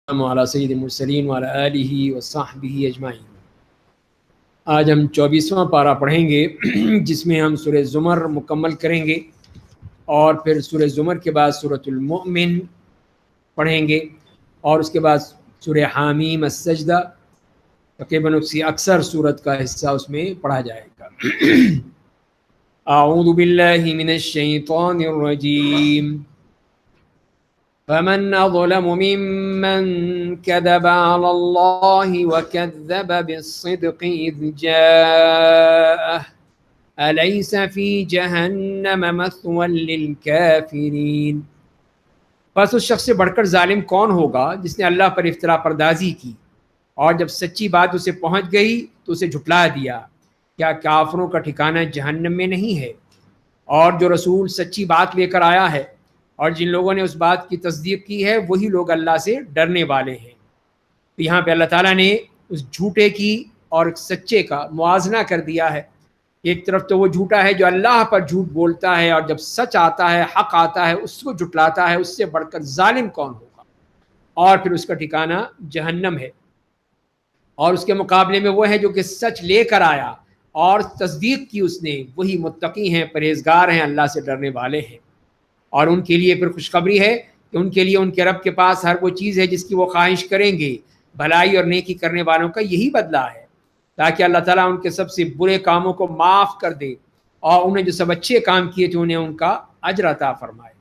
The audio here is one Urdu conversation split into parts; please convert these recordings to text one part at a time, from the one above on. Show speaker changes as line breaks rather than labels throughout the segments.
علی سید المرسلین وعلی آلہ وصحبہ اجمعین۔ آج ہم 24واں پارہ پڑھیں گے جس میں ہم سورہ زمر مکمل کریں گے اور پھر سورہ زمر کے بعد سورۃ المؤمن پڑھیں گے اور اس کے بعد سورہ حامیم السجدہ، تقریباً اکثر سورت کا حصہ اس میں پڑھا جائے گا۔ اعوذ باللہ من الشیطان الرجیم۔ فمن أظلم ممن كذب على الله وكذب بالصدق إذ جاءه أليس في جهنم مثوى للكافرين۔ بس اس شخص سے بڑھ کر ظالم کون ہوگا جس نے اللہ پر افترا پردازی کی اور جب سچی بات اسے پہنچ گئی تو اسے جھٹلا دیا۔ کیا کافروں کا ٹھکانہ جہنم میں نہیں ہے؟ اور جو رسول سچی بات لے کر آیا ہے اور جن لوگوں نے اس بات کی تصدیق کی ہے وہی لوگ اللہ سے ڈرنے والے ہیں۔ تو یہاں پہ اللہ تعالیٰ نے اس جھوٹے کی اور سچے کا موازنہ کر دیا ہے۔ ایک طرف تو وہ جھوٹا ہے جو اللہ پر جھوٹ بولتا ہے اور جب سچ آتا ہے، حق آتا ہے، اس کو جھٹلاتا ہے، اس سے بڑھ کر ظالم کون ہوگا؟ اور پھر اس کا ٹھکانہ جہنم ہے۔ اور اس کے مقابلے میں وہ ہے جو کہ سچ لے کر آیا اور تصدیق کی اس نے، وہی متقی ہیں، پرہیزگار ہیں، اللہ سے ڈرنے والے ہیں۔ اور ان کے لیے پھر خوشخبری ہے کہ ان کے لیے ان کے رب کے پاس ہر وہ چیز ہے جس کی وہ خواہش کریں گے۔ بھلائی اور نیکی کرنے والوں کا یہی بدلہ ہے، تاکہ اللہ تعالیٰ ان کے سب سے برے کاموں کو معاف کر دے اور انہیں جو سب اچھے کام کیے تھے انہیں ان کا اجر عطا فرمائے۔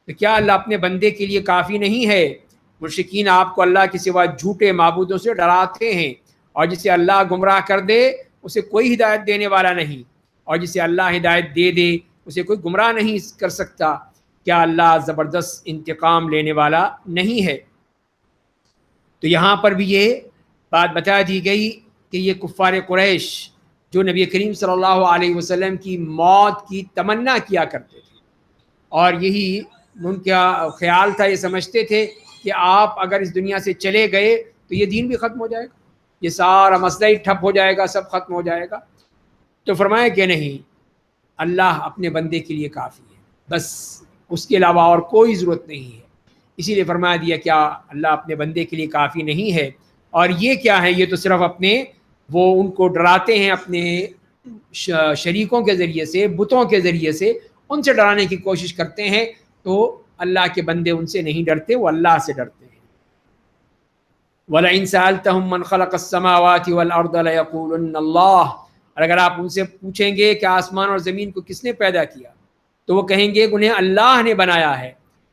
تو کیا اللہ اپنے بندے کے لیے کافی نہیں ہے؟ مشرکین آپ کو اللہ کے سوا جھوٹے معبودوں سے ڈراتے ہیں، اور جسے اللہ گمراہ کر دے اسے کوئی ہدایت دینے والا نہیں، اور جسے اللہ ہدایت دے دے اسے کوئی گمراہ نہیں کر سکتا۔ کیا اللہ زبردست انتقام لینے والا نہیں ہے؟ تو یہاں پر بھی یہ بات بتا دی گئی کہ یہ کفار قریش جو نبی کریم صلی اللہ علیہ وسلم کی موت کی تمنا کیا کرتے تھے، اور یہی ان کا خیال تھا، یہ سمجھتے تھے کہ آپ اگر اس دنیا سے چلے گئے تو یہ دین بھی ختم ہو جائے گا، یہ سارا مسئلہ ہی ٹھپ ہو جائے گا، سب ختم ہو جائے گا۔ تو فرمایا کہ نہیں، اللہ اپنے بندے کے لیے کافی ہے، بس اس کے علاوہ اور کوئی ضرورت نہیں ہے۔ اسی لیے فرما دیا کیا اللہ اپنے بندے کے لیے کافی نہیں ہے؟ اور یہ کیا ہے؟ یہ تو صرف اپنے وہ ان کو ڈراتے ہیں اپنے شریکوں کے ذریعے سے، بتوں کے ذریعے سے ان سے ڈرانے کی کوشش کرتے ہیں، تو اللہ کے بندے ان سے نہیں ڈرتے، وہ اللہ سے ڈرتے ہیں۔ وَلَئِن سَأَلْتَهُم مَّنْ خَلَقَ السَّمَاوَاتِ وَالْأَرْضَ لَيَقُولُنَّ اللَّهُ، اور اگر آپ ان سے پوچھیں گے کہ آسمان اور زمین کو کس نے پیدا کیا تو وہ کہیں گے انہیں اللہ نے بنایا ہے۔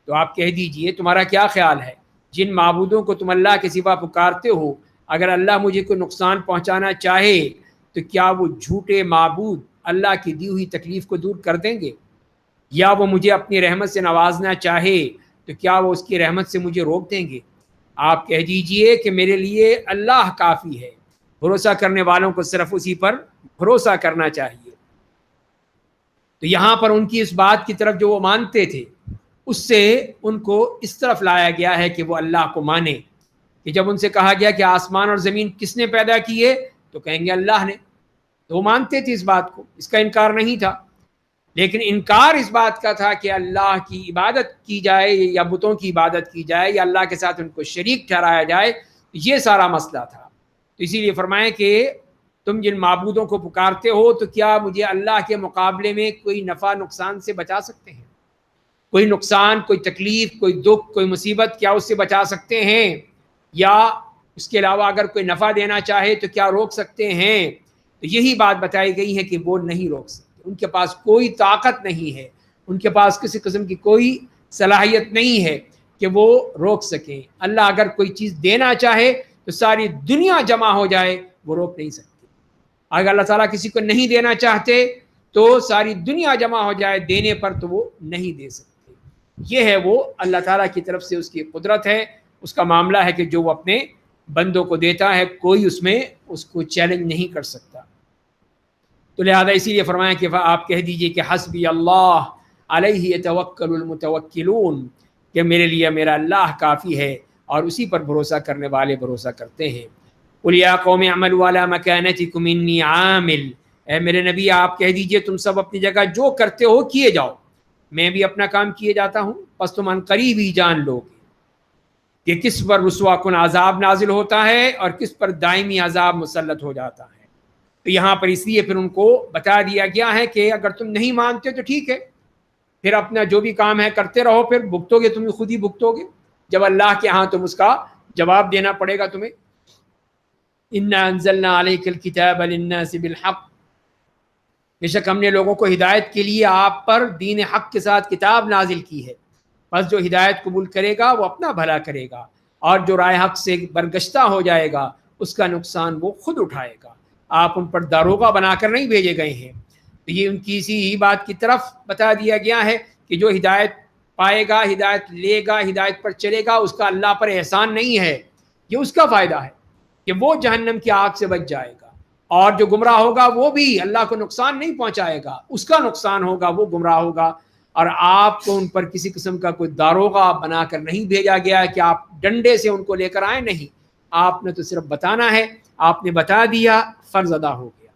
تو آپ کہہ دیجئے تمہارا کیا خیال ہے جن معبودوں کو تم اللہ کے سوا پکارتے ہو، اگر اللہ مجھے کوئی نقصان پہنچانا چاہے تو کیا وہ جھوٹے معبود اللہ کی دی ہوئی تکلیف کو دور کر دیں گے؟ یا وہ مجھے اپنی رحمت سے نوازنا چاہے تو کیا وہ اس کی رحمت سے مجھے روک دیں گے؟ آپ کہہ دیجئے کہ میرے لیے اللہ کافی ہے، بھروسہ کرنے والوں کو صرف اسی پر بھروسہ کرنا چاہیے۔ تو یہاں پر ان کی اس بات کی طرف جو وہ مانتے تھے اس سے ان کو اس طرف لایا گیا ہے کہ وہ اللہ کو مانے، کہ جب ان سے کہا گیا کہ آسمان اور زمین کس نے پیدا کیے تو کہیں گے اللہ نے۔ تو وہ مانتے تھے اس بات کو، اس کا انکار نہیں تھا، لیکن انکار اس بات کا تھا کہ اللہ کی عبادت کی جائے یا بتوں کی عبادت کی جائے یا اللہ کے ساتھ ان کو شریک ٹھہرایا جائے، یہ سارا مسئلہ تھا۔ تو اسی لیے فرمائیں کہ تم جن معبودوں کو پکارتے ہو تو کیا مجھے اللہ کے مقابلے میں کوئی نفع نقصان سے بچا سکتے ہیں؟ کوئی نقصان، کوئی تکلیف، کوئی دکھ، کوئی مصیبت کیا اس سے بچا سکتے ہیں؟ یا اس کے علاوہ اگر کوئی نفع دینا چاہے تو کیا روک سکتے ہیں؟ تو یہی بات بتائی گئی ہے کہ وہ نہیں روک سکتے، ان کے پاس کوئی طاقت نہیں ہے، ان کے پاس کسی قسم کی کوئی صلاحیت نہیں ہے کہ وہ روک سکیں۔ اللہ اگر کوئی چیز دینا چاہے تو ساری دنیا جمع ہو جائے، وہ روک نہیں سکتے۔ اگر اللہ تعالیٰ کسی کو نہیں دینا چاہتے تو ساری دنیا جمع ہو جائے دینے پر تو وہ نہیں دے سکتے۔ یہ ہے وہ اللہ تعالیٰ کی طرف سے اس کی قدرت ہے، اس کا معاملہ ہے کہ جو وہ اپنے بندوں کو دیتا ہے کوئی اس میں اس کو چیلنج نہیں کر سکتا۔ تو لہذا اسی لیے فرمایا کہ آپ کہہ دیجئے کہ حسبی اللہ علیہ یتوکل المتوکلون، کہ میرے لیے میرا اللہ کافی ہے اور اسی پر بھروسہ کرنے والے بھروسہ کرتے ہیں۔ قل یا قوم اعملوا علی مکانتکم انی عامل، اے میرے نبی آپ کہہ دیجئے تم سب اپنی جگہ جو کرتے ہو کیے جاؤ، میں بھی اپنا کام کیے جاتا ہوں، پس تم عنقریب ہی جان لو گے۔ کہ کس پر رسوا کن عذاب نازل ہوتا ہے اور کس پر دائمی عذاب مسلط ہو جاتا ہے۔ تو یہاں پر اس لیے پھر ان کو بتا دیا گیا ہے کہ اگر تم نہیں مانتے تو ٹھیک ہے، پھر اپنا جو بھی کام ہے کرتے رہو، پھر بھگتو گے، تم خود ہی بھگتو گے جب اللہ کے ہاں تم اس کا جواب دینا پڑے گا تمہیں۔ اِنَّا أَنزَلْنَا عَلَيْكَ الْكِتَابَ لِلنَّاسِ بِالْحَقِّ، بے شک ہم نے لوگوں کو ہدایت کے لیے آپ پر دین حق کے ساتھ کتاب نازل کی ہے، بس جو ہدایت قبول کرے گا وہ اپنا بھلا کرے گا، اور جو رائے حق سے برگشتہ ہو جائے گا اس کا نقصان وہ خود اٹھائے گا۔ آپ ان پر داروغہ بنا کر نہیں بھیجے گئے ہیں۔ تو یہ ان کی اسی ہی بات کی طرف بتا دیا گیا ہے کہ جو ہدایت پائے گا، ہدایت لے گا، ہدایت پر چلے گا، اس کا اللہ پر احسان نہیں ہے، یہ اس کا فائدہ ہے کہ وہ جہنم کی آگ سے بچ جائے گا، اور جو گمراہ ہوگا وہ بھی اللہ کو نقصان نہیں پہنچائے گا، اس کا نقصان ہوگا، وہ گمراہ ہوگا۔ اور آپ کو ان پر کسی قسم کا کوئی داروغہ بنا کر نہیں بھیجا گیا ہے کہ آپ ڈنڈے سے ان کو لے کر آئیں، نہیں، آپ نے تو صرف بتانا ہے، آپ نے بتا دیا، فرض ادا ہو گیا۔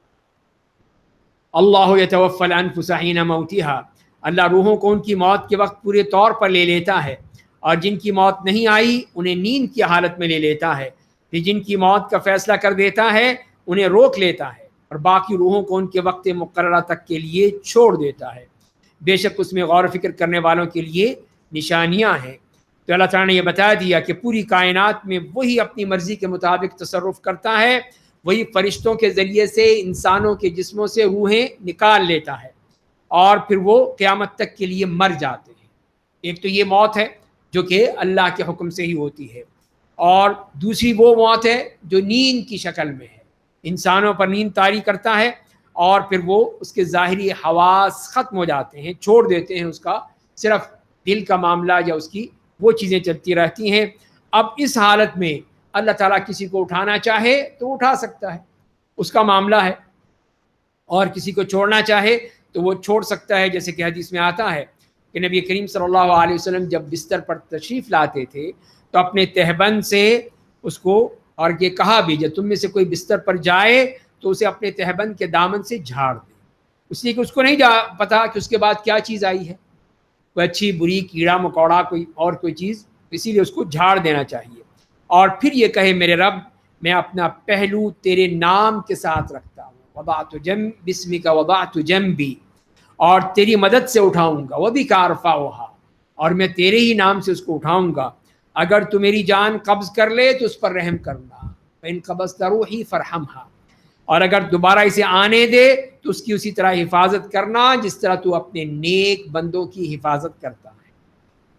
اللہ یتوفی الانفس حین موتها، اللہ روحوں کو ان کی موت کے وقت پورے طور پر لے لیتا ہے، اور جن کی موت نہیں آئی انہیں نیند کی حالت میں لے لیتا ہے، پھر جن کی موت کا فیصلہ کر دیتا ہے انہیں روک لیتا ہے، اور باقی روحوں کو ان کے وقت مقررہ تک کے لیے چھوڑ دیتا ہے۔ بے شک اس میں غور و فکر کرنے والوں کے لیے نشانیاں ہیں۔ تو اللہ تعالیٰ نے یہ بتا دیا کہ پوری کائنات میں وہی اپنی مرضی کے مطابق تصرف کرتا ہے، وہی فرشتوں کے ذریعے سے انسانوں کے جسموں سے روحیں نکال لیتا ہے، اور پھر وہ قیامت تک کے لیے مر جاتے ہیں۔ ایک تو یہ موت ہے جو کہ اللہ کے حکم سے ہی ہوتی ہے، اور دوسری وہ موت ہے جو نیند کی شکل میں ہے، انسانوں پر نیند طاری کرتا ہے، اور پھر وہ اس کے ظاہری حواس ختم ہو جاتے ہیں، چھوڑ دیتے ہیں، اس کا صرف دل کا معاملہ یا اس کی وہ چیزیں چلتی رہتی ہیں۔ اب اس حالت میں اللہ تعالیٰ کسی کو اٹھانا چاہے تو اٹھا سکتا ہے، اس کا معاملہ ہے، اور کسی کو چھوڑنا چاہے تو وہ چھوڑ سکتا ہے، جیسے کہ حدیث میں آتا ہے کہ نبی کریم صلی اللہ علیہ وسلم جب بستر پر تشریف لاتے تھے تو اپنے تہبند سے اس کو، اور یہ کہا بھی جب تم میں سے کوئی بستر پر جائے تو اسے اپنے تہبند کے دامن سے جھاڑ دے، اس لیے کہ اس کو نہیں پتا کہ اس کے بعد کیا چیز آئی ہے، کوئی اچھی بری، کیڑا مکوڑا، کوئی اور کوئی چیز، اسی لیے اس کو جھاڑ دینا چاہیے، اور پھر یہ کہے میرے رب میں اپنا پہلو تیرے نام کے ساتھ رکھتا ہوں، وضعت جنب بسمک وضعت جنبی، اور تیری مدد سے اٹھاؤں گا، وبک ارفعھا، اور میں تیرے ہی نام سے اس کو اٹھاؤں گا۔ اگر تو میری جان قبض کر لے تو اس پر رحم کرنا، فإن قبضت روحی فارحمھا، اور اگر دوبارہ اسے آنے دے تو اس کی اسی طرح حفاظت کرنا جس طرح تو اپنے نیک بندوں کی حفاظت کرتا ہے۔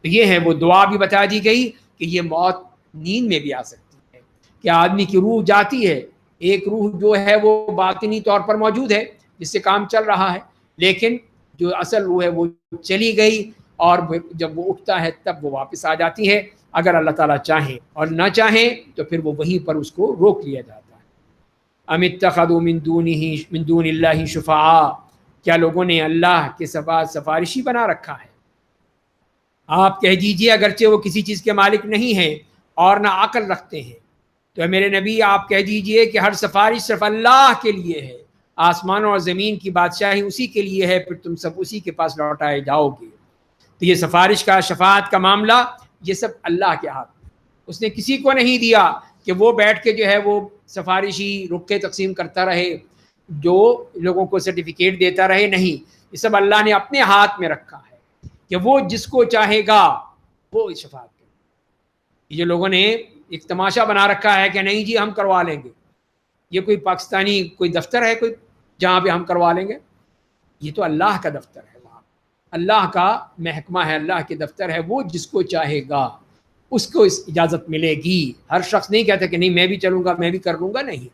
تو یہ ہے وہ دعا بھی بتا دی گئی کہ یہ موت نیند میں بھی آ سکتی ہے، کہ آدمی کی روح جاتی ہے، ایک روح جو ہے وہ باطنی طور پر موجود ہے جس سے کام چل رہا ہے، لیکن جو اصل روح ہے وہ چلی گئی، اور جب وہ اٹھتا ہے تب وہ واپس آ جاتی ہے، اگر اللہ تعالیٰ چاہیں، اور نہ چاہیں تو پھر وہ وہیں پر اس کو روک لیا جاتا ہے۔ ام اتخذوا من دون اللہ شفعاء، کیا لوگوں نے اللہ کے سوا سفارشی بنا رکھا ہے؟ آپ کہہ دیجئے اگرچہ وہ کسی چیز کے مالک نہیں ہیں اور نہ عقل رکھتے ہیں، تو میرے نبی آپ کہہ دیجئے کہ ہر سفارش صرف اللہ کے لیے ہے، آسمانوں اور زمین کی بادشاہی اسی کے لیے ہے، پھر تم سب اسی کے پاس لوٹائے جاؤ گے۔ تو یہ سفارش کا، شفاعت کا معاملہ، یہ سب اللہ کے ہاتھ میں، اس نے کسی کو نہیں دیا کہ وہ بیٹھ کے جو ہے وہ سفارشی رکے تقسیم کرتا رہے، جو لوگوں کو سرٹیفکیٹ دیتا رہے، نہیں، یہ سب اللہ نے اپنے ہاتھ میں رکھا ہے کہ وہ جس کو چاہے گا وہ شفاعت کرے۔ یہ جو لوگوں نے ایک تماشا بنا رکھا ہے کہ نہیں جی ہم کروا لیں گے، یہ کوئی پاکستانی کوئی دفتر ہے کوئی جہاں پہ ہم کروا لیں گے؟ یہ تو اللہ کا دفتر ہے، وہاں اللہ کا محکمہ ہے، اللہ کے دفتر ہے، وہ جس کو چاہے گا اس کو اس اجازت ملے گی۔ ہر شخص نہیں کہتا کہ نہیں میں بھی چلوں گا، میں بھی کر لوں گا، نہیں،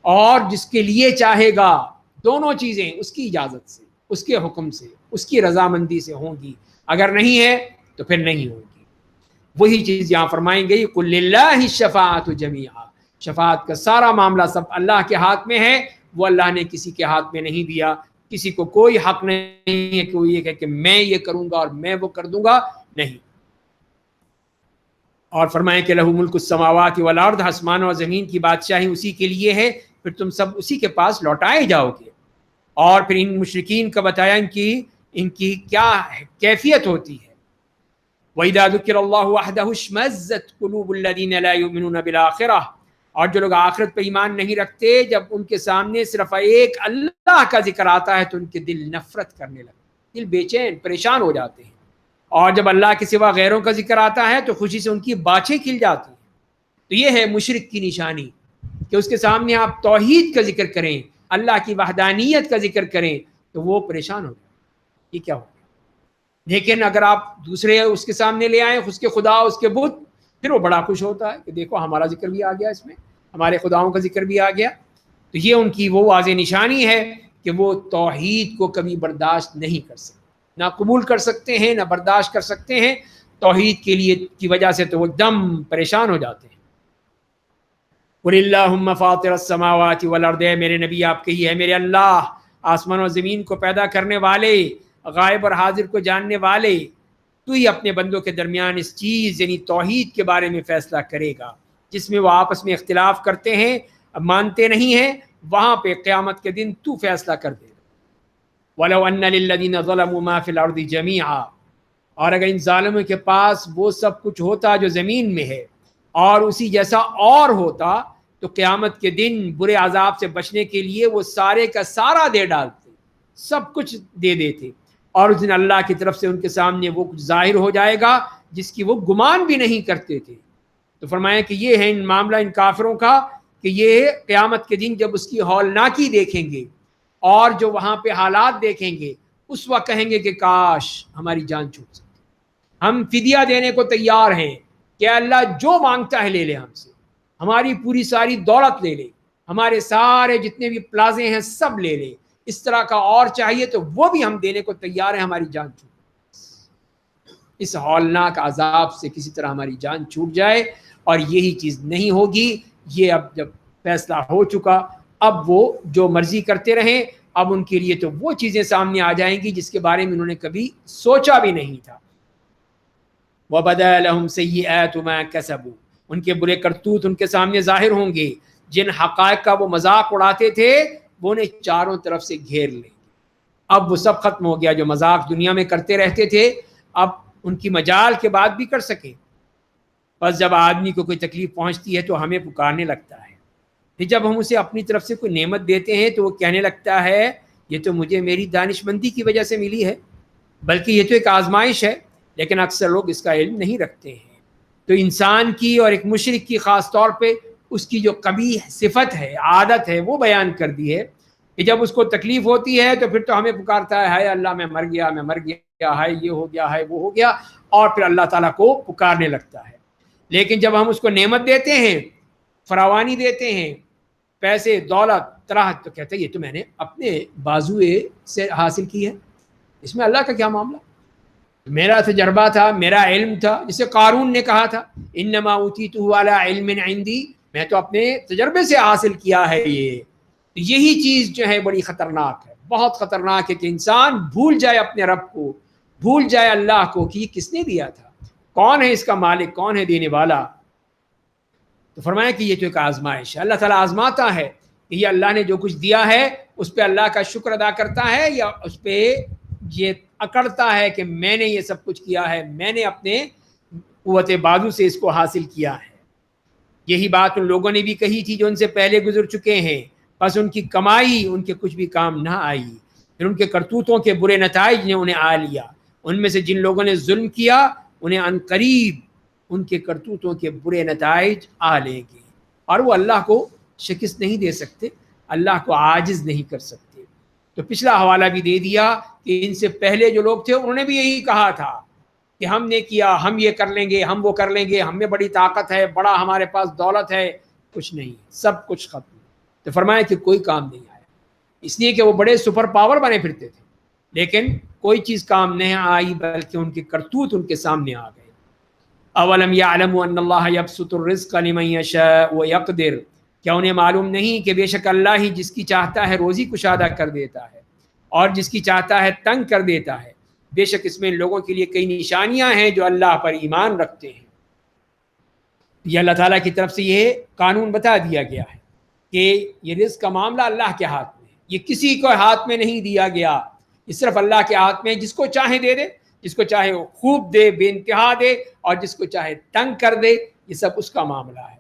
اور جس کے لیے چاہے گا دونوں چیزیں اس کی اجازت سے، اس کے حکم سے، اس کی رضامندی سے ہوں گی، اگر نہیں ہے تو پھر نہیں ہوگی۔ وہی چیز یہاں فرمائیں گئی، قل للہ الشفاعۃ جمیعا، شفاعت کا سارا معاملہ سب اللہ کے ہاتھ میں ہے، وہ اللہ نے کسی کے ہاتھ میں نہیں دیا، کسی کو کوئی حق نہیں ہے کہ وہ یہ کہے کہ میں یہ کروں گا اور میں وہ کر دوں گا، نہیں۔ اور فرمائیں کہ لہو ملک السماوات والارض، آسمانوں اور زمین کی بادشاہی اسی کے لیے ہے، پھر تم سب اسی کے پاس لوٹائے جاؤ گے۔ اور پھر ان مشرکین کا بتایا ان کی کیا کیفیت ہوتی ہے۔ وَإِذَا ذُكِرَ اللَّهُ وَحْدَهُ اشْمَأَزَّتْ قُلُوبُ الَّذِينَ لَا يُؤْمِنُونَ بِالْآخِرَةِ، اور جو لوگ آخرت پہ ایمان نہیں رکھتے، جب ان کے سامنے صرف ایک اللہ کا ذکر آتا ہے تو ان کے دل نفرت کرنے لگتے، دل بے چین پریشان ہو جاتے ہیں، اور جب اللہ کے سوا غیروں کا ذکر آتا ہے تو خوشی سے ان کی باچھیں کھل جاتی ہیں۔ تو یہ ہے مشرک کی نشانی کہ اس کے سامنے آپ توحید کا ذکر کریں، اللہ کی وحدانیت کا ذکر کریں تو وہ پریشان ہو جائے، یہ کیا ہو؟ لیکن اگر آپ دوسرے اس کے سامنے لے آئیں، اس کے خدا، اس کے بت، پھر وہ بڑا خوش ہوتا ہے کہ دیکھو ہمارا ذکر بھی آ گیا، اس میں ہمارے خداؤں کا ذکر بھی آ گیا۔ تو یہ ان کی وہ واضح نشانی ہے کہ وہ توحید کو کبھی برداشت نہیں کر سکتے، نہ قبول کر سکتے ہیں نہ برداشت کر سکتے ہیں۔ توحید کے لیے کی وجہ سے تو وہ ایک دم پریشان ہو جاتے ہیں۔ قُلِ اللَّهُمَّ فَاطِرَ السَّمَاوَاتِ وَالْأَرْضِ، میرے نبی آپ کہیے ہے میرے اللہ آسمان و زمین کو پیدا کرنے والے، غائب اور حاضر کو جاننے والے، تو ہی اپنے بندوں کے درمیان اس چیز یعنی توحید کے بارے میں فیصلہ کرے گا جس میں وہ آپس میں اختلاف کرتے ہیں، اب مانتے نہیں ہیں، وہاں پہ قیامت کے دن تو فیصلہ کر دے گا۔ وَلَوْ أَنَّ لِلَّذِينَ ظَلَمُوا مَا فِي الْأَرْضِ جَمِيعًا، اور اگر ان ظالموں کے پاس وہ سب کچھ ہوتا جو زمین میں ہے اور اسی جیسا اور ہوتا، تو قیامت کے دن برے عذاب سے بچنے کے لیے وہ سارے کا سارا دے ڈالتے، سب کچھ دے دیتے، اور اس دن اللہ کی طرف سے ان کے سامنے وہ کچھ ظاہر ہو جائے گا جس کی وہ گمان بھی نہیں کرتے تھے۔ تو فرمایا کہ یہ ہے ان معاملہ ان کافروں کا کہ یہ قیامت کے دن جب اس کی ہولناکی دیکھیں گے اور جو وہاں پہ حالات دیکھیں گے، اس وقت کہیں گے کہ کاش ہماری جان چھوٹ سکتی، ہم فدیہ دینے کو تیار ہیں کہ اللہ جو مانگتا ہے لے لے، ہم سے ہماری پوری ساری دولت لے لے، ہمارے سارے جتنے بھی پلازے ہیں سب لے لے، اس طرح کا اور چاہیے تو وہ بھی ہم دینے کو تیار ہیں، ہماری جان چھوٹ، اس ہولناک عذاب سے کسی طرح ہماری جان چھوٹ جائے۔ اور یہی چیز نہیں ہوگی، یہ اب جب فیصلہ ہو چکا، اب وہ جو مرضی کرتے رہیں، اب ان کے لیے تو وہ چیزیں سامنے آ جائیں گی جس کے بارے میں انہوں نے کبھی سوچا بھی نہیں تھا۔ وَبَدَا لَهُمْ سَيِّئَاتُ مَا كَسَبُوا، ان کے برے کرتوت ان کے سامنے ظاہر ہوں گے، جن حقائق کا وہ مذاق اڑاتے تھے وہ انہیں چاروں طرف سے گھیر لیں گے۔ اب وہ سب ختم ہو گیا، جو مذاق دنیا میں کرتے رہتے تھے اب ان کی مجال کے بعد بھی کر سکیں۔ بس جب آدمی کو کوئی تکلیف پہنچتی ہے تو ہمیں پکارنے لگتا ہے، پھر جب ہم اسے اپنی طرف سے کوئی نعمت دیتے ہیں تو وہ کہنے لگتا ہے یہ تو مجھے میری دانش مندی کی وجہ سے ملی ہے، بلکہ یہ تو ایک آزمائش ہے، لیکن اکثر لوگ اس کا علم نہیں رکھتے ہیں۔ تو انسان کی اور ایک مشرک کی خاص طور پہ اس کی جو قبیح صفت ہے، عادت ہے، وہ بیان کر دی ہے کہ جب اس کو تکلیف ہوتی ہے تو پھر تو ہمیں پکارتا ہے ہائے اللہ میں مر گیا، میں مر گیا، ہائے یہ ہو گیا، ہائے وہ ہو گیا، اور پھر اللہ تعالیٰ کو پکارنے لگتا ہے۔ لیکن جب ہم اس کو نعمت دیتے ہیں، فراوانی دیتے ہیں، پیسے، دولت، طرح، تو کہتے ہیں یہ تو میں نے اپنے بازوئے سے حاصل کی ہے، اس میں اللہ کا کیا معاملہ، میرا تجربہ تھا، میرا علم تھا، جسے قارون نے کہا تھا انما اوتیتہ علی علم عندی، میں تو اپنے تجربے سے حاصل کیا ہے۔ یہی چیز جو ہے بڑی خطرناک ہے، بہت خطرناک ہے کہ انسان بھول جائے اپنے رب کو، بھول جائے اللہ کو کہ یہ کس نے دیا تھا، کون ہے اس کا مالک، کون ہے دینے والا۔ تو فرمایا کہ یہ تو ایک آزمائش ہے، اللہ تعالیٰ آزماتا ہے کہ یہ اللہ نے جو کچھ دیا ہے اس پہ اللہ کا شکر ادا کرتا ہے یا اس پہ یہ اکڑتا ہے کہ میں نے یہ سب کچھ کیا ہے، میں نے اپنے قوت بازو سے اس کو حاصل کیا ہے۔ یہی بات ان لوگوں نے بھی کہی تھی جو ان سے پہلے گزر چکے ہیں، بس ان کی کمائی ان کے کچھ بھی کام نہ آئی، پھر ان کے کرتوتوں کے برے نتائج نے انہیں آ لیا۔ ان میں سے جن لوگوں نے ظلم کیا انہیں عنقریب ان کے کرتوتوں کے برے نتائج آ لیں گے، اور وہ اللہ کو شکست نہیں دے سکتے، اللہ کو عاجز نہیں کر سکتے۔ تو پچھلا حوالہ بھی دے دیا کہ ان سے پہلے جو لوگ تھے انہوں نے بھی یہی کہا تھا کہ ہم نے کیا، ہم یہ کر لیں گے، ہم وہ کر لیں گے، ہم میں بڑی طاقت ہے، بڑا ہمارے پاس دولت ہے، کچھ نہیں، سب کچھ ختم۔ تو فرمایا کہ کوئی کام نہیں آیا، اس لیے کہ وہ بڑے سپر پاور بنے پھرتے تھے، لیکن کوئی چیز کام نہیں آئی، بلکہ ان کے کرتوت ان کے سامنے آ گئے۔ اولم یعلموا ان اللہ یبسط الرزق لمن یشاء ویقدر، کیا انہیں معلوم نہیں کہ بے شک اللہ ہی جس کی چاہتا ہے روزی کشادہ کر دیتا ہے اور جس کی چاہتا ہے تنگ کر دیتا ہے، بے شک اس میں ان لوگوں کے لیے کئی نشانیاں ہیں جو اللہ پر ایمان رکھتے ہیں۔ یہ اللہ تعالیٰ کی طرف سے یہ قانون بتا دیا گیا ہے کہ یہ رزق کا معاملہ اللہ کے ہاتھ میں ہے، یہ کسی کو ہاتھ میں نہیں دیا گیا، یہ صرف اللہ کے ہاتھ میں، جس کو چاہے دے دے، جس کو چاہے وہ خوب دے، بے انتہا دے، اور جس کو چاہے تنگ کر دے، یہ سب اس کا معاملہ ہے،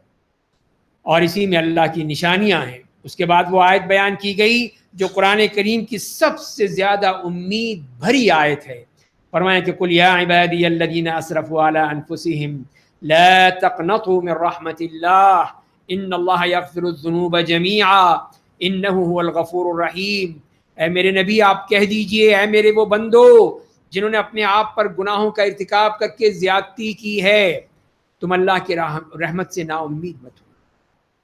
اور اسی میں اللہ کی نشانیاں ہیں۔ اس کے بعد وہ آیت بیان کی گئی جو قرآن کریم کی سب سے زیادہ امید بھری آیت ہے۔ فرمایا کہ قل یا عبادی الذین اسرفوا علی انفسہم لا تقنطوا من رحمت اللہ ان اللہ یغفر الذنوب جمیعا انہ هو الغفور الرحیم۔ اے میرے نبی آپ کہہ دیجئے، اے میرے وہ بندو جنہوں نے اپنے آپ پر گناہوں کا ارتکاب کر کے زیادتی کی ہے، تم اللہ کی رحمت سے نا امید مت ہو،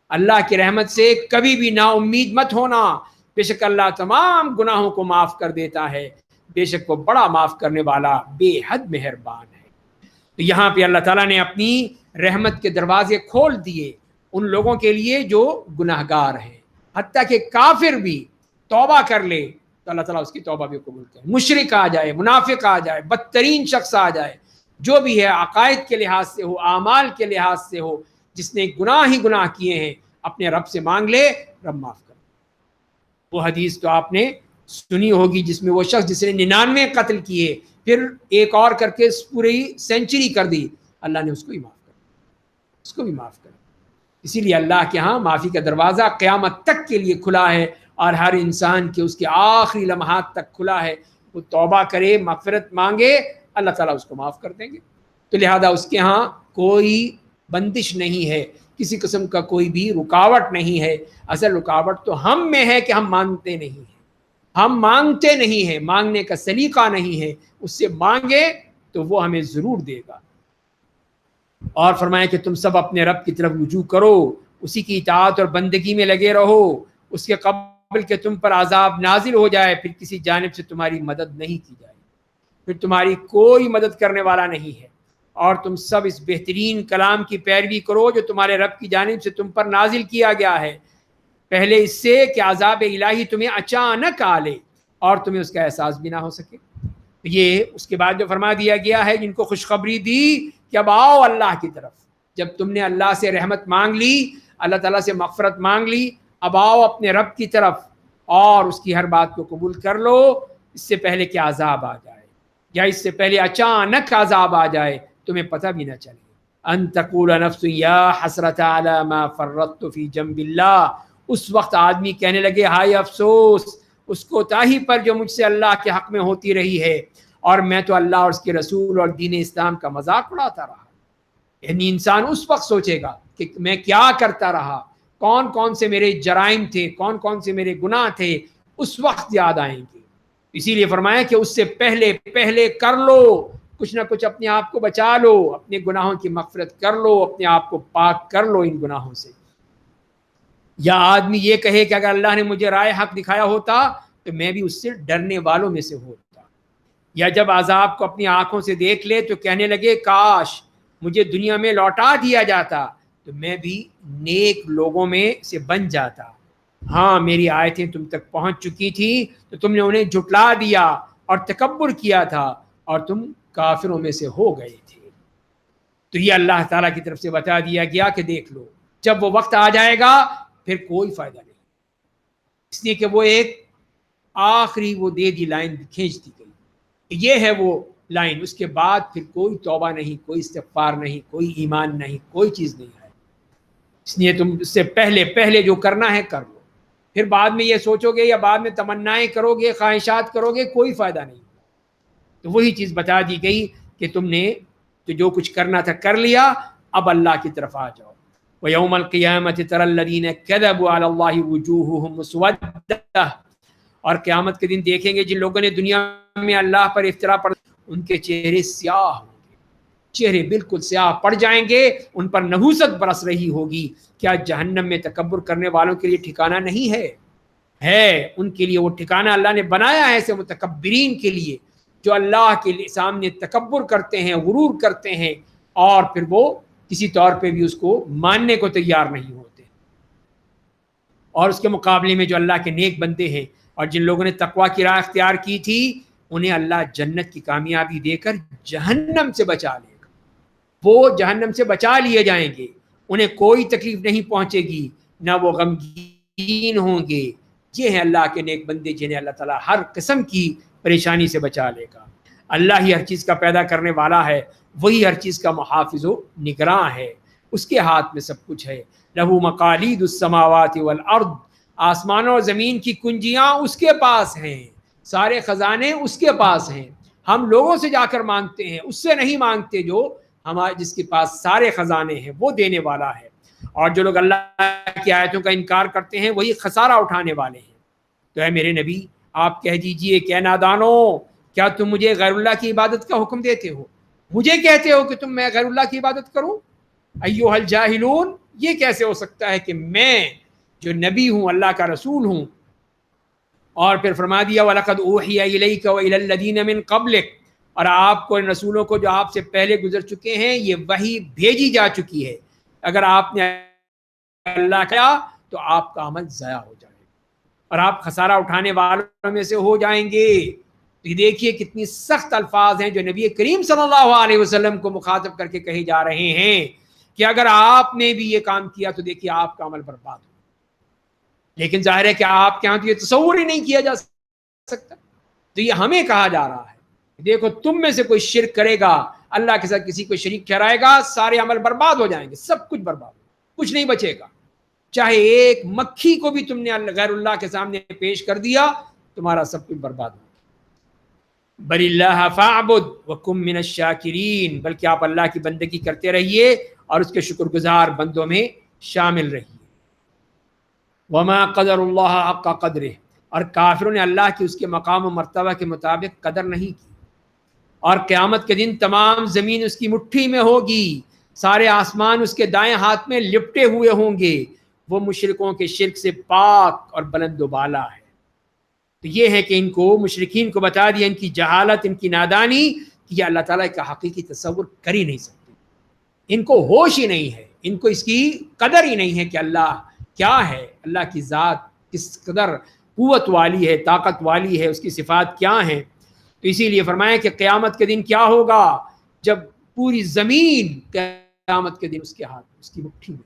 اللہ کی رحمت سے کبھی بھی نا امید مت ہونا۔ بے شک اللہ تمام گناہوں کو معاف کر دیتا ہے، بے شک وہ بڑا معاف کرنے والا بے حد مہربان ہے۔ تو یہاں پہ اللہ تعالیٰ نے اپنی رحمت کے دروازے کھول دیے ان لوگوں کے لیے جو گناہگار ہیں، حتیٰ کہ کافر بھی توبہ کر لے تو اللہ تعالیٰ اس کی توبہ بھی قبول کرے، مشرک آ جائے، منافق آ جائے، بدترین شخص آ جائے، جو بھی ہے عقائد کے لحاظ سے ہو، اعمال کے لحاظ سے ہو، جس نے گناہ ہی گناہ کیے ہیں، اپنے رب سے مانگ لے، رب معاف کر۔ وہ حدیث تو آپ نے سنی ہوگی جس میں وہ شخص جس نے 99 قتل کیے پھر ایک اور کر کے پوری سینچری کر دی، اللہ نے اس کو ہی معاف کر، اس کو بھی معاف کر۔ اسی لیے اللہ کے ہاں معافی کا دروازہ قیامت تک کے لیے کھلا ہے، اور ہر انسان کے اس کے آخری لمحات تک کھلا ہے۔ وہ توبہ کرے، مغفرت مانگے، اللہ تعالیٰ اس کو معاف کر دیں گے۔ تو لہذا اس کے ہاں کوئی بندش نہیں ہے، کسی قسم کا کوئی بھی رکاوٹ نہیں ہے۔ اصل رکاوٹ تو ہم میں ہے کہ ہم مانگتے نہیں ہیں، ہم مانگتے نہیں ہیں، مانگنے کا سلیقہ نہیں ہے۔ اس سے مانگے تو وہ ہمیں ضرور دے گا۔ اور فرمایا کہ تم سب اپنے رب کی طرف رجوع کرو، اسی کی اطاعت اور بندگی میں لگے رہو، اس کے قبل کہ تم پر عذاب نازل ہو جائے، پھر کسی جانب سے تمہاری مدد نہیں کی جائے، پھر تمہاری کوئی مدد کرنے والا نہیں ہے۔ اور تم سب اس بہترین کلام کی پیروی کرو جو تمہارے رب کی جانب سے تم پر نازل کیا گیا ہے، پہلے اس سے کہ عذاب الہی تمہیں اچانک آ لے اور تمہیں اس کا احساس بھی نہ ہو سکے۔ یہ اس کے بعد جو فرما دیا گیا ہے، جن کو خوشخبری دی کہ اب آؤ اللہ کی طرف، جب تم نے اللہ سے رحمت مانگ لی، اللہ تعالیٰ سے مغفرت مانگ لی، اب آؤ اپنے رب کی طرف اور اس کی ہر بات کو قبول کر لو، اس سے پہلے کہ عذاب آ جائے، یا اس سے پہلے اچانک عذاب آ جائے، تمہیں پتہ بھی نہ چلے۔ ان تقول نفس یا حسرت علی ما فرطت فی جنب اللہ، اس وقت آدمی کہنے لگے ہائے افسوس اس کوتاہی پر جو مجھ سے اللہ کے حق میں ہوتی رہی ہے، اور میں تو اللہ اور اس کے رسول اور دین اسلام کا مذاق اڑاتا رہا۔ یعنی انسان اس وقت سوچے گا کہ میں کیا کرتا رہا، کون کون سے میرے جرائم تھے، کون کون سے میرے گناہ تھے، اس وقت یاد آئیں گے۔ اسی لیے فرمایا کہ اس سے پہلے کر لو، کچھ نہ کچھ اپنے آپ کو بچا لو، اپنے گناہوں کی مغفرت کر لو، اپنے آپ کو پاک کر لو ان گناہوں سے۔ یا آدمی یہ کہے کہ اگر اللہ نے مجھے رائے حق دکھایا ہوتا تو میں بھی اس سے ڈرنے والوں میں سے ہوتا۔ یا جب عذاب کو اپنی آنکھوں سے دیکھ لے تو کہنے لگے کاش مجھے دنیا میں لوٹا دیا جاتا تو میں بھی نیک لوگوں میں سے بن جاتا۔ ہاں میری آیتیں تم تک پہنچ چکی تھی تو تم نے انہیں جھٹلا دیا اور تکبر کیا تھا اور تم کافروں میں سے ہو گئے تھے۔ تو یہ اللہ تعالیٰ کی طرف سے بتا دیا گیا کہ دیکھ لو جب وہ وقت آ جائے گا پھر کوئی فائدہ نہیں، اس لیے کہ وہ ایک آخری وہ دے دی لائن کھینچ دی گئی، یہ ہے وہ لائن، اس کے بعد پھر کوئی توبہ نہیں، کوئی استغفار نہیں، کوئی ایمان نہیں، کوئی چیز نہیں ہے۔ اس لیے تم اس سے پہلے جو کرنا ہے کر لو، پھر بعد میں یہ سوچو گے یا بعد میں تمنائیں کرو گے، خواہشات کرو گے، کوئی فائدہ نہیں۔ تو وہی چیز بتا دی گئی کہ تم نے تو جو کچھ کرنا تھا کر لیا، اب اللہ کی طرف آ جاؤ۔ وَيَوْمَ الْقِيَامَةِ تَرَى الَّذِينَ كَذَبُوا عَلَى اللَّهِ وُجُوهُهُمْ مُسْوَدَّةٌ، اور قیامت کے دن دیکھیں گے جن لوگوں نے دنیا میں اللہ پر افترا پڑ ان کے چہرے سیاہ ہوں گے، چہرے بالکل سیاہ پڑ جائیں گے، ان پر نحوست برس رہی ہوگی۔ کیا جہنم میں تکبر کرنے والوں کے لیے ٹھکانہ نہیں ہے ان کے لیے وہ ٹھکانہ اللہ نے بنایا ہے ایسے متکبرین کے لیے جو اللہ کے سامنے تکبر کرتے ہیں، غرور کرتے ہیں، اور پھر وہ کسی طور پہ بھی اس کو ماننے کو تیار نہیں ہوتے۔ اور اس کے مقابلے میں جو اللہ کے نیک بندے ہیں اور جن لوگوں نے تقویٰ کی راہ اختیار کی تھی، انہیں اللہ جنت کی کامیابی دے کر جہنم سے بچا لے گا۔ وہ جہنم سے بچا لیے جائیں گے، انہیں کوئی تکلیف نہیں پہنچے گی، نہ وہ غمگین ہوں گے۔ یہ ہیں اللہ کے نیک بندے جنہیں اللہ تعالیٰ ہر قسم کی پریشانی سے بچا لے گا۔ اللہ ہی ہر چیز کا پیدا کرنے والا ہے، وہی ہر چیز کا محافظ و نگراں ہے، اس کے ہاتھ میں سب کچھ ہے۔ لہو مقالید السماوات والارض، آسمانوں اور زمین کی کنجیاں اس کے پاس ہیں، سارے خزانے اس کے پاس ہیں۔ ہم لوگوں سے جا کر مانگتے ہیں، اس سے نہیں مانگتے جو ہمارے جس کے پاس سارے خزانے ہیں، وہ دینے والا ہے۔ اور جو لوگ اللہ کی آیتوں کا انکار کرتے ہیں وہی خسارہ اٹھانے والے ہیں۔ تو اے میرے نبی آپ کہہ دیجئے کہ نادانو، کیا تم مجھے غیر اللہ کی عبادت کا حکم دیتے ہو؟ مجھے کہتے ہو کہ میں غیر اللہ کی عبادت کروں؟ ایھا الجاہلون، یہ کیسے ہو سکتا ہے کہ میں جو نبی ہوں، اللہ کا رسول ہوں؟ اور پھر فرما دیا وَلَقَدْ أُوحِيَ إِلَيْكَ وَإِلَى الَّذِينَ مِن قَبْلِكَ، اور آپ کو، رسولوں کو جو آپ سے پہلے گزر چکے ہیں، یہ وحی بھیجی جا چکی ہے۔ اگر آپ نے اللہ کیا تو آپ کا عمل ضائع ہو جائے گا اور آپ خسارہ اٹھانے والوں میں سے ہو جائیں گے۔ تو یہ دیکھیے کتنی سخت الفاظ ہیں جو نبی کریم صلی اللہ علیہ وسلم کو مخاطب کر کے کہے جا رہے ہیں کہ اگر آپ نے بھی یہ کام کیا تو دیکھیے آپ کا عمل برباد ہو۔ لیکن ظاہر ہے کہ آپ کے ہاں تو یہ تصور ہی نہیں کیا جا سکتا، تو یہ ہمیں کہا جا رہا ہے دیکھو تم میں سے کوئی شرک کرے گا، اللہ کے ساتھ کسی کو شریک ٹھہرائے گا، سارے عمل برباد ہو جائیں گے، سب کچھ برباد ہو، کچھ نہیں بچے گا۔ چاہے ایک مکھی کو بھی تم نے غیر اللہ کے سامنے پیش کر دیا، تمہارا سب کچھ برباد ہو۔ بل اللہ فاعبد وکن من الشاکرین، بلکہ آپ اللہ کی بندگی کرتے رہیے اور اس کے شکر گزار بندوں میں شامل رہیے۔ وما قدر اللہ حق قدرہ، اور کافروں نے اللہ کی اس کے مقام و مرتبہ کے مطابق قدر نہیں کی۔ اور قیامت کے دن تمام زمین اس کی مٹھی میں ہوگی، سارے آسمان اس کے دائیں ہاتھ میں لپٹے ہوئے ہوں گے۔ وہ مشرکوں کے شرک سے پاک اور بلند و بالا ہے۔ تو یہ ہے کہ ان کو، مشرکین کو بتا دیا ان کی جہالت، ان کی نادانی، کہ یہ اللہ تعالیٰ کا حقیقی تصور کر ہی نہیں سکتے، ان کو ہوش ہی نہیں ہے، ان کو اس کی قدر ہی نہیں ہے کہ اللہ کیا ہے، اللہ کی ذات کس قدر قوت والی ہے، طاقت والی ہے، اس کی صفات کیا ہیں۔ تو اسی لیے فرمایا کہ قیامت کے دن کیا ہوگا، جب پوری زمین قیامت کے دن اس کے ہاتھ میں، اس کی مٹھی میں،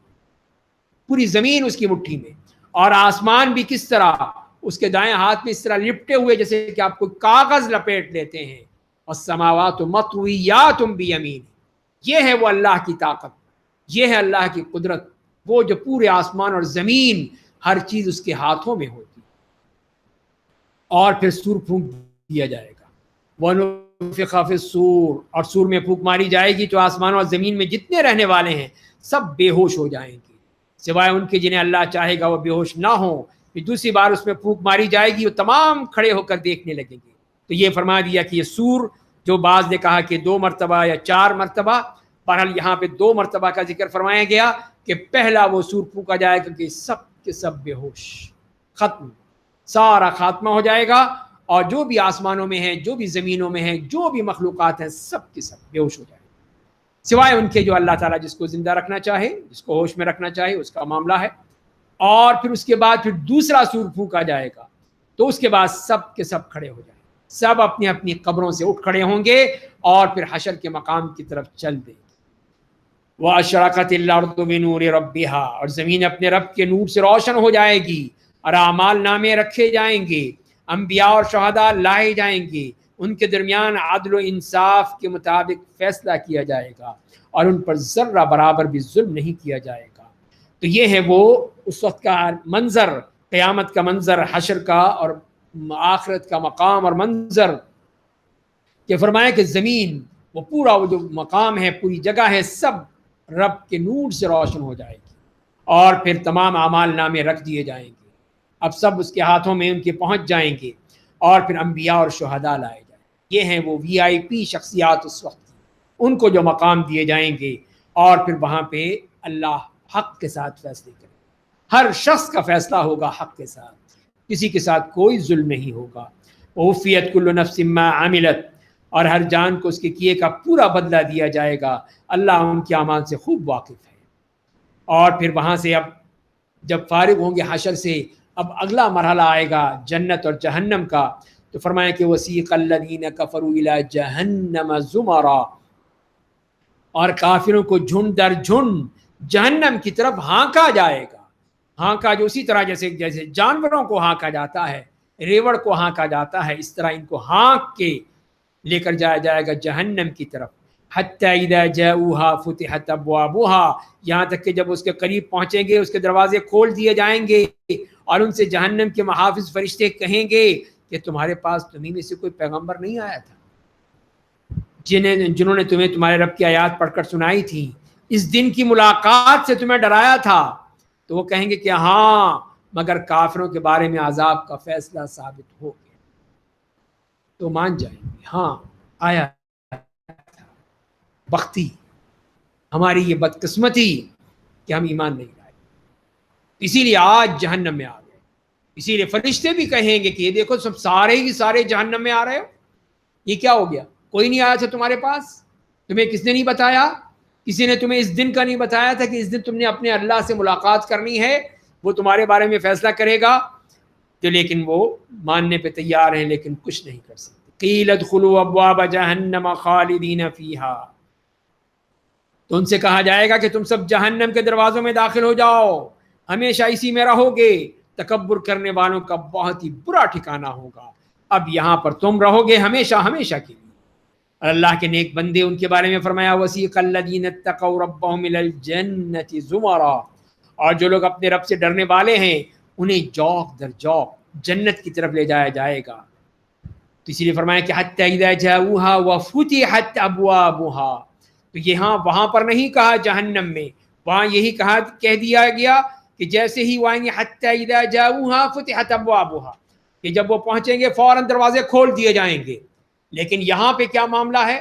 پوری زمین اس کی مٹھی میں، اور آسمان بھی کس طرح اس کے دائیں ہاتھ میں اس طرح لپٹے ہوئے جیسے کہ آپ کو کاغذ لپیٹ لیتے ہیں۔ والسماوات مطویات بیمینہ، یہ ہے وہ اللہ کی طاقت، یہ ہے اللہ کی قدرت، وہ جو پورے آسمان اور زمین ہر چیز اس کے ہاتھوں میں ہوتی۔ اور پھر سور پھونک دیا جائے گا، وَنُفِخَ فِي الصُّورِ، اور سور میں پھونک ماری جائے گی تو آسمان اور زمین میں جتنے رہنے والے ہیں سب بے ہوش ہو جائیں گے، سوائے ان کے جنہیں اللہ چاہے گا وہ بے ہوش نہ ہوں۔ پھر دوسری بار اس میں پھونک ماری جائے گی، وہ تمام کھڑے ہو کر دیکھنے لگیں گے۔ تو یہ فرما دیا کہ یہ سور، جو بعض نے کہا کہ 2 مرتبہ یا 4 مرتبہ، بہرحال یہاں پہ 2 مرتبہ کا ذکر فرمایا گیا کہ پہلا وہ سور پھونکا جائے گا کہ سب کے سب بے ہوش، ختم، سارا خاتمہ ہو جائے گا، اور جو بھی آسمانوں میں ہیں، جو بھی زمینوں میں ہیں، جو بھی مخلوقات ہیں، سب کے سب بے ہوش ہو جائے گا، سوائے ان کے جو اللہ تعالیٰ جس کو زندہ رکھنا چاہے، جس کو ہوش میں رکھنا چاہے، اس کا معاملہ ہے۔ اور پھر اس کے بعد پھر دوسرا سور پھونکا جائے گا، تو اس کے بعد سب کے سب کھڑے ہو جائیں گے، سب اپنی اپنی قبروں سے اٹھ کھڑے ہوں گے اور پھر حشر کے مقام کی طرف چل دیں گے۔ وَأَشْرَقَتِ الْأَرْضُ بِنُورِ رَبِّهَا، اور زمین اپنے رب کے نور سے روشن ہو جائے گی، اور اعمال نامے رکھے جائیں گے، انبیاء اور شہداء لائے جائیں گے، ان کے درمیان عدل و انصاف کے مطابق فیصلہ کیا جائے گا، اور ان پر ذرہ برابر بھی ظلم نہیں کیا جائے گا۔ تو یہ ہے وہ اس وقت کا منظر، قیامت کا منظر، حشر کا اور آخرت کا مقام اور منظر، کہ فرمایا کہ زمین، وہ پورا وہ جو مقام ہے، پوری جگہ ہے، سب رب کے نور سے روشن ہو جائے گی، اور پھر تمام اعمال نامے رکھ دیے جائیں گے، اب سب اس کے ہاتھوں میں ان کے پہنچ جائیں گے، اور پھر انبیاء اور شہداء لائے جائیں گے۔ یہ ہیں وہ VIP شخصیات اس وقت، ان کو جو مقام دیے جائیں گے، اور پھر وہاں پہ اللہ حق کے ساتھ فیصلے کرے، ہر شخص کا فیصلہ ہوگا حق کے ساتھ، کسی کے ساتھ کوئی ظلم نہیں ہوگا۔ وَوُفِّيَتْ كُلُّ نَفْسٍ مَّا عَمِلَتْ، اور ہر جان کو اس کے کیے کا پورا بدلہ دیا جائے گا، اللہ ان کے اعمال سے خوب واقف ہے۔ اور پھر وہاں سے اب جب فارغ ہوں گے حشر سے، اب اگلا مرحلہ آئے گا جنت اور جہنم کا، تو فرمایا کہ وَسِيقَ الَّذِينَ كَفَرُوا إِلَىٰ جَهَنَّمَ زُمَرًا، اور کافروں کو جھنڈ در جھنڈ جہنم کی طرف ہانکا جائے گا۔ ہانکا جو اسی طرح جیسے جانوروں کو ہانکا جاتا ہے، ریوڑ کو ہانکا جاتا ہے، اس طرح ان کو ہانک کے لے کر جایا جائے گا جہنم کی طرف. حتی اذا جاؤہا فتحت ابوابہا، یہاں تک کہ جب اس کے قریب پہنچیں گے اس کے دروازے کھول دیے جائیں گے اور ان سے جہنم کے محافظ فرشتے کہیں گے کہ تمہارے پاس تمہیں میں سے کوئی پیغمبر نہیں آیا تھا جنہوں نے تمہیں تمہارے رب کی آیات پڑھ کر سنائی تھی، اس دن کی ملاقات سے تمہیں ڈرایا تھا؟ تو وہ کہیں گے کہ ہاں، مگر کافروں کے بارے میں عذاب کا فیصلہ ثابت ہو گیا. تو مان جائیں گے ہاں آیا. بختی ہماری یہ بدقسمتی کہ ہم ایمان نہیں لائے، اسی لیے آج جہنم میں آ گئے. اسی لیے فرشتے بھی کہیں گے کہ یہ دیکھو سب سارے ہی سارے جہنم میں آ رہے ہو، یہ کیا ہو گیا؟ کوئی نہیں آیا تھا تمہارے پاس؟ تمہیں کس نے نہیں بتایا؟ کسی نے تمہیں اس دن کا نہیں بتایا تھا کہ اس دن تم نے اپنے اللہ سے ملاقات کرنی ہے، وہ تمہارے بارے میں فیصلہ کرے گا؟ تو لیکن وہ ماننے پہ تیار ہیں لیکن کچھ نہیں کر سکتے. قیل ادخلوا ابواب جہنم خالدین فیہا، تو ان سے کہا جائے گا کہ تم سب جہنم کے دروازوں میں داخل ہو جاؤ، ہمیشہ اسی میں رہو گے. تکبر کرنے والوں کا بہت ہی برا ٹھکانہ ہوگا، اب یہاں پر تم رہو گے ہمیشہ ہمیشہ کے لیے. اور اللہ کے نیک بندے ان کے بارے میں فرمایا وسیق الذین اتقوا ربهم الی الجنۃ زمرا، اور جو لوگ اپنے رب سے ڈرنے والے ہیں انہیں جوق در جوق جنت کی طرف لے جایا جائے گا. تو اسی لیے فرمایا کہ حتی اذا جاؤہا وفتحت ابوابہا، تو یہاں وہاں پر نہیں کہا جہنم میں، وہاں یہی کہہ دیا گیا کہ جیسے ہی وہ آئیں گے حتی اذا جاؤہا فتحت ابوابہا، کہ جب وہ پہنچیں گے فوراً دروازے کھول دیے جائیں گے. لیکن یہاں پہ کیا معاملہ ہے؟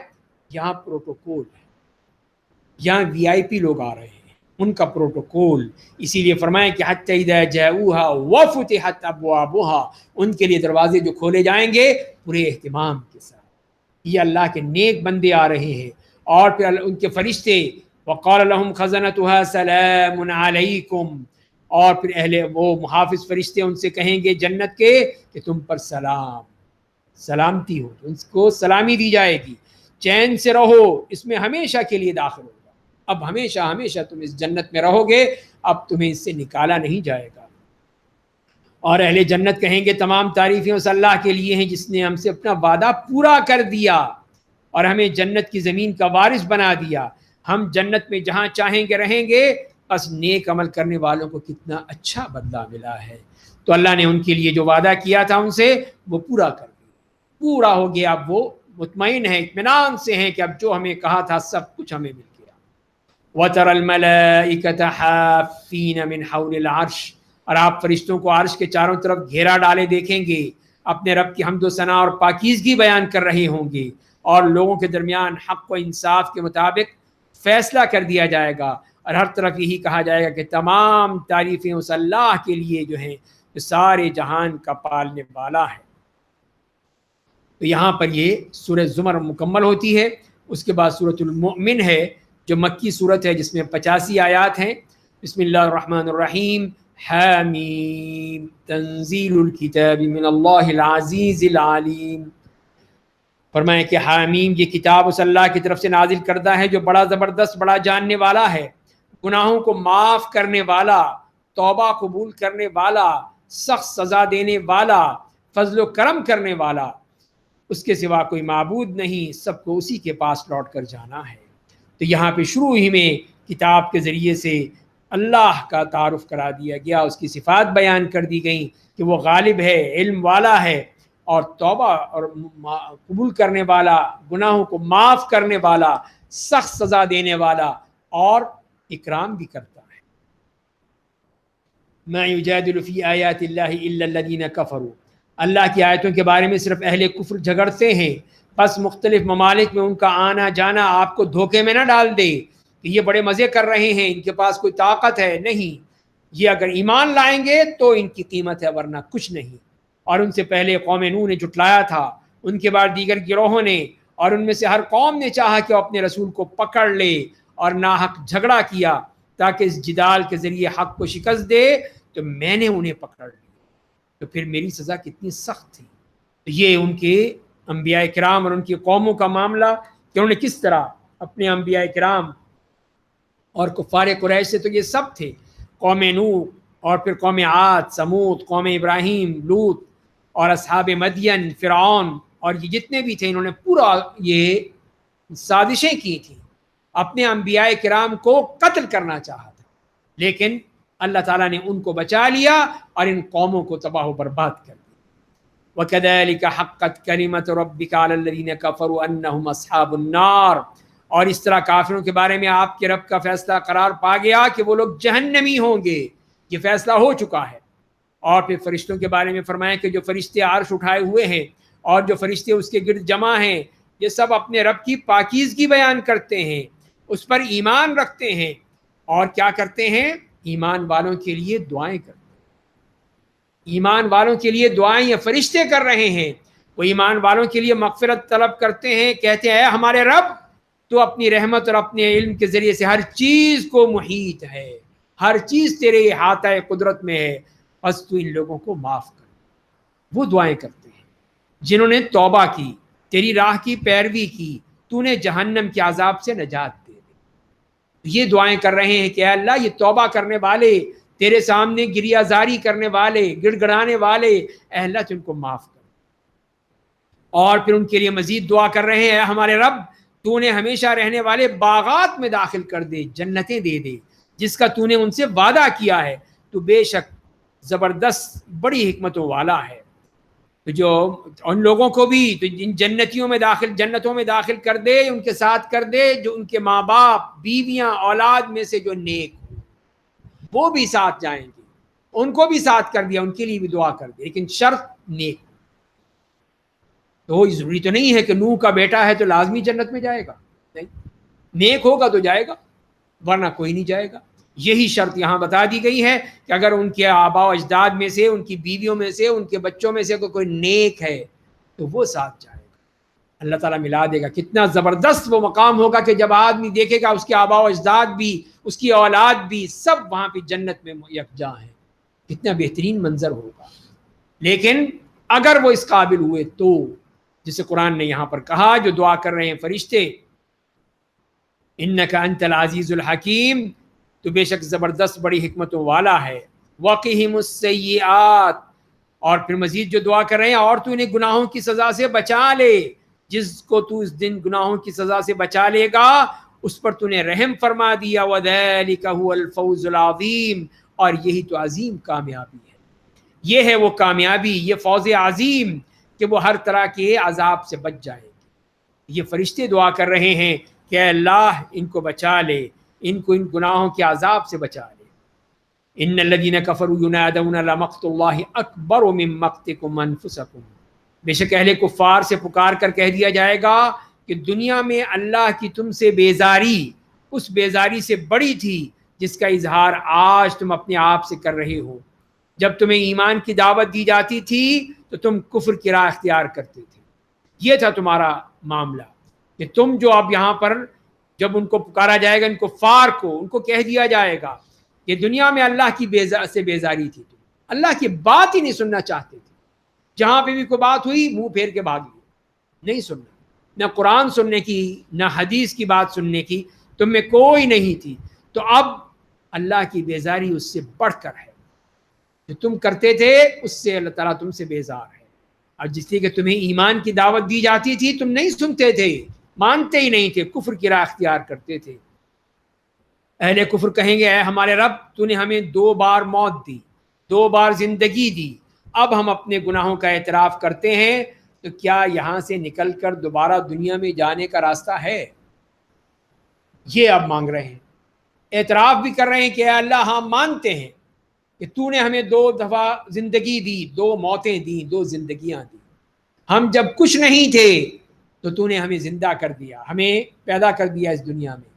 یہاں پروٹوکول ہے، یہاں وی آئی پی لوگ آ رہے ہیں، ان کا پروٹوکول. اسی لیے فرمایا کہ حتی اذا جاؤہا وفتحت ابوابہا، ان کے لیے دروازے جو کھولے جائیں گے پورے اہتمام کے ساتھ. یہ اللہ کے نیک بندے آ رہے ہیں، اور پھر ان کے فرشتے وقال لهم خزنتها سلام علیکم، اور پھر وہ محافظ فرشتے ان سے کہیں گے جنت کے کہ تم پر سلامتی ہو، ان کو سلامی دی جائے گی، چین سے رہو، اس میں ہمیشہ کے لیے داخل ہوگا، اب ہمیشہ ہمیشہ تم اس جنت میں رہو گے، اب تمہیں اس سے نکالا نہیں جائے گا. اور اہل جنت کہیں گے تمام تعریفیں اس اللہ کے لیے ہیں جس نے ہم سے اپنا وعدہ پورا کر دیا اور ہمیں جنت کی زمین کا وارث بنا دیا. ہم جنت میں جہاں چاہیں گے رہیں گے، بس نیک عمل کرنے والوں کو کتنا اچھا بدلہ ملا ہے. تو اللہ نے ان کے لیے جو وعدہ کیا تھا ان سے وہ پورا کر دیا، پورا ہو گیا. اب وہ مطمئن ہیں، اطمینان سے ہیں کہ اب جو ہمیں کہا تھا سب کچھ ہمیں مل گیا. وَتَرَى الْمَلَائِكَةَ حَافِّينَ مِنْ حَوْلِ الْعَرْشِ، اور آپ فرشتوں کو عرش کے چاروں طرف گھیرا ڈالے دیکھیں گے، اپنے رب کی حمد و ثنا اور پاکیزگی بیان کر رہے ہوں گے، اور لوگوں کے درمیان حق و انصاف کے مطابق فیصلہ کر دیا جائے گا. اور ہر طرف یہی کہا جائے گا کہ تمام تعریفیں اس اللہ کے لیے جو ہیں جو سارے جہان کا پالنے والا ہے. تو یہاں پر یہ سورہ زمر مکمل ہوتی ہے. اس کے بعد سورۃ المؤمن ہے جو مکی سورت ہے جس میں 85 آیات ہیں. بسم اللہ الرحمن الرحیم. حامیم تنزیل الکتاب من اللہ العزیز العلیم. فرمائے کہ حامیم، یہ کتاب اس اللہ کی طرف سے نازل کردہ ہے جو بڑا زبردست، بڑا جاننے والا ہے، گناہوں کو معاف کرنے والا، توبہ قبول کرنے والا، سخت سزا دینے والا، فضل و کرم کرنے والا. اس کے سوا کوئی معبود نہیں، سب کو اسی کے پاس لوٹ کر جانا ہے. تو یہاں پہ شروع ہی میں کتاب کے ذریعے سے اللہ کا تعارف کرا دیا گیا، اس کی صفات بیان کر دی گئیں کہ وہ غالب ہے، علم والا ہے، اور توبہ اور قبول کرنے والا، گناہوں کو معاف کرنے والا، سخت سزا دینے والا، اور اکرام بھی کرتا ہے. ما یجادل فی آیات اللہ الا الذین کفروا، اللہ کی آیتوں کے بارے میں صرف اہل کفر جھگڑتے ہیں، بس مختلف ممالک میں ان کا آنا جانا آپ کو دھوکے میں نہ ڈال دے کہ یہ بڑے مزے کر رہے ہیں، ان کے پاس کوئی طاقت ہے. نہیں، یہ اگر ایمان لائیں گے تو ان کی قیمت ہے، ورنہ کچھ نہیں. اور ان سے پہلے قوم نوح نے جھٹلایا تھا، ان کے بعد دیگر گروہوں نے، اور ان میں سے ہر قوم نے چاہا کہ وہ اپنے رسول کو پکڑ لے اور ناحق جھگڑا کیا تاکہ اس جدال کے ذریعے حق کو شکست دے، تو میں نے انہیں پکڑ لیا، تو پھر میری سزا کتنی سخت تھی. تو یہ ان کے انبیاء کرام اور ان کی قوموں کا معاملہ کہ انہوں نے کس طرح اپنے انبیاء کرام اور کفار قریش سے، تو یہ سب تھے، قوم نوح اور پھر قوم عاد، سمود، قوم ابراہیم، لوط اور اصحاب مدین، فرعون، اور یہ جتنے بھی تھے انہوں نے پورا یہ سازشیں کی تھیں، اپنے انبیاء کرام کو قتل کرنا چاہا تھا، لیکن اللہ تعالیٰ نے ان کو بچا لیا اور ان قوموں کو تباہ و برباد کر دیا۔ وَكَذَلِكَ حَقَّتْ كَلِمَةُ رَبِّكَ عَلَى الَّذِينَ كَفَرُوا أَنَّهُمْ أَصْحَابُ النَّارِ، اور اس طرح کافروں کے بارے میں آپ کے رب کا فیصلہ قرار پا گیا کہ وہ لوگ جہنمی ہوں گے، یہ فیصلہ ہو چکا ہے۔ اور پھر فرشتوں کے بارے میں فرمایا کہ جو فرشتے عرش اٹھائے ہوئے ہیں اور جو فرشتے اس کے گرد جمع ہیں، یہ سب اپنے رب کی پاکیزگی بیان کرتے ہیں، اس پر ایمان رکھتے ہیں، اور کیا کرتے ہیں؟ ایمان والوں کے لیے دعائیں کرتے ہیں۔ ایمان والوں کے لیے دعائیں یہ فرشتے کر رہے ہیں، وہ ایمان والوں کے لیے مغفرت طلب کرتے ہیں، کہتے ہیں اے ہمارے رب تو اپنی رحمت اور اپنے علم کے ذریعے سے ہر چیز کو محیط ہے، ہر چیز تیرے احاطہ قدرت میں ہے، بس تو ان لوگوں کو معاف کر۔ وہ دعائیں کرتے ہیں جنہوں نے توبہ کی، تیری راہ کی پیروی کی، تو نے جہنم کے عذاب سے نجات دے دی۔ یہ دعائیں کر رہے ہیں کہ اے اللہ، یہ توبہ کرنے والے، تیرے سامنے گریہ زاری کرنے والے، گڑ گڑانے والے، اے اللہ تو ان کو معاف کر۔ اور پھر ان کے لیے مزید دعا کر رہے ہیں اے ہمارے رب تو نے ہمیشہ رہنے والے باغات میں داخل کر دے، جنتیں دے دے جس کا تو نے ان سے وعدہ کیا ہے، تو بے شک زبردست بڑی حکمتوں والا ہے۔ تو جو ان لوگوں کو بھی تو ان جنتوں میں داخل کر دے، ان کے ساتھ کر دے جو ان کے ماں باپ، بیویاں، اولاد میں سے جو نیک ہو، وہ بھی ساتھ جائیں گے، ان کو بھی ساتھ کر دیا، ان کے لیے بھی دعا کر دے، لیکن شرط نیک۔ تو ضروری تو نہیں ہے کہ نوح کا بیٹا ہے تو لازمی جنت میں جائے گا، نہیں، نیک ہوگا تو جائے گا، ورنہ کوئی نہیں جائے گا۔ یہی شرط یہاں بتا دی گئی ہے کہ اگر ان کے آباء و اجداد میں سے، ان کی بیویوں میں سے، ان کے بچوں میں سے کوئی نیک ہے تو وہ ساتھ جائے گا، اللہ تعالیٰ ملا دے گا۔ کتنا زبردست وہ مقام ہوگا کہ جب آدمی دیکھے گا اس کے آباء و اجداد بھی، اس کی اولاد بھی، سب وہاں پہ جنت میں یکجا ہیں، کتنا بہترین منظر ہوگا۔ لیکن اگر وہ اس قابل ہوئے تو، جسے قرآن نے یہاں پر کہا، جو دعا کر رہے ہیں فرشتے، انک انت العزیز الحکیم، تو بے شک زبردست بڑی حکمتوں والا ہے۔ وقہم السیئات، اور پھر مزید جو دعا کر رہے ہیں اور تو انہیں گناہوں کی سزا سے بچا لے، جس کو تو اس دن گناہوں کی سزا سے بچا لے گا اس پر تو نے رحم فرما دیا۔ وذلک هو الفوز العظیم، اور یہی تو عظیم کامیابی ہے، یہ ہے وہ کامیابی، یہ فوز عظیم کہ وہ ہر طرح کے عذاب سے بچ جائیں گے۔ یہ فرشتے دعا کر رہے ہیں کہ اے اللہ ان کو بچا لے، ان کو ان گناہوں کے عذاب سے بچا لے۔ ان الذین کفروا ینادون لمقت اللہ اکبر من مقتکم انفسکم، بے شک اہل کفار سے پکار کر کہہ دیا جائے گا کہ دنیا میں اللہ کی تم سے بیزاری اس بیزاری سے بڑی تھی جس کا اظہار آج تم اپنے آپ سے کر رہے ہو۔ جب تمہیں ایمان کی دعوت دی جاتی تھی تو تم کفر کی راہ اختیار کرتے تھے، یہ تھا تمہارا معاملہ، کہ تم جو اب یہاں پر جب ان کو پکارا جائے گا، ان کفار کو، ان کو کہہ دیا جائے گا کہ دنیا میں اللہ کی بیزاری تھی، تم اللہ کی بات ہی نہیں سننا چاہتے تھے، جہاں پہ بھی کوئی بات ہوئی منہ پھیر کے بھاگ لیے، نہیں سننا، نہ قرآن سننے کی نہ حدیث کی بات سننے کی تم میں کوئی نہیں تھی۔ تو اب اللہ کی بیزاری اس سے بڑھ کر ہے، جو تم کرتے تھے اس سے اللہ تعالیٰ تم سے بیزار ہے۔ اور جس لیے کہ تمہیں ایمان کی دعوت دی جاتی تھی تم نہیں سنتے تھے، مانتے ہی نہیں تھے، کفر کی راہ اختیار کرتے تھے۔ اہل کفر کہیں گے اے ہمارے رب تو نے ہمیں 2 بار موت دی، 2 بار زندگی دی، اب ہم اپنے گناہوں کا اعتراف کرتے ہیں، تو کیا یہاں سے نکل کر دوبارہ دنیا میں جانے کا راستہ ہے؟ یہ اب مانگ رہے ہیں، اعتراف بھی کر رہے ہیں کہ اے اللہ ہم مانتے ہیں کہ تو نے ہمیں 2 دفعہ زندگی دی، 2 موتیں دیں، 2 زندگیاں دی، ہم جب کچھ نہیں تھے تو نے ہمیں زندہ کر دیا، ہمیں پیدا کر دیا اس دنیا میں،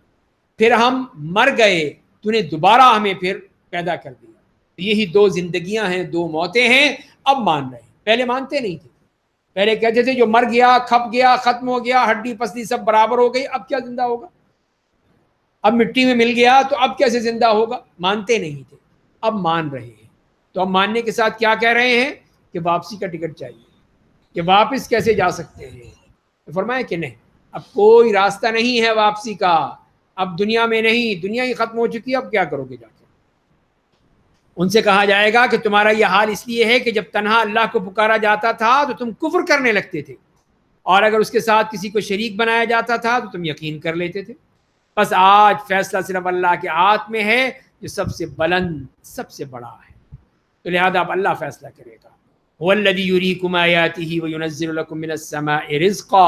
پھر ہم مر گئے، تو نے دوبارہ ہمیں پھر پیدا کر دیا، یہی 2 زندگیاں ہیں، 2 موتیں ہیں، اب مان رہے ہیں، پہلے مانتے نہیں تھے، پہلے کہتے تھے جو مر گیا، کھپ گیا، ختم ہو گیا، ہڈی پسلی سب برابر ہو گئی، اب کیا زندہ ہوگا، اب مٹی میں مل گیا تو اب کیسے زندہ ہوگا، مانتے نہیں تھے، اب مان رہے ہیں۔ تو اب ماننے کے ساتھ کیا کہہ رہے ہیں کہ واپسی کا ٹکٹ چاہیے، کہ واپس کیسے جا سکتے ہیں؟ تو فرمایا کہ نہیں، اب کوئی راستہ نہیں ہے واپسی کا، اب دنیا میں نہیں، دنیا ہی ختم ہو چکی ہے، اب کیا کرو گے جا کے؟ ان سے کہا جائے گا کہ تمہارا یہ حال اس لیے ہے کہ جب تنہا اللہ کو پکارا جاتا تھا تو تم کفر کرنے لگتے تھے، اور اگر اس کے ساتھ کسی کو شریک بنایا جاتا تھا تو تم یقین کر لیتے تھے. بس آج فیصلہ صرف اللہ کے ہاتھ میں ہے جو سب سے بلند سب سے بڑا ہے. تو لہذا اب اللہ فیصلہ کرے گا. هو الذی یریکم آیاتہ وینزل لکم من السماء رزقا،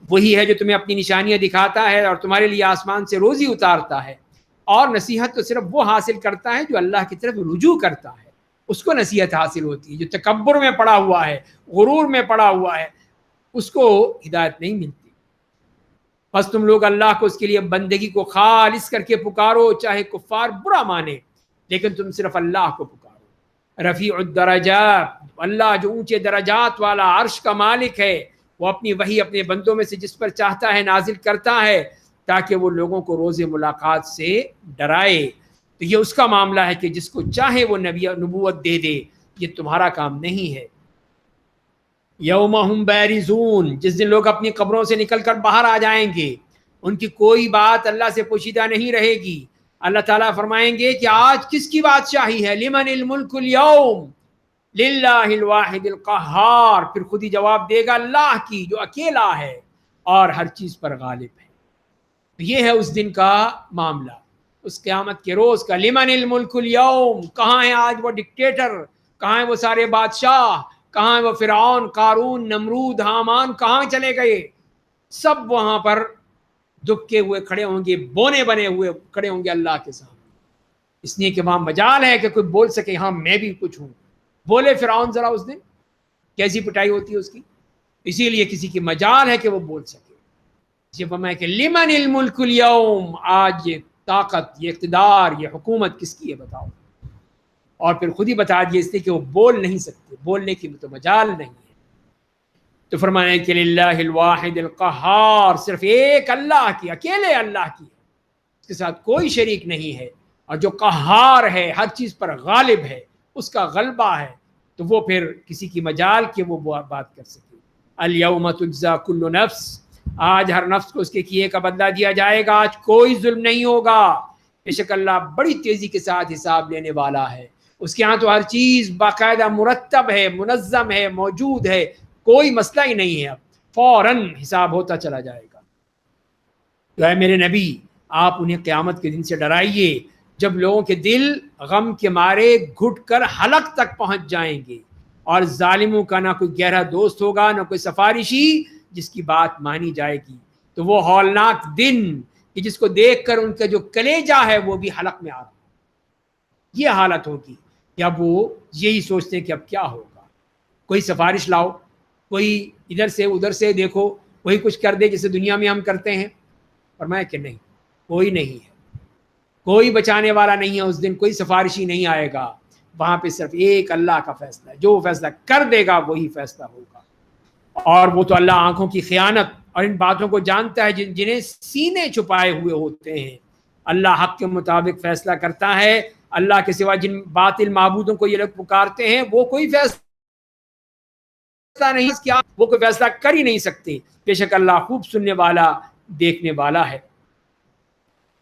وہی ہے جو تمہیں اپنی نشانیاں دکھاتا ہے اور تمہارے لیے آسمان سے روزی اتارتا ہے. اور نصیحت تو صرف وہ حاصل کرتا ہے جو اللہ کی طرف رجوع کرتا ہے، اس کو نصیحت حاصل ہوتی ہے. جو تکبر میں پڑا ہوا ہے، غرور میں پڑا ہوا ہے، اس کو ہدایت نہیں ملتی. بس تم لوگ اللہ کو اس کے لیے بندگی کو خالص کر کے پکارو، چاہے کفار برا مانے، لیکن تم صرف اللہ کو پکارو. رفیع الدرجات، اللہ جو اونچے درجات والا عرش کا مالک ہے، وہ اپنی وحی اپنے بندوں میں سے جس پر چاہتا ہے نازل کرتا ہے تاکہ وہ لوگوں کو روز ملاقات سے ڈرائے. تو یہ اس کا معاملہ ہے کہ جس کو چاہے وہ نبوت دے دے، یہ تمہارا کام نہیں ہے. یوم ہم بارزون، جس دن لوگ اپنی قبروں سے نکل کر باہر آ جائیں گے، ان کی کوئی بات اللہ سے پوشیدہ نہیں رہے گی. اللہ تعالیٰ فرمائیں گے کہ آج کس کی بادشاہی ہے؟ لمن الملک اليوم للہ الواحد القہار. پھر خود ہی جواب دے گا اللہ کی جو اکیلا ہے اور ہر چیز پر غالب ہے. یہ ہے اس دن کا معاملہ، اس قیامت کے روز کا. لمن الملک اليوم، کہاں ہیں آج وہ ڈکٹیٹر، کہاں ہیں وہ سارے بادشاہ، کہاں ہیں وہ فرعون، قارون، نمرود، حامان، کہاں چلے گئے؟ سب وہاں پر دکے ہوئے کھڑے ہوں گے، بونے بنے ہوئے کھڑے ہوں گے اللہ کے سامنے. اس لیے کہ وہاں مجال ہے کہ کوئی بول سکے ہاں میں بھی کچھ ہوں. بولے فرعون ذرا اس دن کیسی پٹائی ہوتی ہے اس کی. اسی لیے کسی کی مجال ہے کہ وہ بول سکے. یہ فرمایا کہ لمن الملک اليوم، آج یہ طاقت، یہ اقتدار، یہ حکومت کس کی ہے بتاؤ. اور پھر خود ہی بتا دیا اس لیے کہ وہ بول نہیں سکتے، بولنے کی تو مجال نہیں ہے. تو فرمایا کہ للہ الواحد القہار، صرف ایک اللہ کی، اکیلے اللہ کی، اس کے ساتھ کوئی شریک نہیں ہے. اور جو قہار ہے، ہر چیز پر غالب ہے، اس کا غلبہ ہے، تو وہ پھر کسی کی مجال کے وہ بات کر سکے. الیوم تجزا کل نفس، آج ہر نفس کو اس کے کیے کا بدلہ دیا جائے گا. آج کوئی ظلم نہیں ہوگا. بے شک اللہ بڑی تیزی کے ساتھ حساب لینے والا ہے. اس کے ہاں تو ہر چیز باقاعدہ مرتب ہے، منظم ہے، موجود ہے، کوئی مسئلہ ہی نہیں ہے. اب فوراً حساب ہوتا چلا جائے گا. تو اے میرے نبی، آپ انہیں قیامت کے دن سے ڈرائیے جب لوگوں کے دل غم کے مارے گھٹ کر حلق تک پہنچ جائیں گے، اور ظالموں کا نہ کوئی گہرا دوست ہوگا، نہ کوئی سفارشی جس کی بات مانی جائے گی. تو وہ ہولناک دن کہ جس کو دیکھ کر ان کا جو کلیجہ ہے وہ بھی حلق میں آ رہا، یہ حالت ہوگی کہ اب وہ یہی سوچتے ہیں کہ اب کیا ہوگا. کوئی سفارش لاؤ، کوئی ادھر سے ادھر سے دیکھو، وہی کچھ کر دے جیسے دنیا میں ہم کرتے ہیں. فرمایا کہ نہیں، کوئی نہیں ہے، کوئی بچانے والا نہیں ہے. اس دن کوئی سفارشی نہیں آئے گا. وہاں پہ صرف ایک اللہ کا فیصلہ ہے، جو فیصلہ کر دے گا وہی فیصلہ ہوگا. اور وہ تو اللہ آنکھوں کی خیانت اور ان باتوں کو جانتا ہے جنہیں سینے چھپائے ہوئے ہوتے ہیں. اللہ حق کے مطابق فیصلہ کرتا ہے. اللہ کے سوا جن باطل معبودوں کو یہ لوگ پکارتے ہیں وہ کوئی فیصلہ نہیں کیا، وہ کوئی فیصلہ کر ہی نہیں سکتے. بے شک اللہ خوب سننے والا، دیکھنے والا ہے.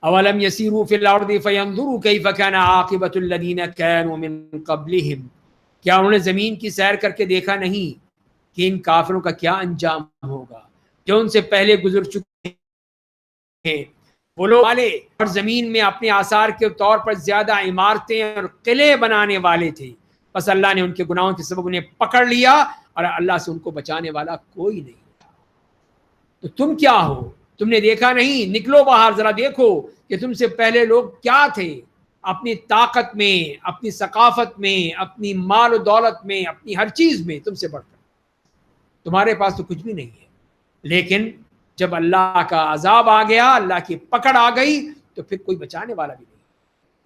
اولم یسیروا فی الارض فینظروا کیف کان عاقبۃ الذین کانوا من قبلہم، کیا انہوں نے زمین کی سیر کر کے دیکھا نہیں کہ ان کافروں کا کیا انجام ہوگا جو ان سے پہلے گزر چکے ہیں. وہ لوگ والے اور زمین میں اپنے آثار کے طور پر زیادہ عمارتیں اور قلعے بنانے والے تھے، بس اللہ نے ان کے گناہوں کے سبب انہیں پکڑ لیا اور اللہ سے ان کو بچانے والا کوئی نہیں تھا. تو تم کیا ہو؟ تم نے دیکھا نہیں؟ نکلو باہر، ذرا دیکھو کہ تم سے پہلے لوگ کیا تھے، اپنی طاقت میں، اپنی ثقافت میں، اپنی مال و دولت میں، اپنی ہر چیز میں تم سے بڑھ کر. تمہارے پاس تو کچھ بھی نہیں ہے. لیکن جب اللہ کا عذاب آ گیا، اللہ کی پکڑ آ گئی، تو پھر کوئی بچانے والا بھی نہیں،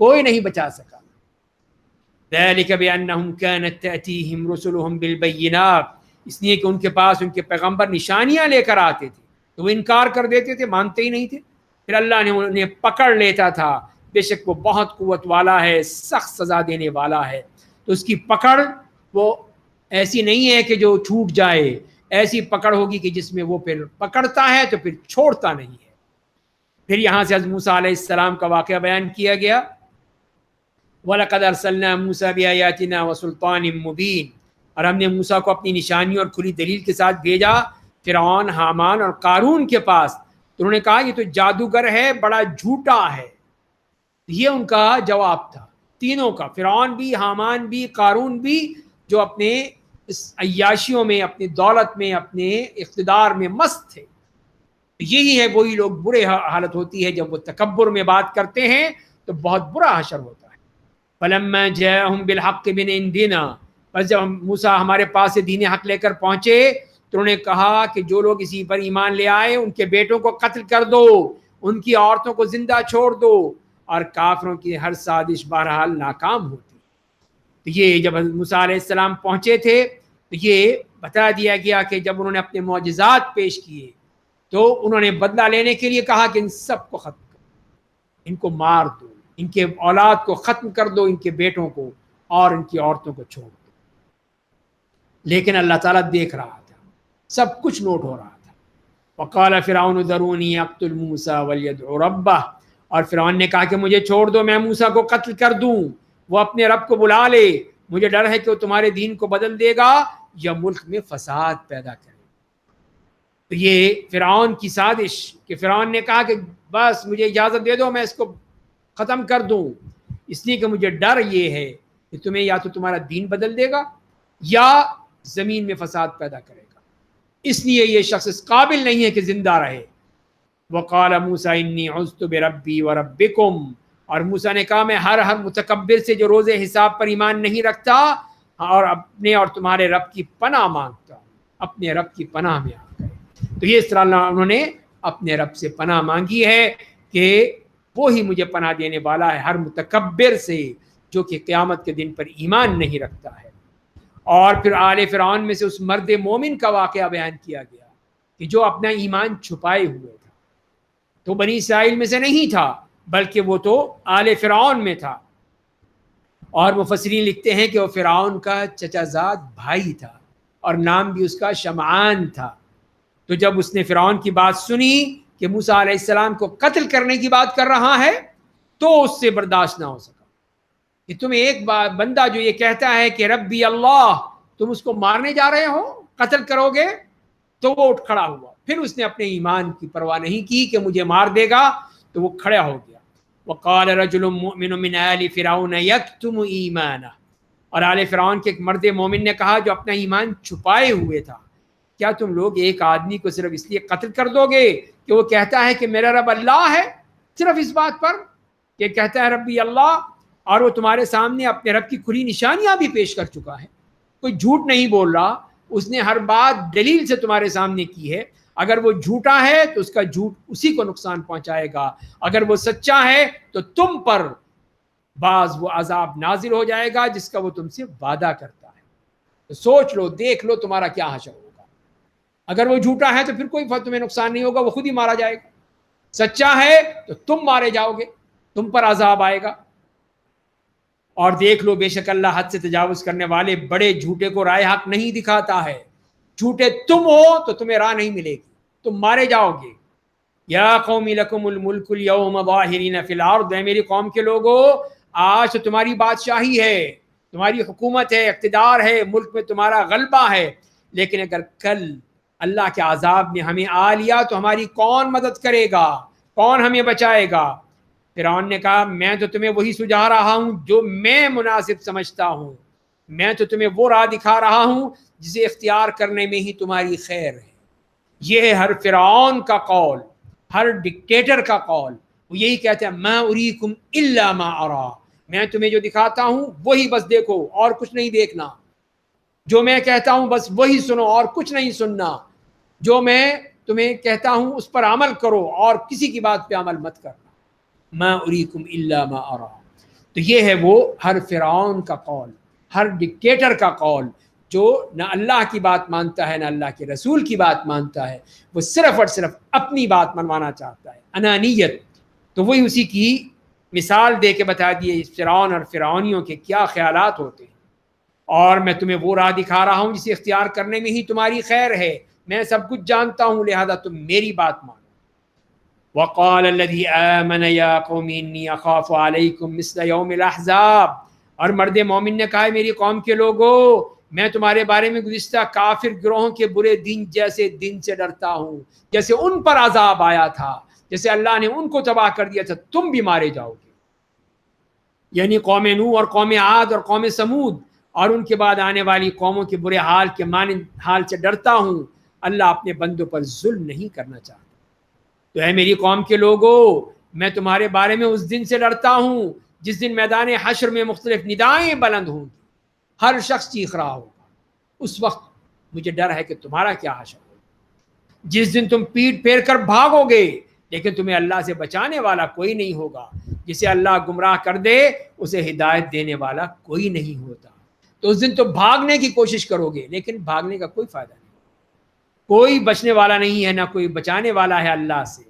کوئی نہیں بچا سکا. ذلک بانہم کانت تأتیہم رسلہم بالبینات، اس لیے کہ ان کے پاس ان کے پیغمبر نشانیاں لے کر آتے تھے تو وہ انکار کر دیتے تھے، مانتے ہی نہیں تھے. پھر اللہ نے انہیں پکڑ لیتا تھا. بے شک وہ بہت قوت والا ہے، سخت سزا دینے والا ہے. تو اس کی پکڑ وہ ایسی نہیں ہے کہ جو چھوٹ جائے، ایسی پکڑ ہوگی کہ جس میں وہ پھر پکڑتا ہے تو پھر چھوڑتا نہیں ہے. پھر یہاں سے حضرت موسیٰ علیہ السلام کا واقعہ بیان کیا گیا. وَلَقَدْ أَرْسَلْنَا مُوسَىٰ بِآيَاتِنَا وَسُلْطَانٍ مُبِينٍ، اور ہم نے موسیٰ کو اپنی نشانیوں اور کھلی دلیل کے ساتھ بھیجا فرعون، حامان اور قارون کے پاس، تو انہوں نے کہا یہ تو جادوگر ہے، بڑا جھوٹا ہے. یہ ان کا جواب تھا تینوں کا، فرعون بھی، حامان بھی، قارون بھی، جو اپنے اس عیاشیوں میں، اپنی دولت میں، اپنے اقتدار میں مست تھے. یہی ہے وہی لوگ، برے حالت ہوتی ہے جب وہ تکبر میں بات کرتے ہیں تو بہت برا حشر ہوتا ہے. فلما جاءهم بالحق من عندنا، بس جب موسیٰ ہمارے پاس سے دین حق لے کر پہنچے تو انہوں نے کہا کہ جو لوگ اسی پر ایمان لے آئے ان کے بیٹوں کو قتل کر دو، ان کی عورتوں کو زندہ چھوڑ دو، اور کافروں کی ہر سازش بہرحال ناکام ہوتی. تو یہ جب موسیٰ علیہ السلام پہنچے تھے تو یہ بتا دیا گیا کہ جب انہوں نے اپنے معجزات پیش کیے تو انہوں نے بدلہ لینے کے لیے کہا کہ ان سب کو ختم کرو، ان کو مار دو، ان کے اولاد کو ختم کر دو، ان کے بیٹوں کو اور ان کی عورتوں کو چھوڑ دو. لیکن اللہ تعالیٰ دیکھ رہا تھا، سب کچھ نوٹ ہو رہا تھا. وقال فرعون ذرونی اقتل موسیٰ ولیدع ربہ، اور فرعون نے کہا کہ مجھے چھوڑ دو، میں موسیٰ کو قتل کر دوں، وہ اپنے رب کو بلا لے، مجھے ڈر ہے کہ وہ تمہارے دین کو بدل دے گا یا ملک میں فساد پیدا کرے. تو یہ فرعون کی سازش کہ فرعون نے کہا کہ بس مجھے اجازت دے دو میں اس کو ختم کر دوں، اس لیے کہ مجھے ڈر یہ ہے کہ تمہیں یا تو تمہارا دین بدل دے گا یا زمین میں فساد پیدا کرے گا، اس لیے یہ شخص اس قابل نہیں ہے کہ زندہ رہے. وقال موسیٰ انی عذت بربی وربکم، اور موسیٰ نے کہا میں ہر متکبر سے جو روز حساب پر ایمان نہیں رکھتا اور اپنے اور تمہارے رب کی پناہ مانگتا ہوں، اپنے رب کی پناہ میں آ گئے. تو یہ اس طرح انہوں نے اپنے رب سے پناہ مانگی ہے کہ وہی مجھے پناہ دینے والا ہے ہر متکبر سے جو کہ قیامت کے دن پر ایمان نہیں رکھتا ہے. اور پھر آل فرعون میں سے اس مرد مومن کا واقعہ بیان کیا گیا کہ جو اپنا ایمان چھپائے ہوئے تھا، تو بنی اسرائیل میں سے نہیں تھا بلکہ وہ تو آل فرعون میں تھا. اور مفسرین لکھتے ہیں کہ وہ فرعون کا چچا زاد بھائی تھا اور نام بھی اس کا شمعان تھا. تو جب اس نے فرعون کی بات سنی کہ موسیٰ علیہ السلام کو قتل کرنے کی بات کر رہا ہے تو اس سے برداشت نہ ہو سکا کہ تم ایک بندہ جو یہ کہتا ہے کہ ربی اللہ، تم اس کو مارنے جا رہے ہو، قتل کرو گے. تو وہ اٹھ کھڑا ہوا، پھر اس نے اپنے ایمان کی پرواہ نہیں کی کہ مجھے مار دے گا، تو وہ کھڑا ہو گیا. وقال رجل مؤمن من آل فرعون یکتم ایمانہ، اور آل فرعون کے ایک مرد مومن نے کہا جو اپنا ایمان چھپائے ہوئے تھا، کیا تم لوگ ایک آدمی کو صرف اس لیے قتل کر دو گے کہ وہ کہتا ہے کہ میرا رب اللہ ہے، صرف اس بات پر کہ کہتا ہے ربی اللہ، اور وہ تمہارے سامنے اپنے رب کی کھلی نشانیاں بھی پیش کر چکا ہے، کوئی جھوٹ نہیں بول رہا، اس نے ہر بات دلیل سے تمہارے سامنے کی ہے. اگر وہ جھوٹا ہے تو اس کا جھوٹ اسی کو نقصان پہنچائے گا، اگر وہ سچا ہے تو تم پر بعض وہ عذاب نازل ہو جائے گا جس کا وہ تم سے وعدہ کرتا ہے. تو سوچ لو، دیکھ لو تمہارا کیا حشر ہوگا. اگر وہ جھوٹا ہے تو پھر کوئی تمہیں نقصان نہیں ہوگا، وہ خود ہی مارا جائے گا. سچا ہے تو تم مارے جاؤ گے، تم پر عذاب آئے گا. اور دیکھ لو بے شک اللہ حد سے تجاوز کرنے والے بڑے جھوٹے کو رائے حق نہیں دکھاتا ہے. جھوٹے تم ہو تو تمہیں راہ نہیں ملے گی، تم مارے جاؤ گے. یا قوم لکم الملک اليوم ظاہرین فی الارض، اے میری قوم کے لوگو آج تو تمہاری بادشاہی ہے، تمہاری حکومت ہے، اقتدار ہے، ملک میں تمہارا غلبہ ہے، لیکن اگر کل اللہ کے عذاب نے ہمیں آ لیا تو ہماری کون مدد کرے گا، کون ہمیں بچائے گا؟ فرعون نے کہا میں تو تمہیں وہی سجھا رہا ہوں جو میں مناسب سمجھتا ہوں، میں تو تمہیں وہ راہ دکھا رہا ہوں جسے اختیار کرنے میں ہی تمہاری خیر ہے. یہ ہے ہر فرعون کا قول، ہر ڈکٹیٹر کا قول. وہ یہی کہتے ہیں ما اریکم الا ما ارا، میں تمہیں جو دکھاتا ہوں وہی بس دیکھو اور کچھ نہیں دیکھنا، جو میں کہتا ہوں بس وہی سنو اور کچھ نہیں سننا، جو میں تمہیں کہتا ہوں اس پر عمل کرو اور کسی کی بات پہ عمل مت کرنا. ما اریکم الا ما ارا. تو یہ ہے وہ ہر فرعون کا قول، ہر ڈکٹیٹر کا قول جو نہ اللہ کی بات مانتا ہے نہ اللہ کے رسول کی بات مانتا ہے، وہ صرف اور صرف اپنی بات منوانا چاہتا ہے، انانیت. تو وہی اسی کی مثال دے کے بتا دیے فرعون اور فرعونیوں کے کیا خیالات ہوتے ہیں. اور میں تمہیں وہ راہ دکھا رہا ہوں جسے اختیار کرنے میں ہی تمہاری خیر ہے، میں سب کچھ جانتا ہوں لہذا تم میری بات مانو. وقال الذي آمن يا قوم إني أخاف عليكم مثل يوم الأحزاب، اور مرد مومن نے کہا میری قوم کے لوگو میں تمہارے بارے میں گزشتہ کافر گروہوں کے برے دن جیسے دن سے ڈرتا ہوں، جیسے ان پر عذاب آیا تھا، جیسے اللہ نے ان کو تباہ کر دیا تھا، تم بھی مارے جاؤ گے۔ یعنی قوم نوح اور قوم عاد اور قوم سمود اور ان کے بعد آنے والی قوموں کے برے حال کے مانند حال سے ڈرتا ہوں۔ اللہ اپنے بندوں پر ظلم نہیں کرنا چاہتا۔ تو اے میری قوم کے لوگوں، میں تمہارے بارے میں اس دن سے ڈرتا ہوں جس دن میدان حشر میں مختلف ندائیں بلند ہوں گی، ہر شخص چیخ رہا ہوگا۔ اس وقت مجھے ڈر ہے کہ تمہارا کیا حشر ہوگا، جس دن تم پیٹ پھیر کر بھاگو گے، لیکن تمہیں اللہ سے بچانے والا کوئی نہیں ہوگا۔ جسے اللہ گمراہ کر دے اسے ہدایت دینے والا کوئی نہیں ہوتا۔ تو اس دن تو بھاگنے کی کوشش کرو گے، لیکن بھاگنے کا کوئی فائدہ نہیں، کوئی بچنے والا نہیں ہے، نہ کوئی بچانے والا ہے اللہ سے۔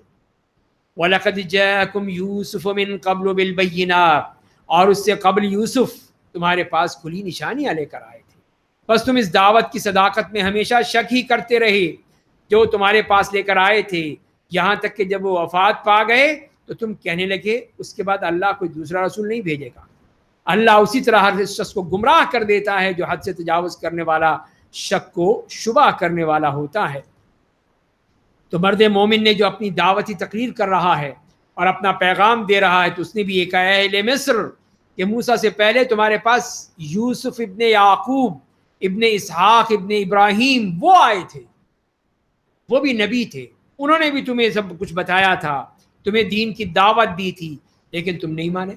وَلَقَدْ جَاءَكُمْ يُوسُفُ مِنْ قَبْلُ بِالْبَيِّنَاتِ، اور اس سے قبل یوسف تمہارے پاس کھلی نشانیاں لے کر آئے تھے، بس تم اس دعوت کی صداقت میں ہمیشہ شک ہی کرتے رہے جو تمہارے پاس لے کر آئے تھے، یہاں تک کہ جب وہ وفات پا گئے تو تم کہنے لگے اس کے بعد اللہ کوئی دوسرا رسول نہیں بھیجے گا۔ اللہ اسی طرح ہر شخص کو گمراہ کر دیتا ہے جو حد سے تجاوز کرنے والا، شک کو شبہ کرنے والا ہوتا ہے۔ تو مرد مومن نے جو اپنی دعوتی تقریر کر رہا ہے اور اپنا پیغام دے رہا ہے، تو اس نے بھی ایک اہل مصر کہ موسیٰ سے پہلے تمہارے پاس یوسف ابن یعقوب ابن اسحاق ابن ابراہیم وہ آئے تھے، وہ بھی نبی تھے، انہوں نے بھی تمہیں سب کچھ بتایا تھا، تمہیں دین کی دعوت دی تھی، لیکن تم نہیں مانے،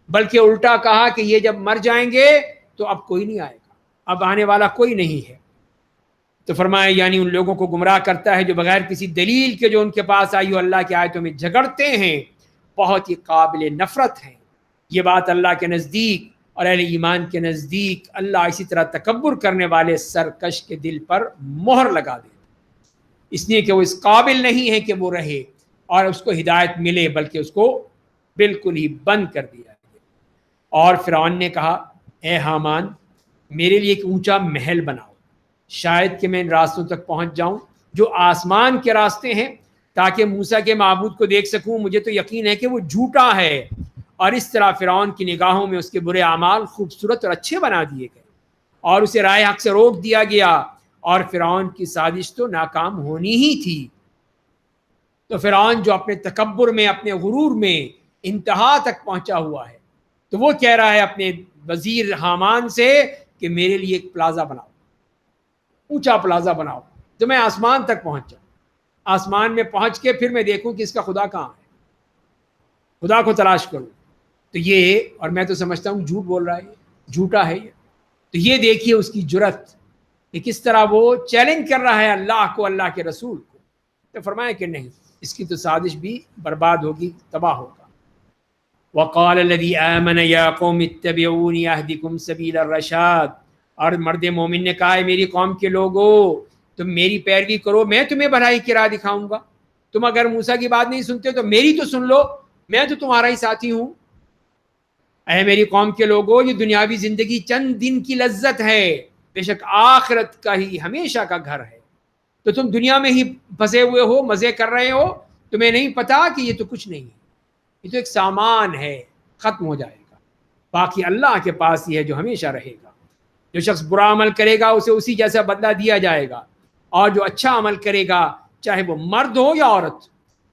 بلکہ الٹا کہا کہ یہ جب مر جائیں گے تو اب کوئی نہیں آئے گا، اب آنے والا کوئی نہیں ہے۔ تو فرمایا یعنی ان لوگوں کو گمراہ کرتا ہے جو بغیر کسی دلیل کے جو ان کے پاس آئی ہو اللہ کی آیتوں میں جھگڑتے ہیں، بہت ہی قابل نفرت ہیں۔ یہ بات اللہ کے نزدیک اور اہل ایمان کے نزدیک اللہ اسی طرح تکبر کرنے والے سرکش کے دل پر مہر لگا دے، اس لیے کہ وہ اس قابل نہیں ہے کہ وہ رہے اور اس کو ہدایت ملے، بلکہ اس کو بالکل ہی بند کر دیا ہے۔ اور فرعون نے کہا اے حامان میرے لیے ایک اونچا محل بناؤ، شاید کہ میں ان راستوں تک پہنچ جاؤں جو آسمان کے راستے ہیں، تاکہ موسیٰ کے معبود کو دیکھ سکوں، مجھے تو یقین ہے کہ وہ جھوٹا ہے۔ اور اس طرح فرعون کی نگاہوں میں اس کے برے اعمال خوبصورت اور اچھے بنا دیے گئے اور اسے رائے حق سے روک دیا گیا، اور فرعون کی سازش تو ناکام ہونی ہی تھی۔ تو فرعون جو اپنے تکبر میں، اپنے غرور میں انتہا تک پہنچا ہوا ہے، تو وہ کہہ رہا ہے اپنے وزیر حامان سے کہ میرے لیے ایک پلازا بناؤ، اونچا پلازا بناؤ تو میں آسمان تک پہنچ جاؤں، آسمان میں پہنچ کے پھر میں دیکھوں کہ اس کا خدا کہاں ہے، خدا کو تلاش کروں۔ تو یہ، اور میں تو سمجھتا ہوں جھوٹ بول رہا ہے، جھوٹا ہے یہ۔ تو یہ دیکھیے اس کی جرت کہ کس طرح وہ چیلنج کر رہا ہے اللہ کو، اللہ کے رسول کو۔ تو فرمایا کہ نہیں، اس کی تو سازش بھی برباد ہوگی، تباہ ہوگا۔ وقال الذي آمن يا قوم اتبعوني اهدكم سبيل الرشاد، اور مرد مومن نے کہا ہے میری قوم کے لوگو تم میری پیروی کرو، میں تمہیں بھلائی کی راہ دکھاؤں گا۔ تم اگر موسیٰ کی بات نہیں سنتے تو میری تو سن لو، میں تو تمہارا ہی ساتھی ہوں۔ اے میری قوم کے لوگو یہ دنیاوی زندگی چند دن کی لذت ہے، بے شک آخرت کا ہی ہمیشہ کا گھر ہے۔ تو تم دنیا میں ہی پھنسے ہوئے ہو، مزے کر رہے ہو، تمہیں نہیں پتا کہ یہ تو کچھ نہیں ہے، یہ تو ایک سامان ہے، ختم ہو جائے گا، باقی اللہ کے پاس ہی ہے جو ہمیشہ رہے گا۔ جو شخص برا عمل کرے گا اسے اسی جیسا بدلہ دیا جائے گا، اور جو اچھا عمل کرے گا چاہے وہ مرد ہو یا عورت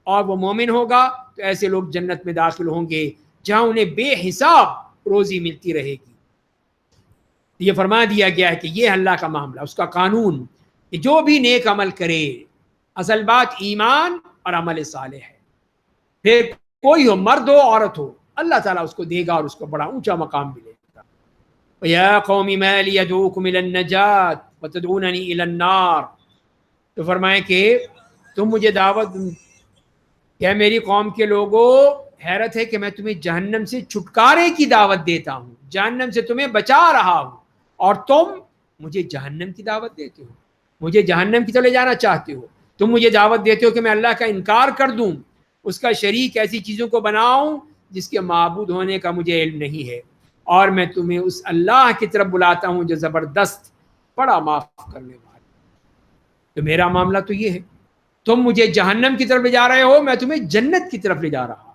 اور وہ مومن ہوگا، تو ایسے لوگ جنت میں داخل ہوں گے جہاں انہیں بے حساب روزی ملتی رہے گی۔ یہ فرما دیا گیا ہے کہ یہ اللہ کا معاملہ، اس کا قانون کہ جو بھی نیک عمل کرے، اصل بات ایمان اور عمل صالح ہے، پھر کوئی ہو، مرد ہو عورت ہو، اللہ تعالیٰ اس کو دے گا اور اس کو بڑا اونچا مقام ملے گا۔ وَيَا قَوْمِ مَا لِي أَدْعُوكُمْ إِلَى النَّجَاةِ وَتَدْعُونَنِي إِلَى النَّارِ، تو فرمائیں کہ تم مجھے دعوت، کیا میری قوم کے لوگوں حیرت ہے کہ میں تمہیں جہنم سے چھٹکارے کی دعوت دیتا ہوں، جہنم سے تمہیں بچا رہا ہوں، اور تم مجھے جہنم کی دعوت دیتے ہو، مجھے جہنم کی طرف لے جانا چاہتے ہو۔ تم مجھے دعوت دیتے ہو کہ میں اللہ کا انکار کر دوں، اس کا شریک ایسی چیزوں کو بناؤں جس کے معبود ہونے کا مجھے علم نہیں ہے، اور میں تمہیں اس اللہ کی طرف بلاتا ہوں جو زبردست، بڑا معاف کرنے والا۔ تو میرا معاملہ تو یہ ہے، تم مجھے جہنم کی طرف لے جا رہے ہو، میں تمہیں جنت کی طرف لے جا رہا ہوں۔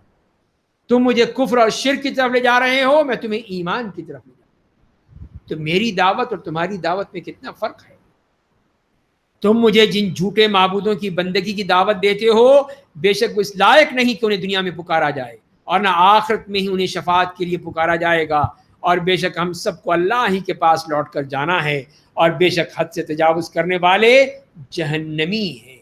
تم مجھے کفر اور شرک کی طرف لے جا رہے ہو، میں تمہیں ایمان کی طرف لے جا رہا ہوں۔ تو میری دعوت اور تمہاری دعوت میں کتنا فرق ہے. تم مجھے جن جھوٹے معبودوں کی بندگی کی دعوت دیتے ہو بے شک وہ اس لائق نہیں کہ انہیں دنیا میں پکارا جائے اور نہ آخرت میں ہی انہیں شفاعت کے لیے پکارا جائے گا, اور بے شک ہم سب کو اللہ ہی کے پاس لوٹ کر جانا ہے, اور بے شک حد سے تجاوز کرنے والے جہنمی ہیں.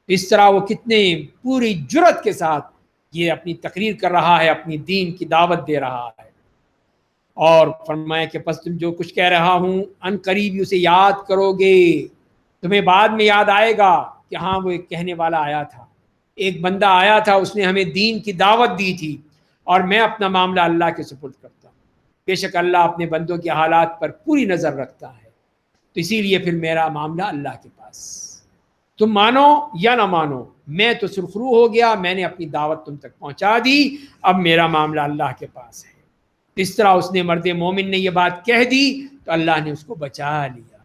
اس طرح وہ کتنے پوری جرت کے ساتھ یہ اپنی تقریر کر رہا ہے, اپنی دین کی دعوت دے رہا ہے. اور فرمایا کہ پس تم جو کچھ کہہ رہا ہوں ان قریب اسے یاد کرو گے, تمہیں بعد میں یاد آئے گا کہ ہاں وہ ایک کہنے والا آیا تھا, ایک بندہ آیا تھا, اس نے ہمیں دین کی دعوت دی تھی, اور میں اپنا معاملہ اللہ کے سپرد کرتا ہوں. بے شک اللہ اپنے بندوں کے حالات پر پوری نظر رکھتا ہے, تو اسی لیے پھر میرا معاملہ اللہ کے پاس. تم مانو یا نہ مانو, میں تو سرخرو ہو گیا, میں نے اپنی دعوت تم تک پہنچا دی, اب میرا معاملہ اللہ کے پاس ہے. اس طرح اس نے مرد مومن نے یہ بات کہہ دی تو اللہ نے اس کو بچا لیا,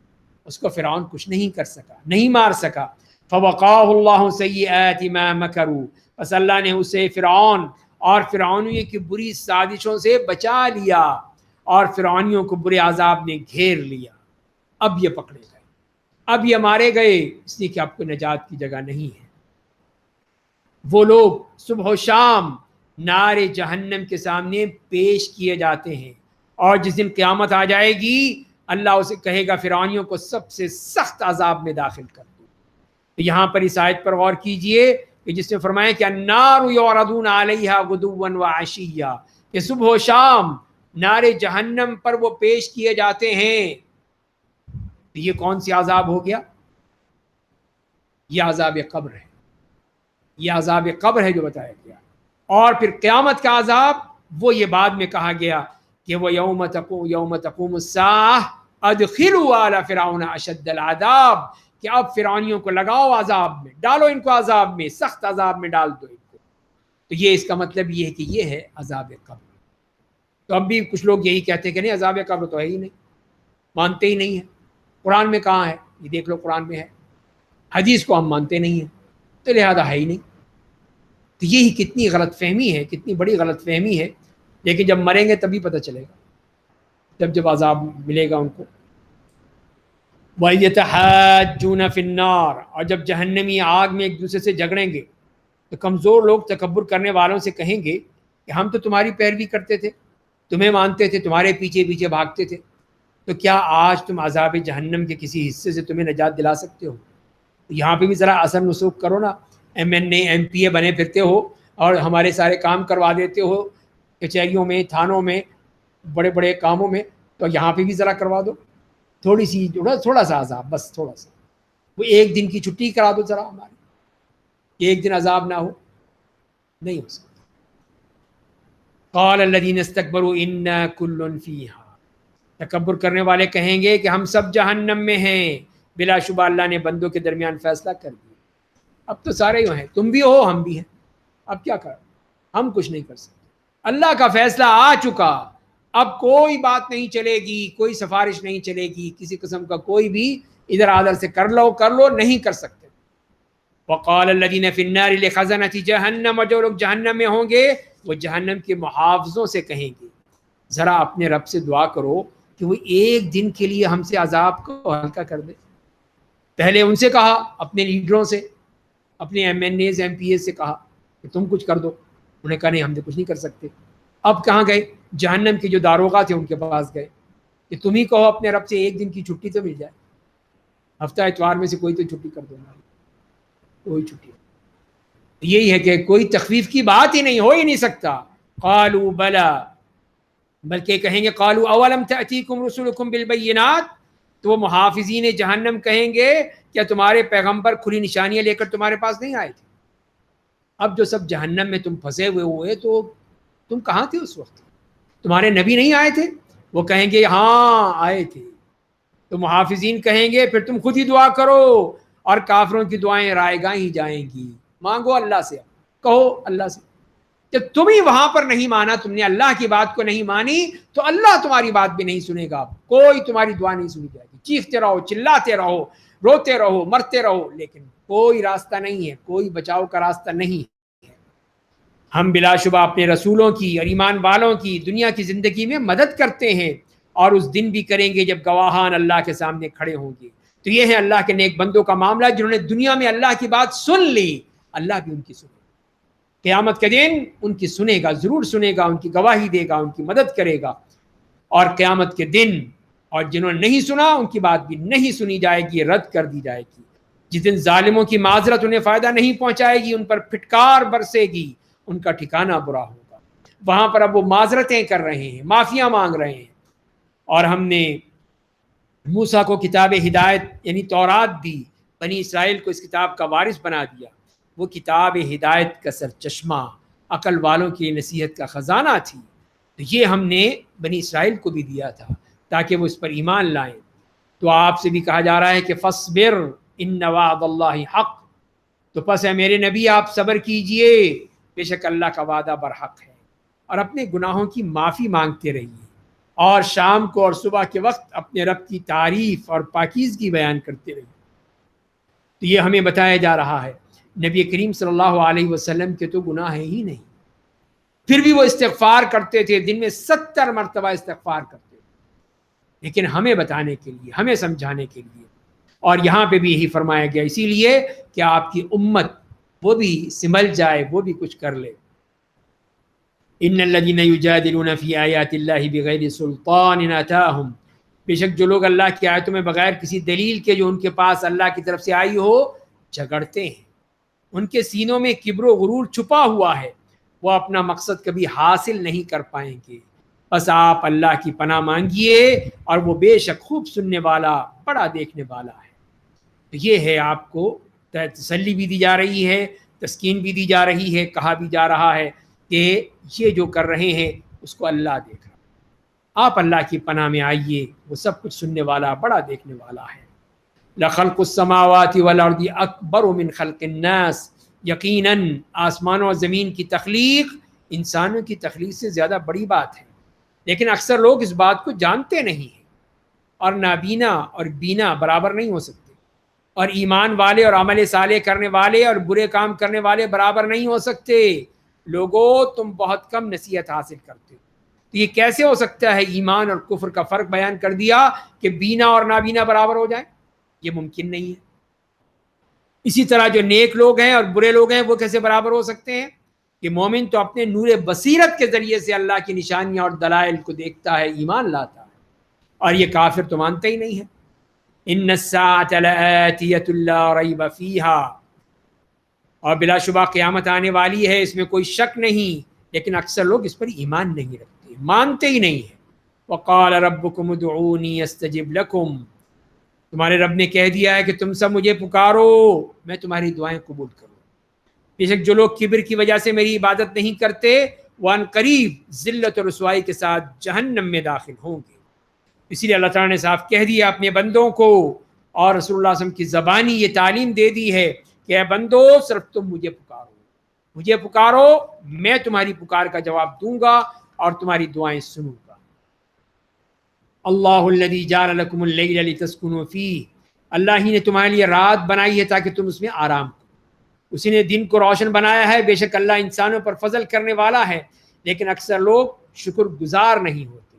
اس کو فرعون کچھ نہیں کر سکا, نہیں مار سکا. فوقاہ اللہ سیئات ما مکروا, بس اللہ نے اسے فرعون اور فرعونیوں کی بری سازشوں سے بچا لیا, اور فرعونیوں کو برے عذاب نے گھیر لیا. اب یہ پکڑے گئے, اب یہ مارے گئے, اس لیے کہ آپ کو نجات کی جگہ نہیں ہے. وہ لوگ صبح و شام نار جہنم کے سامنے پیش کیے جاتے ہیں, اور جس دن قیامت آ جائے گی اللہ اسے کہے گا فرعونیوں کو سب سے سخت عذاب میں داخل کر دو. تو یہاں پر اس آیت پر غور کیجئے کہ جس نے فرمایا کہ النار یعرضون علیہا غدوا وعشیا, کہ صبح و شام نار جہنم پر وہ پیش کیے جاتے ہیں. تو یہ کون سی عذاب ہو گیا؟ یہ عذاب قبر ہے, یہ عذاب قبر ہے جو بتایا گیا. اور پھر قیامت کا عذاب وہ یہ بعد میں کہا گیا کہ وہ یوم تقوم الساعہ ادخلوا آل فرعون اشد العذاب, کہ اب فرعونیوں کو لگاؤ عذاب میں, ڈالو ان کو عذاب میں, سخت عذاب میں ڈال دو ان کو. تو یہ اس کا مطلب یہ ہے کہ یہ ہے عذاب قبر. تو اب بھی کچھ لوگ یہی کہتے ہیں کہ نہیں عذاب قبر تو ہے ہی نہیں, مانتے ہی نہیں ہیں. قرآن میں کہاں ہے؟ یہ دیکھ لو قرآن میں ہے, حدیث کو ہم مانتے نہیں ہیں, تو لہذا ہے ہی نہیں. تو یہی کتنی غلط فہمی ہے, کتنی بڑی غلط فہمی ہے. لیکن جب مریں گے تبھی پتہ چلے گا, جب عذاب ملے گا ان کو. وَيَتَحَاجُّونَ فِي النَّارِ, اور جب جہنمی آگ میں ایک دوسرے سے جھگڑیں گے تو کمزور لوگ تکبر کرنے والوں سے کہیں گے کہ ہم تو تمہاری پیروی کرتے تھے, تمہیں مانتے تھے, تمہارے پیچھے پیچھے بھاگتے تھے, تو کیا آج تم عذاب جہنم کے کسی حصے سے تمہیں نجات دلا سکتے ہو؟ یہاں پہ بھی ذرا اثر رسوخ کرو نا. MP بنے پھرتے ہو اور ہمارے سارے کام کروا دیتے ہو کچہریوں میں, تھانوں میں, بڑے بڑے کاموں میں, تو یہاں پہ بھی ذرا کروا دو تھوڑی سی, تھوڑا سا عذاب, بس تھوڑا سا. وہ ایک دن کی چھٹی کرا دو ذرا ہماری, ایک دن عذاب نہ ہو, نہیں ہو سکتا. قال الذین استکبروا انا کل فیہا, تکبر کرنے والے کہیں گے کہ ہم سب جہنم میں ہیں. بلا شبہ اللہ نے بندوں کے درمیان فیصلہ کر دیا, اب تو سارے ہی ہیں, تم بھی ہو ہم بھی ہیں, اب کیا کریں, ہم کچھ نہیں کر سکتے. اللہ کا فیصلہ آ چکا, اب کوئی بات نہیں چلے گی, کوئی سفارش نہیں چلے گی, کسی قسم کا کوئی بھی ادھر ادھر سے کر لو نہیں کر سکتے. وقال الذین فی النار لخزنۃ جہنم, جو لوگ جہنم میں ہوں گے وہ جہنم کے محافظوں سے کہیں گے ذرا اپنے رب سے دعا کرو کہ وہ ایک دن کے لیے ہم سے عذاب کو ہلکا کر دے. پہلے ان سے کہا, اپنے لیڈروں سے, اپنے MNAs MPs سے کہا کہ تم کچھ کر دو, انہوں نے کہا نہیں ہم تو کچھ نہیں کر سکتے. اب کہاں گئے؟ جہنم کے جو داروغہ تھے ان کے پاس گئے کہ تم ہی کہو اپنے رب سے ایک دن کی چھٹی تو مل جائے, ہفتہ اتوار میں سے کوئی تو چھٹی کر دو, کوئی چھٹی. یہی ہے کہ کوئی تخفیف کی بات ہی نہیں, ہو ہی نہیں سکتا. قالوا بلا, بلکہ کہیں گے قالوا اولم تأتیکم رسلکم بالبینات, تو وہ محافظین جہنم کہیں گے کیا تمہارے پیغمبر کھلی نشانیاں لے کر تمہارے پاس نہیں آئے تھے؟ اب جو سب جہنم میں تم پھنسے ہوئے تو تم کہاں تھے اس وقت؟ تمہارے نبی نہیں آئے تھے؟ وہ کہیں گے ہاں آئے تھے. تو محافظین کہیں گے پھر تم خود ہی دعا کرو, اور کافروں کی دعائیں رائے گاہ ہی جائیں گی. مانگو اللہ سے, کہو اللہ سے کہ تم ہی وہاں پر نہیں مانا, تم نے اللہ کی بات کو نہیں مانی تو اللہ تمہاری بات بھی نہیں سنے گا, کوئی تمہاری دعا نہیں سنی جائے گی. چیختے رہو, چلاتے رہو, روتے رہو, مرتے رہو, لیکن کوئی راستہ نہیں ہے, کوئی بچاؤ کا راستہ نہیں ہے. ہم بلا شبہ اپنے رسولوں کی اور ایمان والوں کی دنیا کی زندگی میں مدد کرتے ہیں, اور اس دن بھی کریں گے جب گواہان اللہ کے سامنے کھڑے ہوں گے۔ تو یہ ہے اللہ کے نیک بندوں کا معاملہ، جنہوں نے دنیا میں اللہ کی بات سن لی، اللہ بھی ان کی سنے۔ قیامت کے دن ان کی سنے گا، ضرور سنے گا، ان کی گواہی دے گا، ان کی مدد کرے گا۔ اور قیامت کے دن اور جنہوں نے نہیں سنا ان کی بات بھی نہیں سنی جائے گی، رد کر دی جائے گی۔ جس دن ظالموں کی معذرت انہیں فائدہ نہیں پہنچائے گی، ان پر پھٹکار برسے گی، ان کا ٹھکانہ برا ہوگا۔ وہاں پر اب وہ معذرتیں کر رہے ہیں، معافیاں مانگ رہے ہیں۔ اور ہم نے موسیٰ کو کتاب ہدایت یعنی تورات دی، بنی اسرائیل کو اس کتاب کا وارث بنا دیا۔ وہ کتاب ہدایت کا سرچشمہ، عقل والوں کی نصیحت کا خزانہ تھی۔ تو یہ ہم نے بنی اسرائیل کو بھی دیا تھا تاکہ وہ اس پر ایمان لائیں۔ تو آپ سے بھی کہا جا رہا ہے کہ فصبر ان وعد اللہ حق، تو پس ہے میرے نبی آپ صبر کیجئے، بے شک اللہ کا وعدہ برحق ہے۔ اور اپنے گناہوں کی معافی مانگتے رہیے، اور شام کو اور صبح کے وقت اپنے رب کی تعریف اور پاکیزگی بیان کرتے رہیے۔ تو یہ ہمیں بتایا جا رہا ہے نبی کریم صلی اللہ علیہ وسلم کے تو گناہ ہی نہیں، پھر بھی وہ استغفار کرتے تھے، دن میں 70 مرتبہ استغفار کرتے تھے، لیکن ہمیں بتانے کے لیے، ہمیں سمجھانے کے لیے۔ اور یہاں پہ بھی یہی فرمایا گیا، اسی لیے کہ آپ کی امت وہ بھی سنبھل جائے، وہ بھی کچھ کر لے۔ ان الذين يجادلون في آیات اللہ بغیر سلطان اتاہم، بے شک جو لوگ اللہ کی آیتوں میں بغیر کسی دلیل کے جو ان کے پاس اللہ کی طرف سے آئی ہو جھگڑتے ہیں، ان کے سینوں میں کبر و غرور چھپا ہوا ہے، وہ اپنا مقصد کبھی حاصل نہیں کر پائیں گے۔ بس آپ اللہ کی پناہ مانگیے، اور وہ بے شک خوب سننے والا، بڑا دیکھنے والا ہے۔ تو یہ ہے، آپ کو تسلی بھی دی جا رہی ہے، تسکین بھی دی جا رہی ہے، کہا بھی جا رہا ہے کہ یہ جو کر رہے ہیں اس کو اللہ دیکھ رہا۔ آپ اللہ کی پناہ میں آئیے، وہ سب کچھ سننے والا، بڑا دیکھنے والا ہے۔ لخلق السماوات والارض اکبر من خلق الناس، یقیناً آسمانوں اور زمین کی تخلیق انسانوں کی تخلیق سے زیادہ بڑی بات ہے، لیکن اکثر لوگ اس بات کو جانتے نہیں ہیں۔ اور نابینا اور بینا برابر نہیں ہو سکتے، اور ایمان والے اور عمل صالح کرنے والے اور برے کام کرنے والے برابر نہیں ہو سکتے۔ لوگوں تم بہت کم نصیحت حاصل کرتے ہو۔ تو یہ کیسے ہو سکتا ہے؟ ایمان اور کفر کا فرق بیان کر دیا کہ بینا اور نابینا برابر ہو جائیں، یہ ممکن نہیں ہے۔ اسی طرح جو نیک لوگ ہیں اور برے لوگ ہیں وہ کیسے برابر ہو سکتے ہیں؟ کہ مومن تو اپنے نور بصیرت کے ذریعے سے اللہ کی نشانیاں اور دلائل کو دیکھتا ہے، ایمان لاتا ہے، اور یہ کافر تو مانتا ہی نہیں ہے۔ ان الساعة لآتیۃ لا ریب فیہا، اور بلا شبہ قیامت آنے والی ہے، اس میں کوئی شک نہیں، لیکن اکثر لوگ اس پر ایمان نہیں رکھتے، مانتے ہی نہیں ہیں۔ وقال ربکم ادعونی استجب لکم، تمہارے رب نے کہہ دیا ہے کہ تم سب مجھے پکارو، میں تمہاری دعائیں قبول کروں۔ بے شک جو لوگ کبر کی وجہ سے میری عبادت نہیں کرتے، وہ ان قریب ذلت اور رسوائی کے ساتھ جہنم میں داخل ہوں گے۔ اسی لیے اللہ تعالیٰ نے صاف کہہ دیا اپنے بندوں کو، اور رسول اللہ صلی اللہ علیہ وسلم کی زبانی یہ تعلیم دے دی ہے کہ اے بندو صرف تم مجھے پکارو، مجھے پکارو، میں تمہاری پکار کا جواب دوں گا اور تمہاری دعائیں سنوں گا۔ اللہ الذی جعل لکم اللیل لتسکنوا فیہ، اللہ ہی نے تمہارے لیے رات بنائی ہے تاکہ تم اس میں آرام کرو۔ اسی نے دن کو روشن بنایا ہے، بے شک اللہ انسانوں پر فضل کرنے والا ہے، لیکن اکثر لوگ شکر گزار نہیں ہوتے۔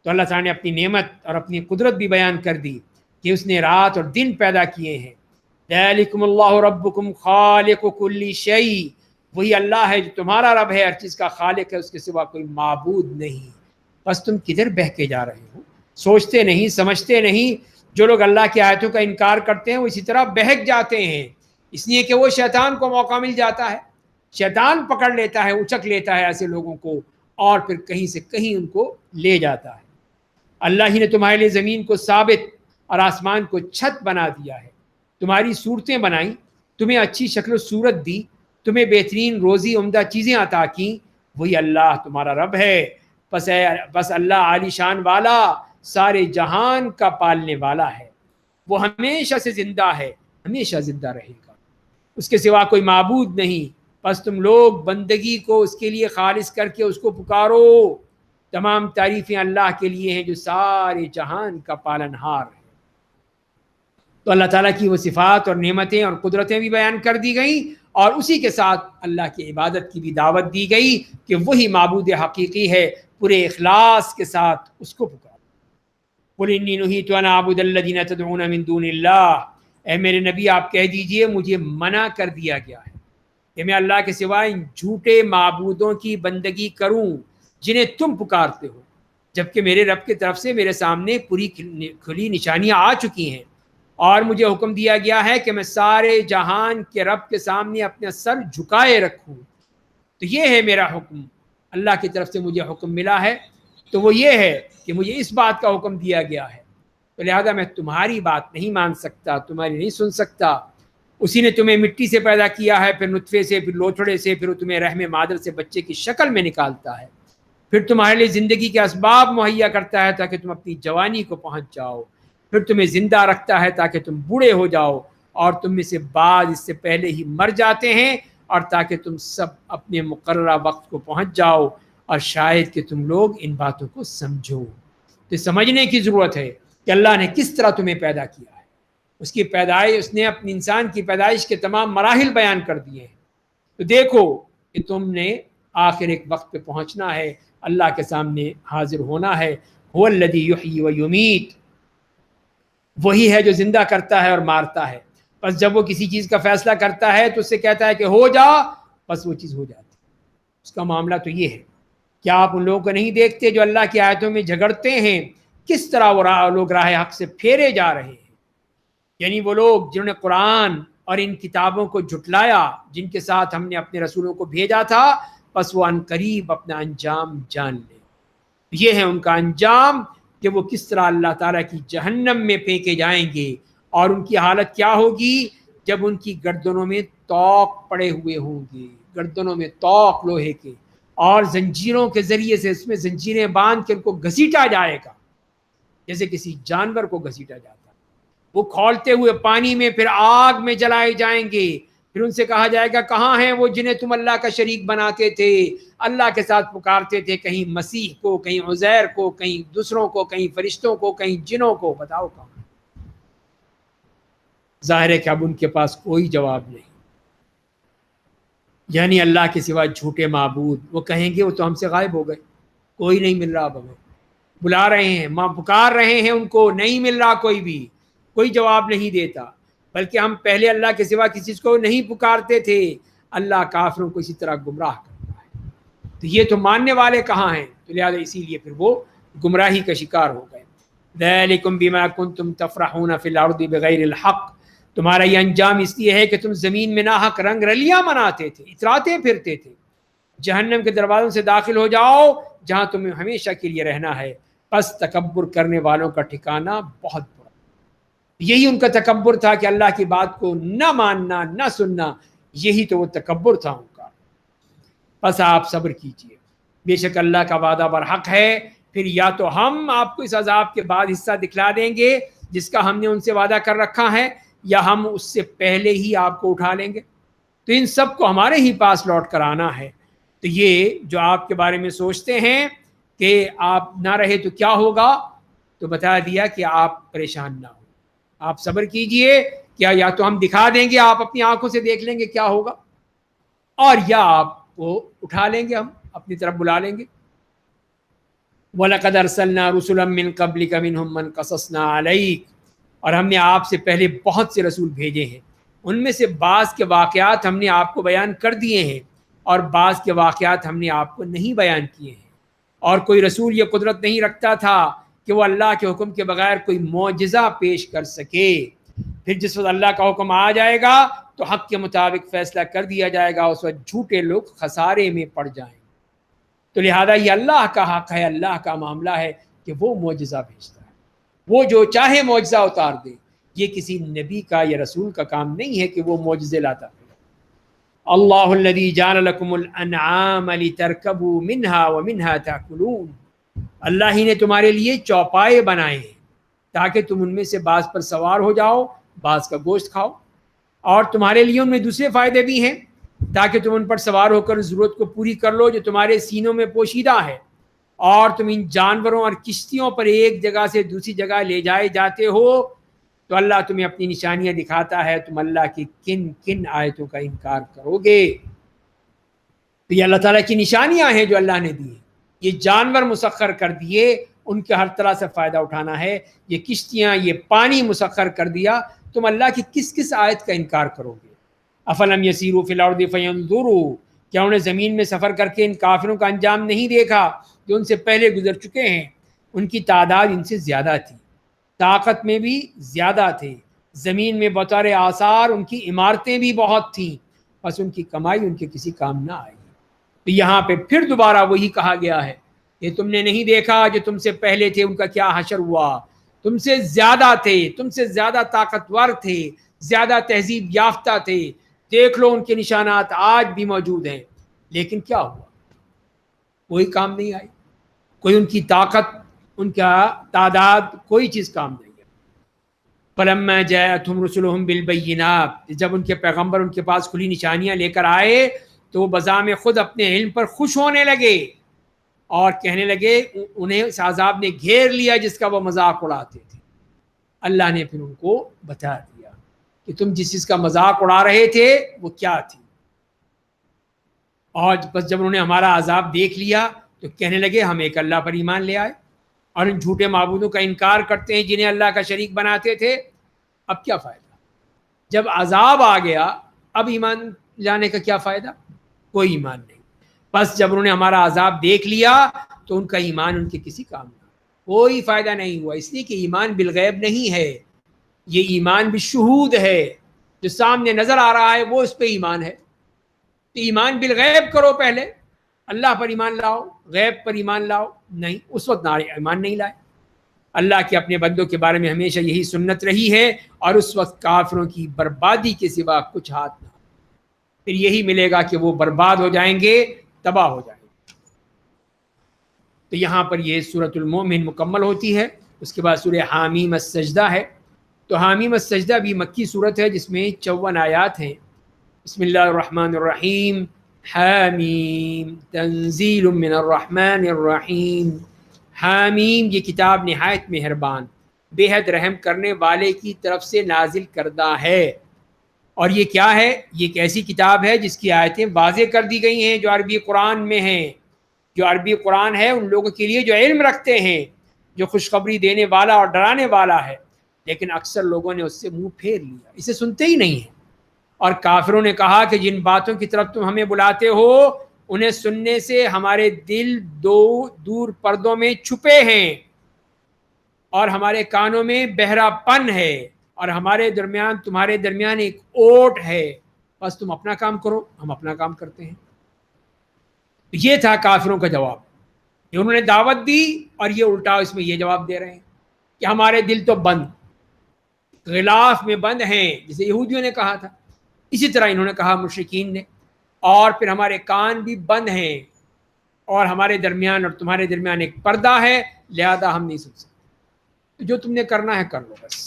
تو اللہ تعالیٰ نے اپنی نعمت اور اپنی قدرت بھی بیان کر دی کہ اس نے رات اور دن پیدا کیے ہیں۔ ذالکم اللہ ربکم خالق کل شیء، وہی اللہ ہے جو تمہارا رب ہے، ہر چیز کا خالق ہے، اس کے سوا کوئی معبود نہیں۔ بس تم کدھر بہہ کے جا رہے ہو؟ سوچتے نہیں، سمجھتے نہیں۔ جو لوگ اللہ کی آیتوں کا انکار کرتے ہیں وہ اسی طرح بہک جاتے ہیں، اس لیے کہ وہ شیطان کو موقع مل جاتا ہے، شیطان پکڑ لیتا ہے، اچک لیتا ہے ایسے لوگوں کو، اور پھر کہیں سے کہیں ان کو لے جاتا ہے۔ اللہ ہی نے تمہارے لیے زمین کو ثابت اور آسمان کو چھت بنا دیا ہے، تمہاری صورتیں بنائیں، تمہیں اچھی شکل و صورت دی، تمہیں بہترین روزی عمدہ چیزیں عطا کیں، وہی اللہ تمہارا رب ہے۔ بس اللہ عالی شان والا، سارے جہان کا پالنے والا ہے، وہ ہمیشہ سے زندہ ہے، ہمیشہ زندہ رہے گا، اس کے سوا کوئی معبود نہیں۔ بس تم لوگ بندگی کو اس کے لیے خالص کر کے اس کو پکارو۔ تمام تعریفیں اللہ کے لیے ہیں جو سارے جہان کا پالنہار ہے۔ تو اللہ تعالیٰ کی وہ صفات اور نعمتیں اور قدرتیں بھی بیان کر دی گئیں، اور اسی کے ساتھ اللہ کی عبادت کی بھی دعوت دی گئی کہ وہی معبود حقیقی ہے، پورے اخلاص کے ساتھ اس کو پکارو۔ قل انی نہیت ان اعبد الذین تدعون من دون اللہ، اے میرے نبی آپ کہہ دیجئے مجھے منع کر دیا گیا ہے کہ میں اللہ کے سوا ان جھوٹے معبودوں کی بندگی کروں جنہیں تم پکارتے ہو، جبکہ میرے رب کی طرف سے میرے سامنے پوری کھلی نشانیاں آ چکی ہیں، اور مجھے حکم دیا گیا ہے کہ میں سارے جہان کے رب کے سامنے اپنا سر جھکائے رکھوں۔ تو یہ ہے میرا حکم، اللہ کی طرف سے مجھے حکم ملا ہے، تو وہ یہ ہے کہ مجھے اس بات کا حکم دیا گیا ہے، تو لہذا میں تمہاری بات نہیں مان سکتا، تمہاری نہیں سن سکتا۔ اسی نے تمہیں مٹی سے پیدا کیا ہے، پھر نطفے سے، پھر لوتھڑے سے، پھر تمہیں رحم مادر سے بچے کی شکل میں نکالتا ہے، پھر تمہارے لیے زندگی کے اسباب مہیا کرتا ہے تاکہ تم اپنی جوانی کو پہنچ جاؤ، پھر تمہیں زندہ رکھتا ہے تاکہ تم بوڑھے ہو جاؤ، اور تم میں سے بعض اس سے پہلے ہی مر جاتے ہیں، اور تاکہ تم سب اپنے مقررہ وقت کو پہنچ جاؤ، اور شاید کہ تم لوگ ان باتوں کو سمجھو۔ تو سمجھنے کی ضرورت ہے کہ اللہ نے کس طرح تمہیں پیدا کیا ہے، اس کی پیدائش، اس نے اپنی انسان کی پیدائش کے تمام مراحل بیان کر دیے ہیں۔ تو دیکھو کہ تم نے آخر ایک وقت پہ پہنچنا ہے، اللہ کے سامنے حاضر ہونا ہے۔ هو الذی یحیی و یمیت، وہی ہے جو زندہ کرتا ہے اور مارتا ہے، بس جب وہ کسی چیز کا فیصلہ کرتا ہے تو اس سے کہتا ہے کہ ہو جا، بس وہ چیز ہو جاتی ہے۔ اس کا معاملہ تو یہ ہے۔ کیا آپ ان لوگوں کو نہیں دیکھتے جو اللہ کی آیتوں میں جھگڑتے ہیں، کس طرح وہ لوگ راہ حق سے پھیرے جا رہے ہیں؟ یعنی وہ لوگ جنہوں نے قرآن اور ان کتابوں کو جھٹلایا جن کے ساتھ ہم نے اپنے رسولوں کو بھیجا تھا، بس وہ عنقریب اپنا انجام جان لیں۔ یہ ہے ان کا انجام کہ وہ کس طرح اللہ تعالیٰ کی جہنم میں پھینکے جائیں گے، اور ان کی حالت کیا ہوگی جب ان کی گردنوں میں طوق پڑے ہوئے ہوں گے، گردنوں میں طوق لوہے کے، اور زنجیروں کے ذریعے سے اس میں زنجیریں باندھ کے ان کو گھسیٹا جائے گا جیسے کسی جانور کو گھسیٹا جاتا ہے۔ وہ کھولتے ہوئے پانی میں، پھر آگ میں جلائے جائیں گے، پھر ان سے کہا جائے گا کہاں ہیں وہ جنہیں تم اللہ کا شریک بناتے تھے، اللہ کے ساتھ پکارتے تھے، کہیں مسیح کو، کہیں عزیر کو، کہیں دوسروں کو، کہیں فرشتوں کو، کہیں جنوں کو، بتاؤ کہاں؟ ظاہر ہے کہ اب ان کے پاس کوئی جواب نہیں، یعنی اللہ کے سوا جھوٹے معبود، وہ کہیں گے وہ تو ہم سے غائب ہو گئے، کوئی نہیں مل رہا اب ہمیں، بلا رہے ہیں، ماں پکار رہے ہیں ان کو، نہیں مل رہا، کوئی بھی کوئی جواب نہیں دیتا، بلکہ ہم پہلے اللہ کے سوا کسی کو نہیں پکارتے تھے۔ اللہ کافروں کو اسی طرح گمراہ کرتا ہے، تو یہ تو ماننے والے کہاں ہیں؟ تو لہٰذا اسی لیے پھر وہ گمراہی کا شکار ہو گئے۔ ذَلِكُمْ بِمَا كُنْتُمْ تَفْرَحُونَ فِي الْأَرْضِ بِغَيْرِ الْحَقِّ، تمہارا یہ انجام اس لیے ہے کہ تم زمین میں ناحق رنگ رلیاں مناتے تھے، اتراتے پھرتے تھے۔ جہنم کے دروازوں سے داخل ہو جاؤ جہاں تمہیں ہمیشہ کے لیے رہنا ہے، پس تکبر کرنے والوں کا ٹھکانہ بہت برا۔ یہی ان کا تکبر تھا کہ اللہ کی بات کو نہ ماننا، نہ سننا، یہی تو وہ تکبر تھا ان کا۔ بس آپ صبر کیجئے، بے شک اللہ کا وعدہ برحق ہے، پھر یا تو ہم آپ کو اس عذاب کے بعد حصہ دکھلا دیں گے جس کا ہم نے ان سے وعدہ کر رکھا ہے، یا ہم اس سے پہلے ہی آپ کو اٹھا لیں گے، تو ان سب کو ہمارے ہی پاس لوٹ کر آنا ہے۔ تو یہ جو آپ کے بارے میں سوچتے ہیں کہ آپ نہ رہے تو کیا ہوگا، تو بتا دیا کہ آپ پریشان نہ ہو، آپ صبر کیجئے، کیا یا تو ہم دکھا دیں گے، آپ اپنی آنکھوں سے دیکھ لیں گے کیا ہوگا، اور یا آپ کو اٹھا لیں گے، ہم اپنی طرف بلا لیں گے۔ وَلَقَدْ أَرْسَلْنَا رُسُلًا مِّن قَبْلِكَ مِنْهُمْ مَنْ قَصَصْنَا عَلَيْكَ، اور ہم نے آپ سے پہلے بہت سے رسول بھیجے ہیں، ان میں سے بعض کے واقعات ہم نے آپ کو بیان کر دیے ہیں، اور بعض کے واقعات ہم نے آپ کو نہیں بیان کیے ہیں۔ اور کوئی رسول یہ قدرت نہیں رکھتا تھا کہ وہ اللہ کے حکم کے بغیر کوئی معجزہ پیش کر سکے، پھر جس وقت اللہ کا حکم آ جائے گا تو حق کے مطابق فیصلہ کر دیا جائے گا، اس وقت جھوٹے لوگ خسارے میں پڑ جائیں۔ تو لہذا یہ اللہ کا حق ہے، اللہ کا معاملہ ہے کہ وہ معجزہ بھیجتا ہے، وہ جو چاہے معجزہ اتار دے۔ یہ کسی نبی کا یا رسول کا کام نہیں ہے کہ وہ معجزے لاتا ہے۔ اللہ الذی جعل لکم الانعام لترکبوا منہا ومنہا تاکلون، اللہ ہی نے تمہارے لیے چوپائے بنائے ہیں تاکہ تم ان میں سے بعض پر سوار ہو جاؤ، بعض کا گوشت کھاؤ، اور تمہارے لیے ان میں دوسرے فائدے بھی ہیں تاکہ تم ان پر سوار ہو کر ضرورت کو پوری کر لو جو تمہارے سینوں میں پوشیدہ ہے، اور تم ان جانوروں اور کشتیوں پر ایک جگہ سے دوسری جگہ لے جائے جاتے ہو، تو اللہ تمہیں اپنی نشانیاں دکھاتا ہے، تم اللہ کی کن کن آیتوں کا انکار کرو گے۔ تو یہ اللہ تعالیٰ کی نشانیاں ہیں جو اللہ نے دی ہیں، یہ جانور مسخر کر دیے، ان کے ہر طرح سے فائدہ اٹھانا ہے. یہ کشتیاں، یہ پانی مسخر کر دیا، تم اللہ کی کس کس آیت کا انکار کرو گے؟ افلم یسیروا فی الارض فینظروا، کیا انہیں زمین میں سفر کر کے ان کافروں کا انجام نہیں دیکھا جو ان سے پہلے گزر چکے ہیں؟ ان کی تعداد ان سے زیادہ تھی، طاقت میں بھی زیادہ تھے، زمین میں بطور آثار ان کی عمارتیں بھی بہت تھیں، بس ان کی کمائی ان کے کسی کام نہ آئی. تو یہاں پہ پھر دوبارہ وہی کہا گیا ہے کہ تم نے نہیں دیکھا جو تم سے پہلے تھے ان کا کیا حشر ہوا، تم سے زیادہ تھے، تم سے زیادہ طاقتور تھے، زیادہ تہذیب یافتہ تھے، دیکھ لو ان کے نشانات آج بھی موجود ہیں، لیکن کیا ہوا؟ کوئی کام نہیں آئی، کوئی ان کی طاقت، ان کا تعداد، کوئی چیز کام نہیں ہے. فلما جاءتهم رسلهم بالبینات، جب ان کے پیغمبر ان کے پاس کھلی نشانیاں لے کر آئے تو وہ بذام خود اپنے علم پر خوش ہونے لگے اور کہنے لگے انہیں اس عذاب نے گھیر لیا جس کا وہ مذاق اڑاتے تھے. اللہ نے پھر ان کو بتا دیا کہ تم جس چیز کا مذاق اڑا رہے تھے وہ کیا تھی. اور بس جب انہوں نے ہمارا عذاب دیکھ لیا تو کہنے لگے ہم ایک اللہ پر ایمان لے آئے اور ان جھوٹے معبودوں کا انکار کرتے ہیں جنہیں اللہ کا شریک بناتے تھے. اب کیا فائدہ؟ جب عذاب آ گیا اب ایمان لانے کا کیا فائدہ؟ کوئی ایمان نہیں. بس جب انہوں نے ہمارا عذاب دیکھ لیا تو ان کا ایمان ان کے کسی کام نہ، کوئی فائدہ نہیں ہوا، اس لیے کہ ایمان بالغیب نہیں ہے، یہ ایمان بالشہود ہے. جو سامنے نظر آ رہا ہے وہ اس پہ ایمان ہے. تو ایمان بالغیب کرو، پہلے اللہ پر ایمان لاؤ، غیب پر ایمان لاؤ. نہیں، اس وقت ایمان نہیں لائے. اللہ کے اپنے بندوں کے بارے میں ہمیشہ یہی سنت رہی ہے، اور اس وقت کافروں کی بربادی کے سوا کچھ ہاتھ نہ، پھر یہی ملے گا کہ وہ برباد ہو جائیں گے، تباہ ہو جائیں گے. تو یہاں پر یہ سورۃ المومن مکمل ہوتی ہے. اس کے بعد سورہ حامیم السجدہ ہے. تو حامیم السجدہ بھی مکی صورت ہے جس میں 54 آیات ہیں. بسم اللہ الرحمن الرحیم. حامیم تنزیل من الرحمن الرحیم. حامیم یہ کتاب نہایت مہربان، بے حد رحم کرنے والے کی طرف سے نازل کردہ ہے. اور یہ کیا ہے؟ یہ ایک ایسی کتاب ہے جس کی آیتیں واضح کر دی گئی ہیں جو عربی قرآن میں ہیں. جو عربی قرآن ہے ان لوگوں کے لیے جو علم رکھتے ہیں، جو خوشخبری دینے والا اور ڈرانے والا ہے. لیکن اکثر لوگوں نے اس سے منہ پھیر لیا، اسے سنتے ہی نہیں ہیں. اور کافروں نے کہا کہ جن باتوں کی طرف تم ہمیں بلاتے ہو انہیں سننے سے ہمارے دل دور پردوں میں چھپے ہیں اور ہمارے کانوں میں بہرا پن ہے اور ہمارے درمیان تمہارے درمیان ایک اوٹ ہے، بس تم اپنا کام کرو ہم اپنا کام کرتے ہیں. یہ تھا کافروں کا جواب. یہ انہوں نے دعوت دی اور یہ الٹا اس میں یہ جواب دے رہے ہیں کہ ہمارے دل تو بند، غلاف میں بند ہیں، جسے یہودیوں نے کہا تھا، اسی طرح انہوں نے کہا مشرکین نے. اور پھر ہمارے کان بھی بند ہیں اور ہمارے درمیان اور تمہارے درمیان ایک پردہ ہے، لہذا ہم نہیں سن سکتے. جو تم نے کرنا ہے کر لو بس.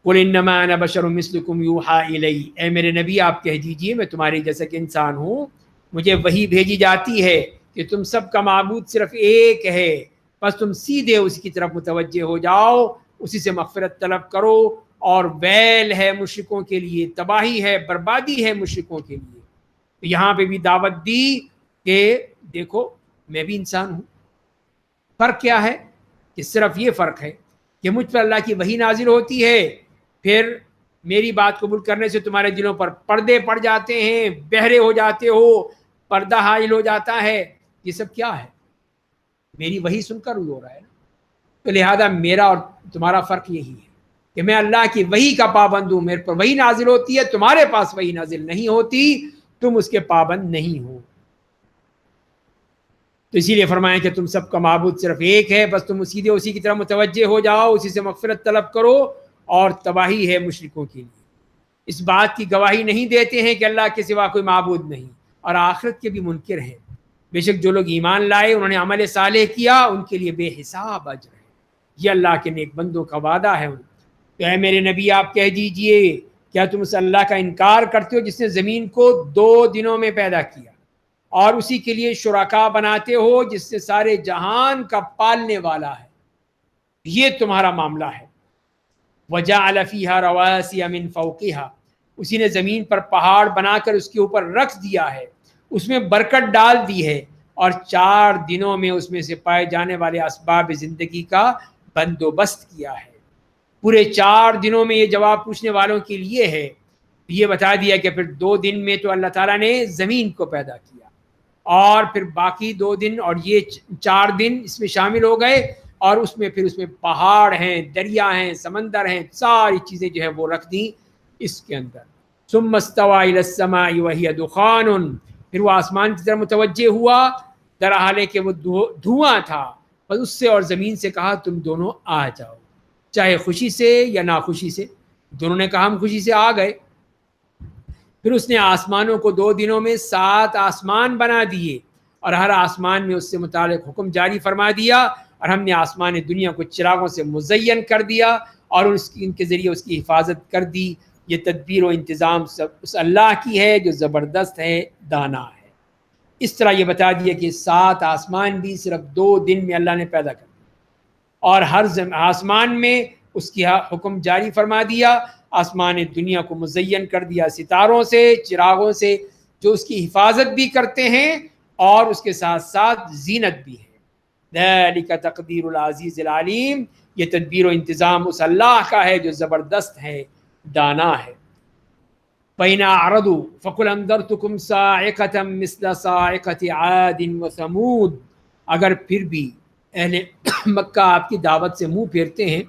قل انما انا بشر مثلکم یوحی الی، اے میرے نبی آپ کہہ دیجئے میں تمہارے جیسا کہ انسان ہوں، مجھے وحی بھیجی جاتی ہے کہ تم سب کا معبود صرف ایک ہے، بس تم سیدھے اسی کی طرف متوجہ ہو جاؤ، اسی سے مغفرت طلب کرو. اور ویل ہے مشرکوں کے لیے، تباہی ہے، بربادی ہے مشرکوں کے لیے. یہاں پہ بھی دعوت دی کہ دیکھو میں بھی انسان ہوں. فرق کیا ہے؟ کہ صرف یہ فرق ہے کہ مجھ پر اللہ کی وحی نازل ہوتی ہے، پھر میری بات قبول کرنے سے تمہارے دلوں پر پردے پڑ جاتے ہیں، بہرے ہو جاتے ہو، پردہ حائل ہو جاتا ہے. یہ سب کیا ہے؟ میری وحی سن کر ہو رہا ہے نا. تو لہذا میرا اور تمہارا فرق یہی ہے کہ میں اللہ کی وحی کا پابند ہوں، میرے پر وحی نازل ہوتی ہے، تمہارے پاس وحی نازل نہیں ہوتی، تم اس کے پابند نہیں ہو. تو اسی لیے فرمائیں کہ تم سب کا معبود صرف ایک ہے، بس تم سیدھے اسی کی طرف متوجہ ہو جاؤ، اسی سے مغفرت طلب کرو، اور تباہی ہے مشرکوں کے لیے. اس بات کی گواہی نہیں دیتے ہیں کہ اللہ کے سوا کوئی معبود نہیں، اور آخرت کے بھی منکر ہیں. بے شک جو لوگ ایمان لائے، انہوں نے عمل صالح کیا، ان کے لیے بے حساب اجر ہے. یہ اللہ کے نیک بندوں کا وعدہ ہے. تو اے میرے نبی آپ کہہ دیجئے کیا تم اس اللہ کا انکار کرتے ہو جس نے زمین کو 2 دنوں میں پیدا کیا اور اسی کے لیے شرکا بناتے ہو جس سے سارے جہان کا پالنے والا ہے؟ یہ تمہارا معاملہ ہے. وَجَعَلَ فِيهَا رَوَاسِيَ مِن فَوْقِهَا، اسی نے زمین پر پہاڑ بنا کر اس کے اوپر رکھ دیا ہے، اس میں برکت ڈال دی ہے، اور 4 دنوں میں اس میں سے پائے جانے والے اسباب زندگی کا بندوبست کیا ہے۔ پورے 4 دنوں میں یہ جواب پوچھنے والوں کے لیے ہے۔ یہ بتا دیا کہ پھر 2 دن میں تو اللہ تعالیٰ نے زمین کو پیدا کیا، اور پھر باقی 2 دن اور یہ 4 دن اس میں شامل ہو گئے، اور اس میں پہاڑ ہیں، دریا ہیں، سمندر ہیں، ساری چیزیں جو ہے وہ رکھ دیں اس کے اندر۔ ثم استوى الى السماء وهي دخان، پھر وہ آسمان کی طرف متوجہ ہوا در حالے کہ وہ دھواں تھا، بس اس سے اور زمین سے کہا تم دونوں آ جاؤ، چاہے خوشی سے یا ناخوشی سے۔ دونوں نے کہا ہم خوشی سے آ گئے۔ پھر اس نے آسمانوں کو 2 دنوں میں 7 آسمان بنا دیے، اور ہر آسمان میں اس سے متعلق حکم جاری فرما دیا، اور ہم نے آسمان دنیا کو چراغوں سے مزین کر دیا، اور ان کے ذریعے اس کی حفاظت کر دی۔ یہ تدبیر و انتظام سب اس اللہ کی ہے جو زبردست ہے، دانا ہے۔ اس طرح یہ بتا دیا کہ 7 آسمان بھی صرف 2 دن میں اللہ نے پیدا کر دیا، اور ہر آسمان میں اس کی حکم جاری فرما دیا۔ آسمان دنیا کو مزین کر دیا ستاروں سے، چراغوں سے، جو اس کی حفاظت بھی کرتے ہیں اور اس کے ساتھ ساتھ زینت بھی ہے۔ ذالک تقدیر العزیز العلیم، یہ تدبیر و انتظام اس اللہ کا ہے جو زبردست ہے، دانا ہے۔ فَإِنْ أَعْرَضُوا فَقُلْ أَنذَرْتُكُمْ صَاعِقَةً مِثْلَ صَاعِقَةِ عَادٍ وَثَمُودَ، اگر پھر بھی اہل مکہ آپ کی دعوت سے منہ پھیرتے ہیں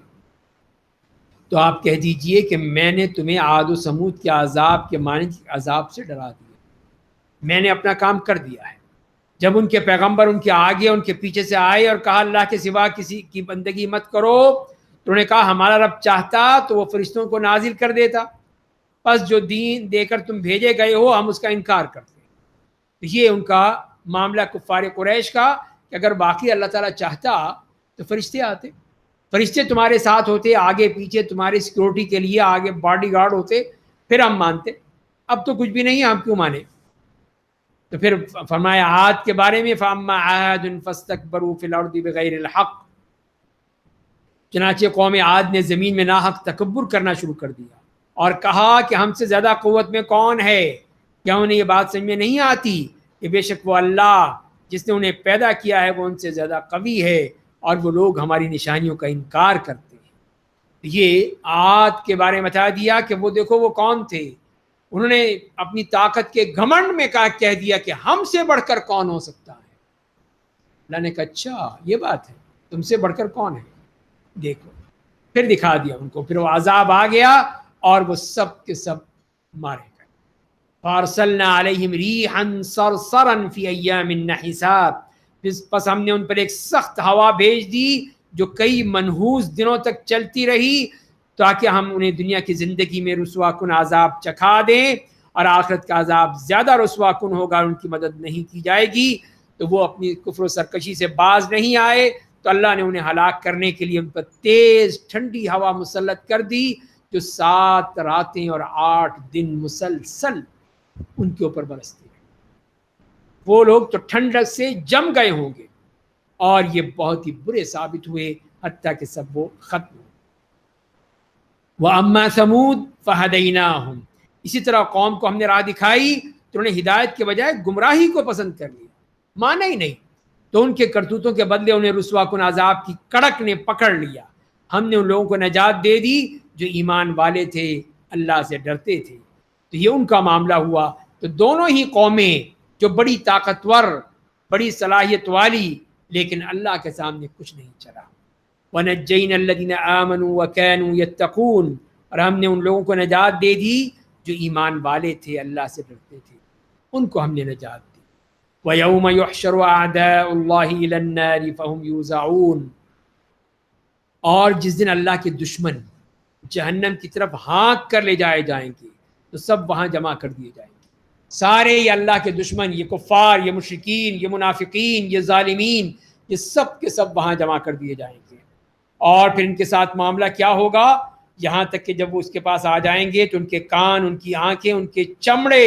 تو آپ کہہ دیجئے کہ میں نے تمہیں عاد و سمود کے عذاب کے مانند عذاب سے ڈرا دیا، میں نے اپنا کام کر دیا ہے۔ جب ان کے پیغمبر ان کے آگے ان کے پیچھے سے آئے اور کہا اللہ کے سوا کسی کی بندگی مت کرو، تو انہوں نے کہا ہمارا رب چاہتا تو وہ فرشتوں کو نازل کر دیتا، بس جو دین دے کر تم بھیجے گئے ہو ہم اس کا انکار کرتے ہیں۔ یہ ان کا معاملہ کفار قریش کا، کہ اگر باقی اللہ تعالیٰ چاہتا تو فرشتے آتے، فرشتے تمہارے ساتھ ہوتے، آگے پیچھے تمہاری سیکورٹی کے لیے آگے باڈی گارڈ ہوتے، پھر ہم مانتے۔ اب تو کچھ بھی نہیں ہے، ہم کیوں مانے؟ تو پھر فرمایا عاد کے بارے میں فَأَمَّا عَادٌ فَاسْتَكْبَرُوا فِي الْأَرْضِ بِغَيْرِ الْحَقِّ، چنانچہ قوم عاد نے زمین میں ناحق تکبر کرنا شروع کر دیا اور کہا کہ ہم سے زیادہ قوت میں کون ہے؟ کیا انہیں یہ بات سمجھ میں نہیں آتی کہ بے شک وہ اللہ جس نے انہیں پیدا کیا ہے وہ ان سے زیادہ قوی ہے، اور وہ لوگ ہماری نشانیوں کا انکار کرتے ہیں۔ یہ عاد کے بارے میں بتا دیا کہ وہ دیکھو وہ کون تھے، انہوں نے اپنی طاقت کے گھمنڈ میں کہہ دیا کہ ہم سے بڑھ کر کون ہو سکتا ہے۔ اللہ نے کہا اچھا یہ بات ہے، تم سے بڑھ کر کون ہے؟ دیکھو، پھر دکھا دیا ان کو، پھر وہ عذاب آ گیا اور وہ سب کے سب مارے گئے۔ فارسلنا علیہم ریحا صرصرا فی ایام نحسات، پس ہم نے ان پر ایک سخت ہوا بھیج دی جو کئی منحوس دنوں تک چلتی رہی، تاکہ ہم انہیں دنیا کی زندگی میں رسوا کن عذاب چکھا دیں، اور آخرت کا عذاب زیادہ رسوا کن ہوگا، ان کی مدد نہیں کی جائے گی۔ تو وہ اپنی کفر و سرکشی سے باز نہیں آئے، تو اللہ نے انہیں ہلاک کرنے کے لیے ان پر تیز ٹھنڈی ہوا مسلط کر دی، جو 7 راتیں اور 8 دن مسلسل ان کے اوپر برستی رہی۔ وہ لوگ تو ٹھنڈک سے جم گئے ہوں گے، اور یہ بہت ہی برے ثابت ہوئے، حتیٰ کہ سب وہ ختم ہوئے۔ وَأَمَّا ثَمُودَ فَهَدَيْنَاهُمْ، اسی طرح قوم کو ہم نے راہ دکھائی تو انہوں نے ہدایت کے بجائے گمراہی کو پسند کر لیا، مانا ہی نہیں، تو ان کے کرتوتوں کے بدلے انہیں رسوا کن عذاب کی کڑک نے پکڑ لیا۔ ہم نے ان لوگوں کو نجات دے دی جو ایمان والے تھے، اللہ سے ڈرتے تھے۔ تو یہ ان کا معاملہ ہوا۔ تو دونوں ہی قومیں جو بڑی طاقتور، بڑی صلاحیت والی، لیکن اللہ کے سامنے کچھ نہیں چلا۔ وَنَجَّيْنَا الَّذِينَ آمَنُوا وَكَانُوا يَتَّقُونَ، اور ہم نے ان لوگوں کو نجات دے دی جو ایمان والے تھے، اللہ سے ڈرتے تھے، ان کو ہم نے نجات دی۔ وَيَوْمَ يُحْشَرُ أَعْدَاءُ اللَّهِ إِلَى النَّارِ فَهُمْ يُوزَعُونَ، اور جس دن اللہ کے دشمن جہنم کی طرف ہانک کر لے جائے جائیں گے تو سب وہاں جمع کر دیے جائیں گے، سارے یہ اللہ کے دشمن، یہ کفار، یہ مشرکین، یہ منافقین، یہ ظالمین، یہ سب کے سب وہاں جمع کر دیے جائیں گے۔ اور پھر ان کے ساتھ معاملہ کیا ہوگا؟ یہاں تک کہ جب وہ اس کے پاس آ جائیں گے تو ان کے کان، ان کی آنکھیں، ان کے چمڑے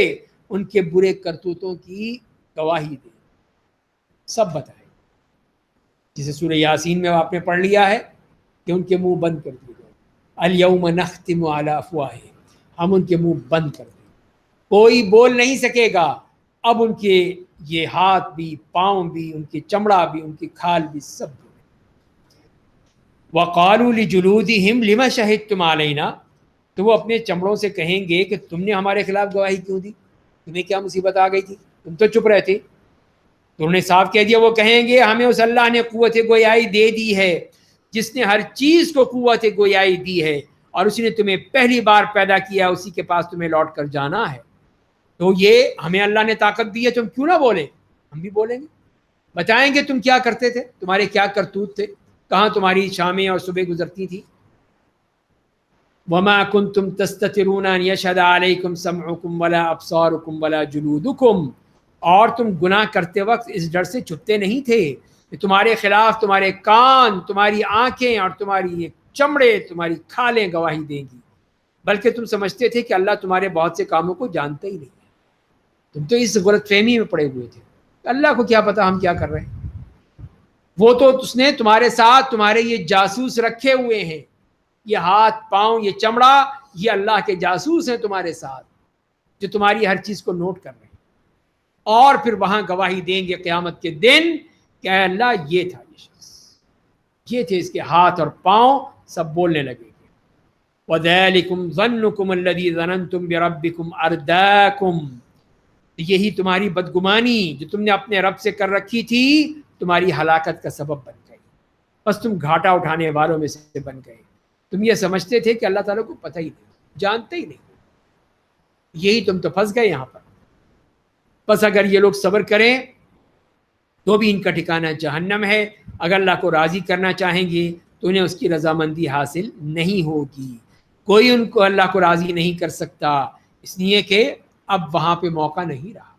ان کے برے کرتوتوں کی گواہی دیں، سب بتائیں، جسے سورہ یاسین میں آپ نے پڑھ لیا ہے کہ ان کے منہ بند کر دیے گئے، الیوم نختم علی افواہہم، ہم ان کے منہ بند کر دیں، کوئی بول نہیں سکے گا۔ اب ان کے یہ ہاتھ بھی، پاؤں بھی، ان کی چمڑا بھی، ان کی کھال بھی، سب بھی۔ وَقَالُوا لِجُلُودِهِمْ لِمَ شَهِدتُّمْ عَلَيْنَا، تو وہ اپنے چمڑوں سے کہیں گے کہ تم نے ہمارے خلاف گواہی کیوں دی؟ تمہیں کیا مصیبت آ گئی تھی؟ تم تو چپ رہے تھے۔ تو انہوں نے صاف کہہ دیا، وہ کہیں گے ہمیں اس اللہ نے قوت گویائی دے دی ہے جس نے ہر چیز کو قوت گویائی دی ہے، اور اسی نے تمہیں پہلی بار پیدا کیا، اسی کے پاس تمہیں لوٹ کر جانا ہے۔ تو یہ ہمیں اللہ نے طاقت دی ہے، تم کیوں نہ بولیں؟ ہم بھی بولیں گے، بتائیں گے تم کیا کرتے تھے، تمہارے کیا کرتوت تھے، کہاں تمہاری شامیں اور صبح گزرتی تھی۔ وما کنتم تستترون ان یشهد علیکم سمعکم ولا ابصارکم ولا جلودکم، اور تم گناہ کرتے وقت اس ڈر سے چھپتے نہیں تھے کہ تمہارے خلاف تمہارے کان، تمہاری آنکھیں اور تمہاری چمڑے، تمہاری کھالیں گواہی دیں گی، بلکہ تم سمجھتے تھے کہ اللہ تمہارے بہت سے کاموں کو جانتا ہی نہیں ہے۔ تم تو اس غلط فہمی میں پڑے ہوئے تھے، اللہ کو کیا پتا ہم کیا کر رہے ہیں۔ وہ تو اس نے تمہارے ساتھ تمہارے یہ جاسوس رکھے ہوئے ہیں، یہ ہاتھ، پاؤں، یہ چمڑا، یہ اللہ کے جاسوس ہیں تمہارے ساتھ، جو تمہاری ہر چیز کو نوٹ کر رہے ہیں، اور پھر وہاں گواہی دیں گے قیامت کے دن کہ اے اللہ یہ تھا، یہ شخص، یہ تھے اس کے ہاتھ اور پاؤں، سب بولنے لگے گے۔ وَذَلِكُمْ ظَنُّكُمُ الَّذِي ظَنَنْتُمْ بِرَبِّكُمْ أَرْدَاكُمْ، یہی تمہاری بدگمانی جو تم نے اپنے رب سے کر رکھی تھی تمہاری ہلاکت کا سبب بن گئی، بس تم گھاٹا اٹھانے والوں میں سے بن گئے۔ تم یہ سمجھتے تھے کہ اللہ تعالیٰ کو پتہ ہی نہیں، جانتے ہی نہیں، یہی تم تو پھنس گئے یہاں پر۔ بس اگر یہ لوگ صبر کریں تو بھی ان کا ٹھکانہ جہنم ہے، اگر اللہ کو راضی کرنا چاہیں گے تو انہیں اس کی رضامندی حاصل نہیں ہوگی۔ کوئی ان کو اللہ کو راضی نہیں کر سکتا، اس لیے کہ اب وہاں پہ موقع نہیں رہا۔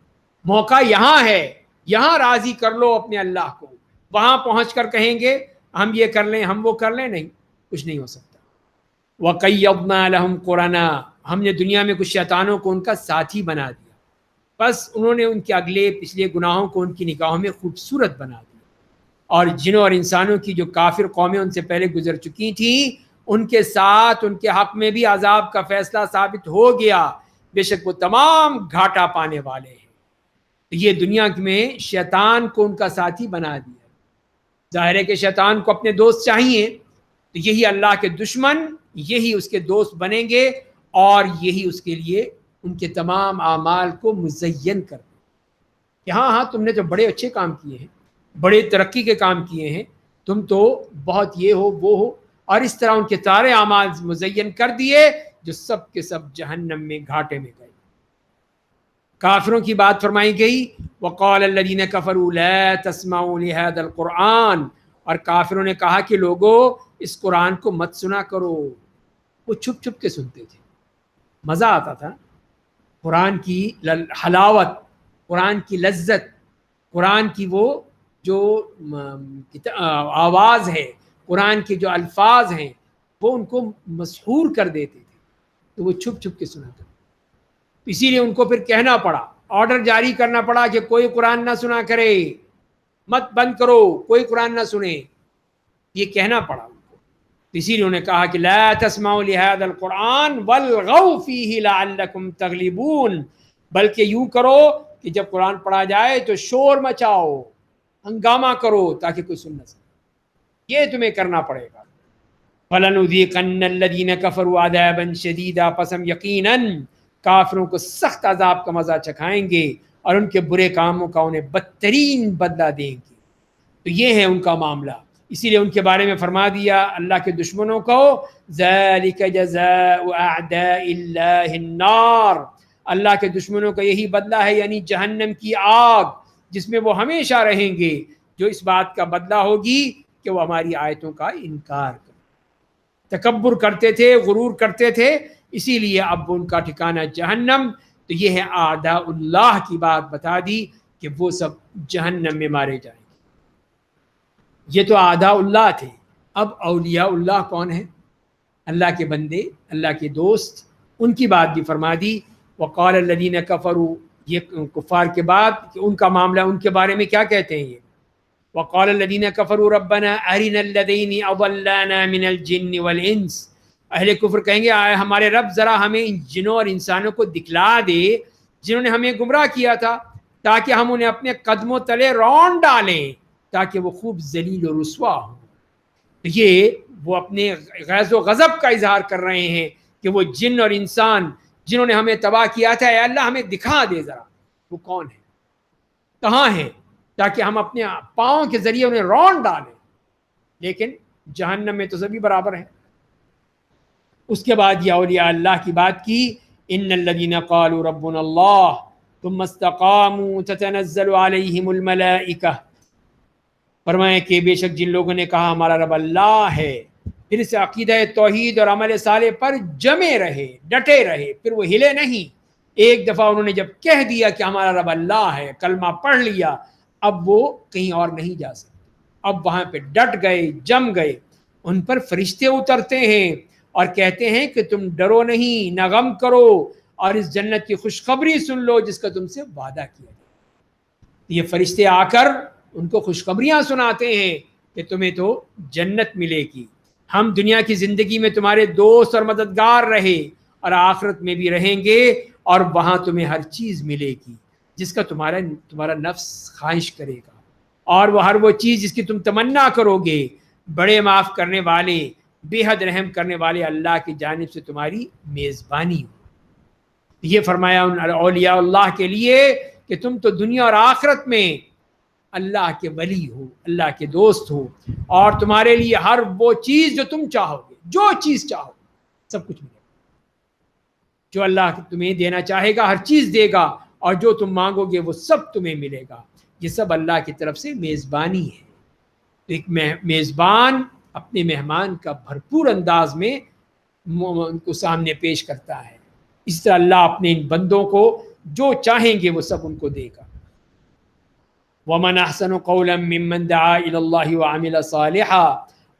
موقع یہاں ہے، یہاں راضی کر لو اپنے اللہ کو، وہاں پہنچ کر کہیں گے ہم یہ کر لیں، ہم وہ کر لیں، نہیں، کچھ نہیں ہو سکتا۔ وَقَيَّضْنَا لَهُمْ قُرَنَا، ہم نے دنیا میں کچھ شیطانوں کو ان کا ساتھی بنا دیا، بس انہوں نے ان کے اگلے پچھلے گناہوں کو ان کی نگاہوں میں خوبصورت بنا دیا، اور جنوں اور انسانوں کی جو کافر قومیں ان سے پہلے گزر چکی تھیں ان کے ساتھ ان کے حق میں بھی عذاب کا فیصلہ ثابت ہو گیا، بے شک وہ تمام گھاٹا پانے والے ہیں۔ یہ دنیا میں شیطان کو ان کا ساتھی بنا دیا۔ ظاہر ہے کہ شیطان کو اپنے دوست چاہیے، تو یہی اللہ کے دشمن یہی اس کے دوست بنیں گے، اور یہی اس کے لیے ان کے تمام اعمال کو مزین کر دیں کہ ہاں ہاں تم نے تو بڑے اچھے کام کیے ہیں، بڑے ترقی کے کام کیے ہیں، تم تو بہت یہ ہو وہ ہو، اور اس طرح ان کے سارے اعمال مزین کر دیے جو سب کے سب جہنم میں گھاٹے میں گئے۔ کافروں کی بات فرمائی گئی، وقال الذین کفروا لا تسمعوا لهذا القرآن، اور کافروں نے کہا کہ لوگو اس قرآن کو مت سنا کرو۔ وہ چھپ چھپ کے سنتے تھے، مزہ آتا تھا، قرآن کی حلاوت، قرآن کی لذت، قرآن کی وہ جو آواز ہے، قرآن کے جو الفاظ ہیں وہ ان کو مسحور کر دیتے تھے، تو وہ چھپ چھپ کے سنا کرتے۔ اسی لیے ان کو پھر کہنا پڑا، آرڈر جاری کرنا پڑا کہ کوئی قرآن نہ سنا کرے، مت بند کرو، کوئی قرآن نہ سنے، یہ کہنا پڑا ان کو۔ اسی لیے انہوں نے کہا کہ لا تسمعوا لهذا القرآن والغوا فیہ لعلکم تغلبون، بلکہ یوں کرو کہ جب قرآن پڑھا جائے تو شور مچاؤ، ہنگامہ کرو تاکہ کوئی سن نہ سکے، یہ تمہیں کرنا پڑے گا۔ فَلَنُذِيقَنَّ الَّذِينَ كَفَرُوا عَذَابًا شَدِيدًا، پس ہم یقیناً کافروں کو سخت عذاب کا مزہ چکھائیں گے، اور ان کے برے کاموں کا انہیں بدترین بدلہ دیں گے۔ تو یہ ہے ان کا معاملہ، اسی لیے ان کے بارے میں فرما دیا اللہ کے دشمنوں کو، ذَلِكَ جَزَاءُ أَعْدَاءِ اللَّهِ النَّارِ، اللہ کے دشمنوں کا یہی بدلہ ہے، یعنی جہنم کی آگ جس میں وہ ہمیشہ رہیں گے، جو اس بات کا بدلہ ہوگی کہ وہ ہماری آیتوں کا انکار کرتے، تکبر کرتے تھے، غرور کرتے تھے، اسی لیے اب ان کا ٹھکانہ جہنم۔ تو یہ ہے اعداء اللہ کی بات بتا دی کہ وہ سب جہنم میں مارے جائیں گے۔ یہ تو اعداء اللہ تھے، اب اولیاء اللہ کون ہیں؟ اللہ کے بندے، اللہ کے دوست، ان کی بات بھی فرما دی۔ وقال الذین کفروا، یہ کفار کے بعد کہ ان کا معاملہ، ان کے بارے میں کیا کہتے ہیں یہ، وقال الذین کفروا ربنا ارنا الذین اضلانا من الجن والانس، اہل کفر کہیں گے آئے ہمارے رب ذرا ہمیں ان جنوں اور انسانوں کو دکھلا دے جنہوں نے ہمیں گمراہ کیا تھا، تاکہ ہم انہیں اپنے قدموں تلے رون ڈالیں تاکہ وہ خوب ذلیل و رسوا ہوں. یہ وہ اپنے غیظ و غضب کا اظہار کر رہے ہیں کہ وہ جن اور انسان جنہوں نے ہمیں تباہ کیا تھا، اے اللہ ہمیں دکھا دے ذرا وہ کون ہے، کہاں ہیں، تاکہ ہم اپنے پاؤں کے ذریعے انہیں رون ڈالیں. لیکن جہنم میں تو سبھی برابر ہیں. اس کے بعد یہ اولیاء اللہ کی بات کی، ان الذین قالوا ربنا اللہ ثم استقاموا تتنزل علیہم الملائکہ، فرمائے کہ بے شک جن لوگوں نے کہا ہمارا رب اللہ ہے، پھر اس عقیدہ توحید اور عمل صالح پر جمے رہے، ڈٹے رہے، پھر وہ ہلے نہیں. ایک دفعہ انہوں نے جب کہہ دیا کہ ہمارا رب اللہ ہے، کلمہ پڑھ لیا، اب وہ کہیں اور نہیں جا سکتے، اب وہاں پہ ڈٹ گئے، جم گئے. ان پر فرشتے اترتے ہیں اور کہتے ہیں کہ تم ڈرو نہیں، نہ غم کرو، اور اس جنت کی خوشخبری سن لو جس کا تم سے وعدہ کیا گیا. یہ فرشتے آ کر ان کو خوشخبریاں سناتے ہیں کہ تمہیں تو جنت ملے گی، ہم دنیا کی زندگی میں تمہارے دوست اور مددگار رہے اور آخرت میں بھی رہیں گے، اور وہاں تمہیں ہر چیز ملے گی جس کا تمہارا نفس خواہش کرے گا، اور وہ چیز جس کی تم تمنا کرو گے. بڑے معاف کرنے والے، بے حد رحم کرنے والے اللہ کی جانب سے تمہاری میزبانی ہو. یہ فرمایا ان اولیاء اللہ کے لیے کہ تم تو دنیا اور آخرت میں اللہ کے ولی ہو، اللہ کے دوست ہو، اور تمہارے لیے ہر وہ چیز جو تم چاہو گے، جو چیز چاہو سب کچھ ملے گا. جو اللہ تمہیں دینا چاہے گا ہر چیز دے گا، اور جو تم مانگو گے وہ سب تمہیں ملے گا. یہ سب اللہ کی طرف سے میزبانی ہے. ایک میزبان اپنے مہمان کا بھرپور انداز میں ان کو سامنے پیش کرتا ہے. اس طرح اللہ اپنے ان بندوں کو جو چاہیں گے وہ سب ان کو دے گا. وَمَنْ أَحْسَنُ قَوْلًا مِّمَّنْ دَعَا إِلَى اللَّهِ وَعَمِلَ صَالِحًا،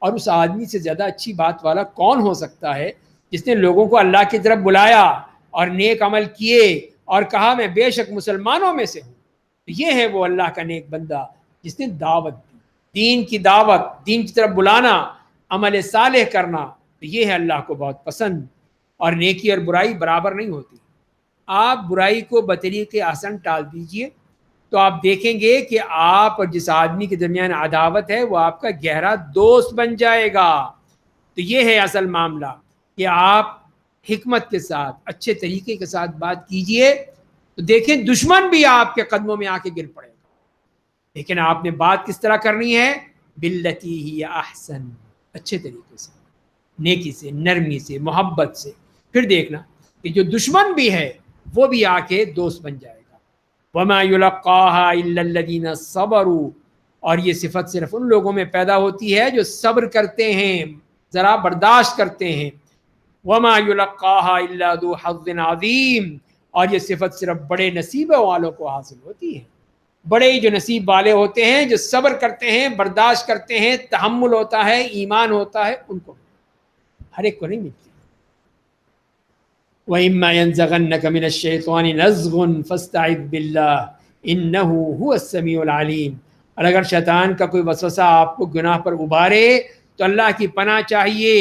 اور اس آدمی سے زیادہ اچھی بات والا کون ہو سکتا ہے جس نے لوگوں کو اللہ کی طرف بلایا اور نیک عمل کیے اور کہا میں بے شک مسلمانوں میں سے ہوں. یہ ہے وہ اللہ کا نیک بندہ جس نے دعوت دی، دین کی دعوت، دین کی طرف بلانا، عمل صالح کرنا. یہ ہے اللہ کو بہت پسند. اور نیکی اور برائی برابر نہیں ہوتی. آپ برائی کو بطریق احسن ٹال دیجئے تو آپ دیکھیں گے کہ آپ اور جس آدمی کے درمیان عداوت ہے وہ آپ کا گہرا دوست بن جائے گا. تو یہ ہے اصل معاملہ کہ آپ حکمت کے ساتھ، اچھے طریقے کے ساتھ بات کیجئے تو دیکھیں دشمن بھی آپ کے قدموں میں آ کے گر پڑے گا. لیکن آپ نے بات کس طرح کرنی ہے؟ باللتی ہی احسن، اچھے طریقے سے، نیکی سے، نرمی سے، محبت سے. پھر دیکھنا کہ جو دشمن بھی ہے وہ بھی آ کے دوست بن جائے گا. وما يلقاها الا الذين صبروا، اور یہ صفت صرف ان لوگوں میں پیدا ہوتی ہے جو صبر کرتے ہیں، ذرا برداشت کرتے ہیں. وما يلقاها الا ذو حظ عظیم، اور یہ صفت صرف بڑے نصیبوں والوں کو حاصل ہوتی ہے. بڑے جو نصیب والے ہوتے ہیں، جو صبر کرتے ہیں، برداشت کرتے ہیں، تحمل ہوتا ہے، ایمان ہوتا ہے، ان کو، ہر ایک کو نہیں ملتی. وَإِمَّا يَنزَغَنَّكَ مِنَ الشَّيْطَانِ نَزْغٌ فَاسْتَعِذْ بِاللَّهِ إِنَّهُ هُوَ السَّمِيعُ الْعَلِيمُ. اور اگر شیطان کا کوئی وسوسہ آپ کو گناہ پر ابھارے تو اللہ کی پناہ چاہیے،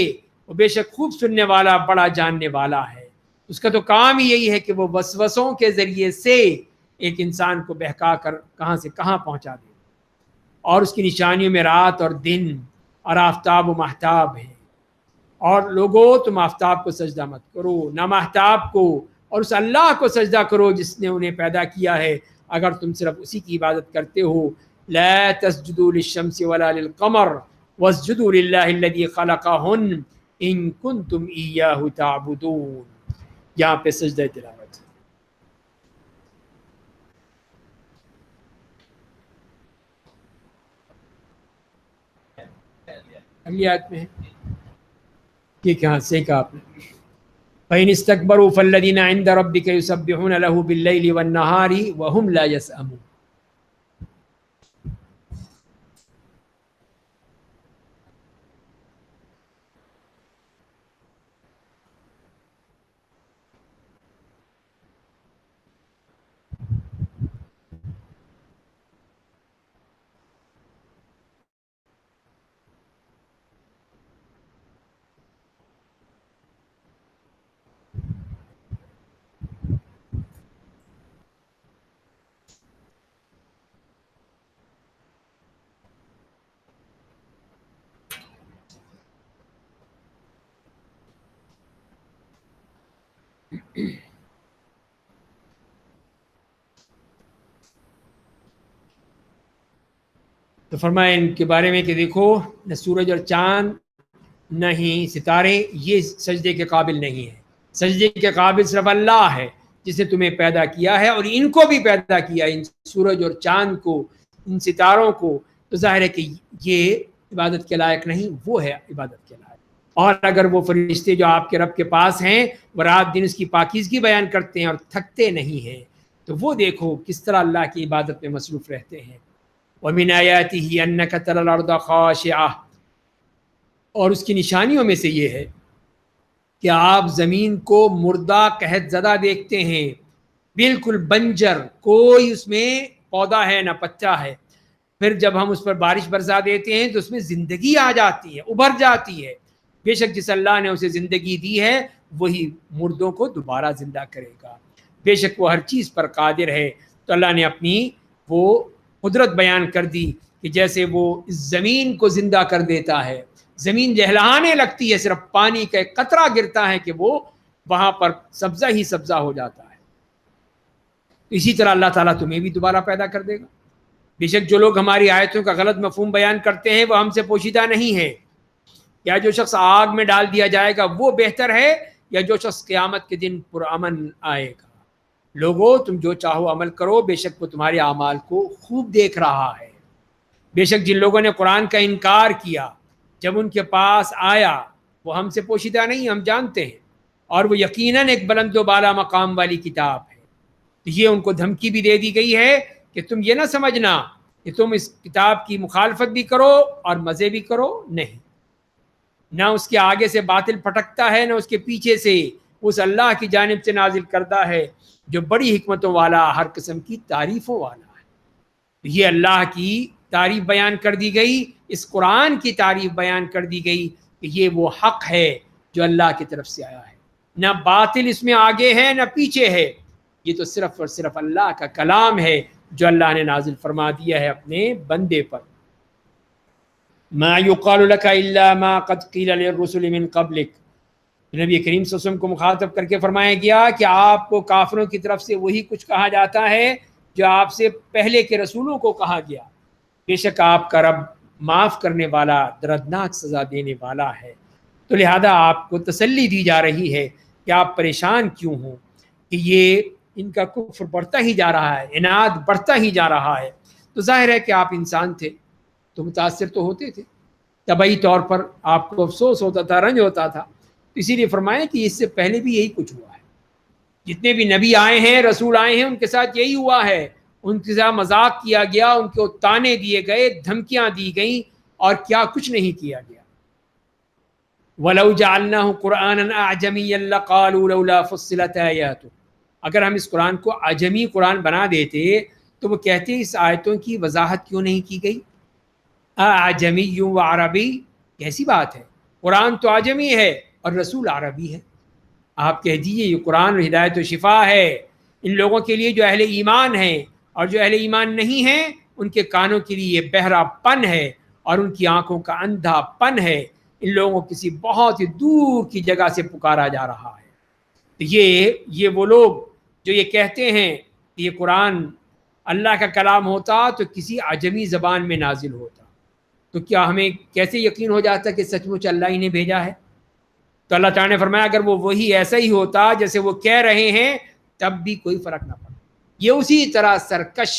وہ بے شک خوب سننے والا، بڑا جاننے والا ہے. اس کا تو کام ہی یہی ہے کہ وہ وسوسوں کے ذریعے سے ایک انسان کو بہکا کر کہاں سے کہاں پہنچا دے. اور اس کی نشانیوں میں رات اور دن اور آفتاب و مہتاب ہیں. اور لوگوں تم آفتاب کو سجدہ مت کرو، نہ مہتاب کو، اور اس اللہ کو سجدہ کرو جس نے انہیں پیدا کیا ہے اگر تم صرف اسی کی عبادت کرتے ہو. لا تسجدوا للشمس ولا للقمر واسجدوا للہ الذی خلقہن ان کنتم ایاہ تعبدون. یہاں پہ سجدہ تلاوت اگلی آیت میں ہے. یہ کہاں سے کہا آپ نے؟ فَإِنِ اسْتَكْبَرُوا فَالَّذِينَ عِندَ رَبِّكَ يُسَبِّحُونَ لَهُ بِاللَّيْلِ وَالنَّهَارِ وَهُمْ لَا يَسْأَمُونَ. تو فرمایا ان کے بارے میں کہ دیکھو نہ سورج اور چاند نہ ہی ستارے یہ سجدے کے قابل نہیں ہے، سجدے کے قابل صرف اللہ ہے جس نے تمہیں پیدا کیا ہے، اور ان کو بھی پیدا کیا، ان سورج اور چاند کو، ان ستاروں کو، تو ظاہر ہے کہ یہ عبادت کے لائق نہیں، وہ ہے عبادت کے لائق۔ اور اگر وہ فرشتے جو آپ کے رب کے پاس ہیں وہ رات دن اس کی پاکیزگی بیان کرتے ہیں اور تھکتے نہیں ہیں، تو وہ دیکھو کس طرح اللہ کی عبادت میں مصروف رہتے ہیں۔ وَمِنْ آيَاتِهِ أَنَّكَ تَرَى الْأَرْضَ خَاشِعَةً، اور اس کی نشانیوں میں سے یہ ہے کہ آپ زمین کو مردہ قحط زدہ دیکھتے ہیں، بالکل بنجر، کوئی اس میں پودا ہے نہ پتا ہے، پھر جب ہم اس پر بارش برسا دیتے ہیں تو اس میں زندگی آ جاتی ہے، ابھر جاتی ہے۔ بے شک جس اللہ نے اسے زندگی دی ہے وہی مردوں کو دوبارہ زندہ کرے گا، بے شک وہ ہر چیز پر قادر ہے۔ تو اللہ نے اپنی وہ قدرت بیان کر دی کہ جیسے وہ اس زمین کو زندہ کر دیتا ہے، زمین لہلہانے لگتی ہے، صرف پانی کا ایک قطرہ گرتا ہے کہ وہ وہاں پر سبزہ ہی سبزہ ہو جاتا ہے، اسی طرح اللہ تعالیٰ تمہیں بھی دوبارہ پیدا کر دے گا۔ بے شک جو لوگ ہماری آیتوں کا غلط مفہوم بیان کرتے ہیں وہ ہم سے پوشیدہ نہیں ہے، یا جو شخص آگ میں ڈال دیا جائے گا وہ بہتر ہے، یا جو شخص قیامت کے دن پرامن آئے گا۔ لوگو تم جو چاہو عمل کرو، بے شک وہ تمہارے اعمال کو خوب دیکھ رہا ہے۔ بے شک جن لوگوں نے قرآن کا انکار کیا جب ان کے پاس آیا وہ ہم سے پوشیدہ نہیں، ہم جانتے ہیں، اور وہ یقیناً ایک بلند و بالا مقام والی کتاب ہے۔ تو یہ ان کو دھمکی بھی دے دی گئی ہے کہ تم یہ نہ سمجھنا کہ تم اس کتاب کی مخالفت بھی کرو اور مزے بھی کرو، نہیں، نہ اس کے آگے سے باطل پھٹکتا ہے نہ اس کے پیچھے سے، اس اللہ کی جانب سے نازل کردہ ہے جو بڑی حکمتوں والا، ہر قسم کی تعریفوں والا ہے۔ یہ اللہ کی تعریف بیان کر دی گئی، اس قرآن کی تعریف بیان کر دی گئی کہ یہ وہ حق ہے جو اللہ کی طرف سے آیا ہے، نہ باطل اس میں آگے ہے نہ پیچھے ہے، یہ تو صرف اور صرف اللہ کا کلام ہے جو اللہ نے نازل فرما دیا ہے اپنے بندے پر۔ ما يقال لك الا ما قد قيل للرسل من قبلك، نبی کریم صلی اللہ علیہ وسلم کو مخاطب کر کے فرمایا گیا کہ آپ کو کافروں کی طرف سے وہی کچھ کہا جاتا ہے جو آپ سے پہلے کے رسولوں کو کہا گیا، بے شک آپ کا رب معاف کرنے والا، دردناک سزا دینے والا ہے۔ تو لہذا آپ کو تسلی دی جا رہی ہے کہ آپ پریشان کیوں ہوں کہ یہ ان کا کفر بڑھتا ہی جا رہا ہے، عناد بڑھتا ہی جا رہا ہے۔ تو ظاہر ہے کہ آپ انسان تھے تو متاثر تو ہوتے تھے، طبعی طور پر آپ کو افسوس ہوتا تھا، رنج ہوتا تھا، اسی لیے فرمایا کہ اس سے پہلے بھی یہی کچھ ہوا ہے، جتنے بھی نبی آئے ہیں، رسول آئے ہیں، ان کے ساتھ یہی ہوا ہے، ان کے ساتھ مذاق کیا گیا، ان کو تانے دیے گئے، دھمکیاں دی گئیں، اور کیا کچھ نہیں کیا گیا۔ وَلَوْ جَعَلْنَاهُ قُرْآنًا أَعْجَمِيًّا لَقَالُوا لَوْلَا فُصِّلَتْ آيَاتُهُ، اگر ہم اس قرآن کو عجمی قرآن بنا دیتے تو وہ کہتے اس آیتوں کی وضاحت کیوں نہیں کی گئی؟ اعجمی و عربی، کیسی بات ہے، قرآن تو عجمی ہے اور رسول عربی ہے۔ آپ کہہ دیجیے یہ قرآن ہدایت و شفا ہے ان لوگوں کے لیے جو اہل ایمان ہیں، اور جو اہل ایمان نہیں ہیں ان کے کانوں کے لیے یہ بہرا پن ہے اور ان کی آنکھوں کا اندھا پن ہے، ان لوگوں کو کسی بہت ہی دور کی جگہ سے پکارا جا رہا ہے۔ یہ وہ لوگ جو یہ کہتے ہیں کہ یہ قرآن اللہ کا کلام ہوتا تو کسی عجمی زبان میں نازل ہوتا، تو کیا ہمیں کیسے یقین ہو جاتا کہ سچ مچ اللہ ہی نے بھیجا ہے؟ تو اللہ تعالیٰ نے فرمایا اگر وہ وہی ایسا ہی ہوتا جیسے وہ کہہ رہے ہیں تب بھی کوئی فرق نہ پڑتا، یہ اسی طرح سرکش،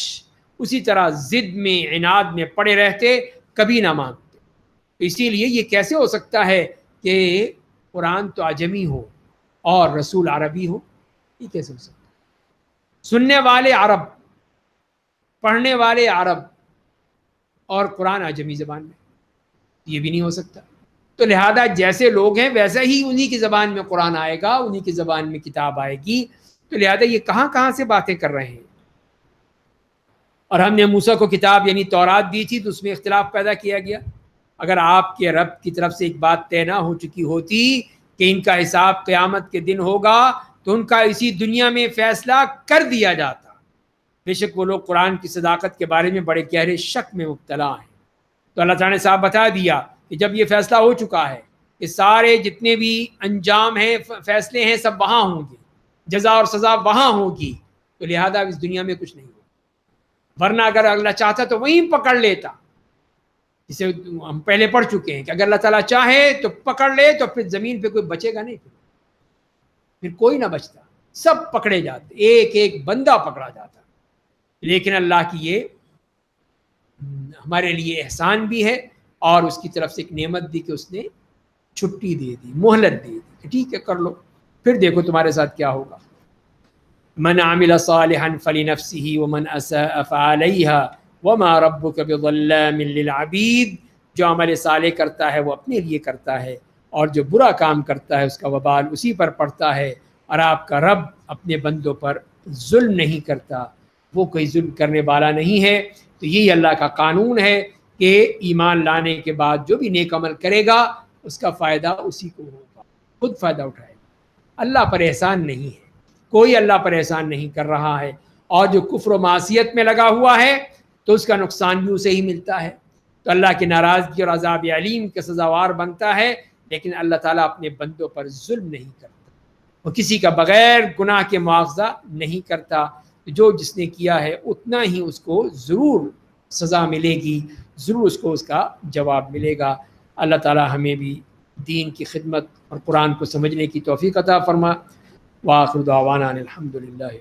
اسی طرح ضد میں، عناد میں پڑے رہتے، کبھی نہ مانتے۔ اسی لیے یہ کیسے ہو سکتا ہے کہ قرآن تو عجمی ہو اور رسول عربی ہو؟ یہ کیسے ہو سکتا ہے؟ سننے والے عرب، پڑھنے والے عرب، اور قرآن عجمی زبان میں، یہ بھی نہیں ہو سکتا۔ تو لہذا جیسے لوگ ہیں ویسا ہی انہی کی زبان میں قرآن آئے گا، انہی کی زبان میں کتاب آئے گی، تو لہذا یہ کہاں سے باتیں کر رہے ہیں۔ اور ہم نے موسیٰ کو کتاب یعنی تورات دی تھی تو اس میں اختلاف پیدا کیا گیا۔ اگر آپ کے رب کی طرف سے ایک بات طے نہ ہو چکی ہوتی کہ ان کا حساب قیامت کے دن ہوگا تو ان کا اسی دنیا میں فیصلہ کر دیا جاتا۔ بے شک وہ لوگ قرآن کی صداقت کے بارے میں بڑے گہرے شک میں مبتلا ہیں۔ تو اللہ تعالیٰ نے صاحب بتا دیا کہ جب یہ فیصلہ ہو چکا ہے کہ سارے جتنے بھی انجام ہیں، فیصلے ہیں، سب وہاں ہوں گے، جزا اور سزا وہاں ہوگی، تو لہذا اس دنیا میں کچھ نہیں ہوگا۔ ورنہ اگر اللہ چاہتا تو وہیں پکڑ لیتا، جسے ہم پہلے پڑھ چکے ہیں کہ اگر اللہ تعالیٰ چاہے تو پکڑ لے تو پھر زمین پہ کوئی بچے گا نہیں، پھر کوئی نہ بچتا، سب پکڑے جاتے، ایک ایک بندہ پکڑا جاتا۔ لیکن اللہ کی یہ ہمارے لیے احسان بھی ہے، اور اس کی طرف سے ایک نعمت دی کہ اس نے چھٹی دے دی، مہلت دے دی کہ ٹھیک ہے کر لو، پھر دیکھو تمہارے ساتھ کیا ہوگا۔ من عمل صالحا فلنفسه ومن اساء فعليها وما ربك بظلام للعبید، جو عمل صالح کرتا ہے وہ اپنے لیے کرتا ہے، اور جو برا کام کرتا ہے اس کا وبال اسی پر پڑتا ہے، اور آپ کا رب اپنے بندوں پر ظلم نہیں کرتا، وہ کوئی ظلم کرنے والا نہیں ہے۔ تو یہی اللہ کا قانون ہے کہ ایمان لانے کے بعد جو بھی نیک عمل کرے گا اس کا فائدہ اسی کو ہوگا، خود فائدہ اٹھائے گا، اللہ پر احسان نہیں ہے، کوئی اللہ پر احسان نہیں کر رہا ہے، اور جو کفر و معصیت میں لگا ہوا ہے تو اس کا نقصان بھی اسے ہی ملتا ہے، تو اللہ کی ناراضگی اور عذاب علیم کا سزاوار بنتا ہے۔ لیکن اللہ تعالیٰ اپنے بندوں پر ظلم نہیں کرتا، وہ کسی کا بغیر گناہ کے مواخذہ نہیں کرتا، جو جس نے کیا ہے اتنا ہی اس کو ضرور سزا ملے گی، ضرور اس کو اس کا جواب ملے گا۔ اللہ تعالیٰ ہمیں بھی دین کی خدمت اور قرآن کو سمجھنے کی توفیق عطا فرما۔ وآخر دعوانا الحمد للہ۔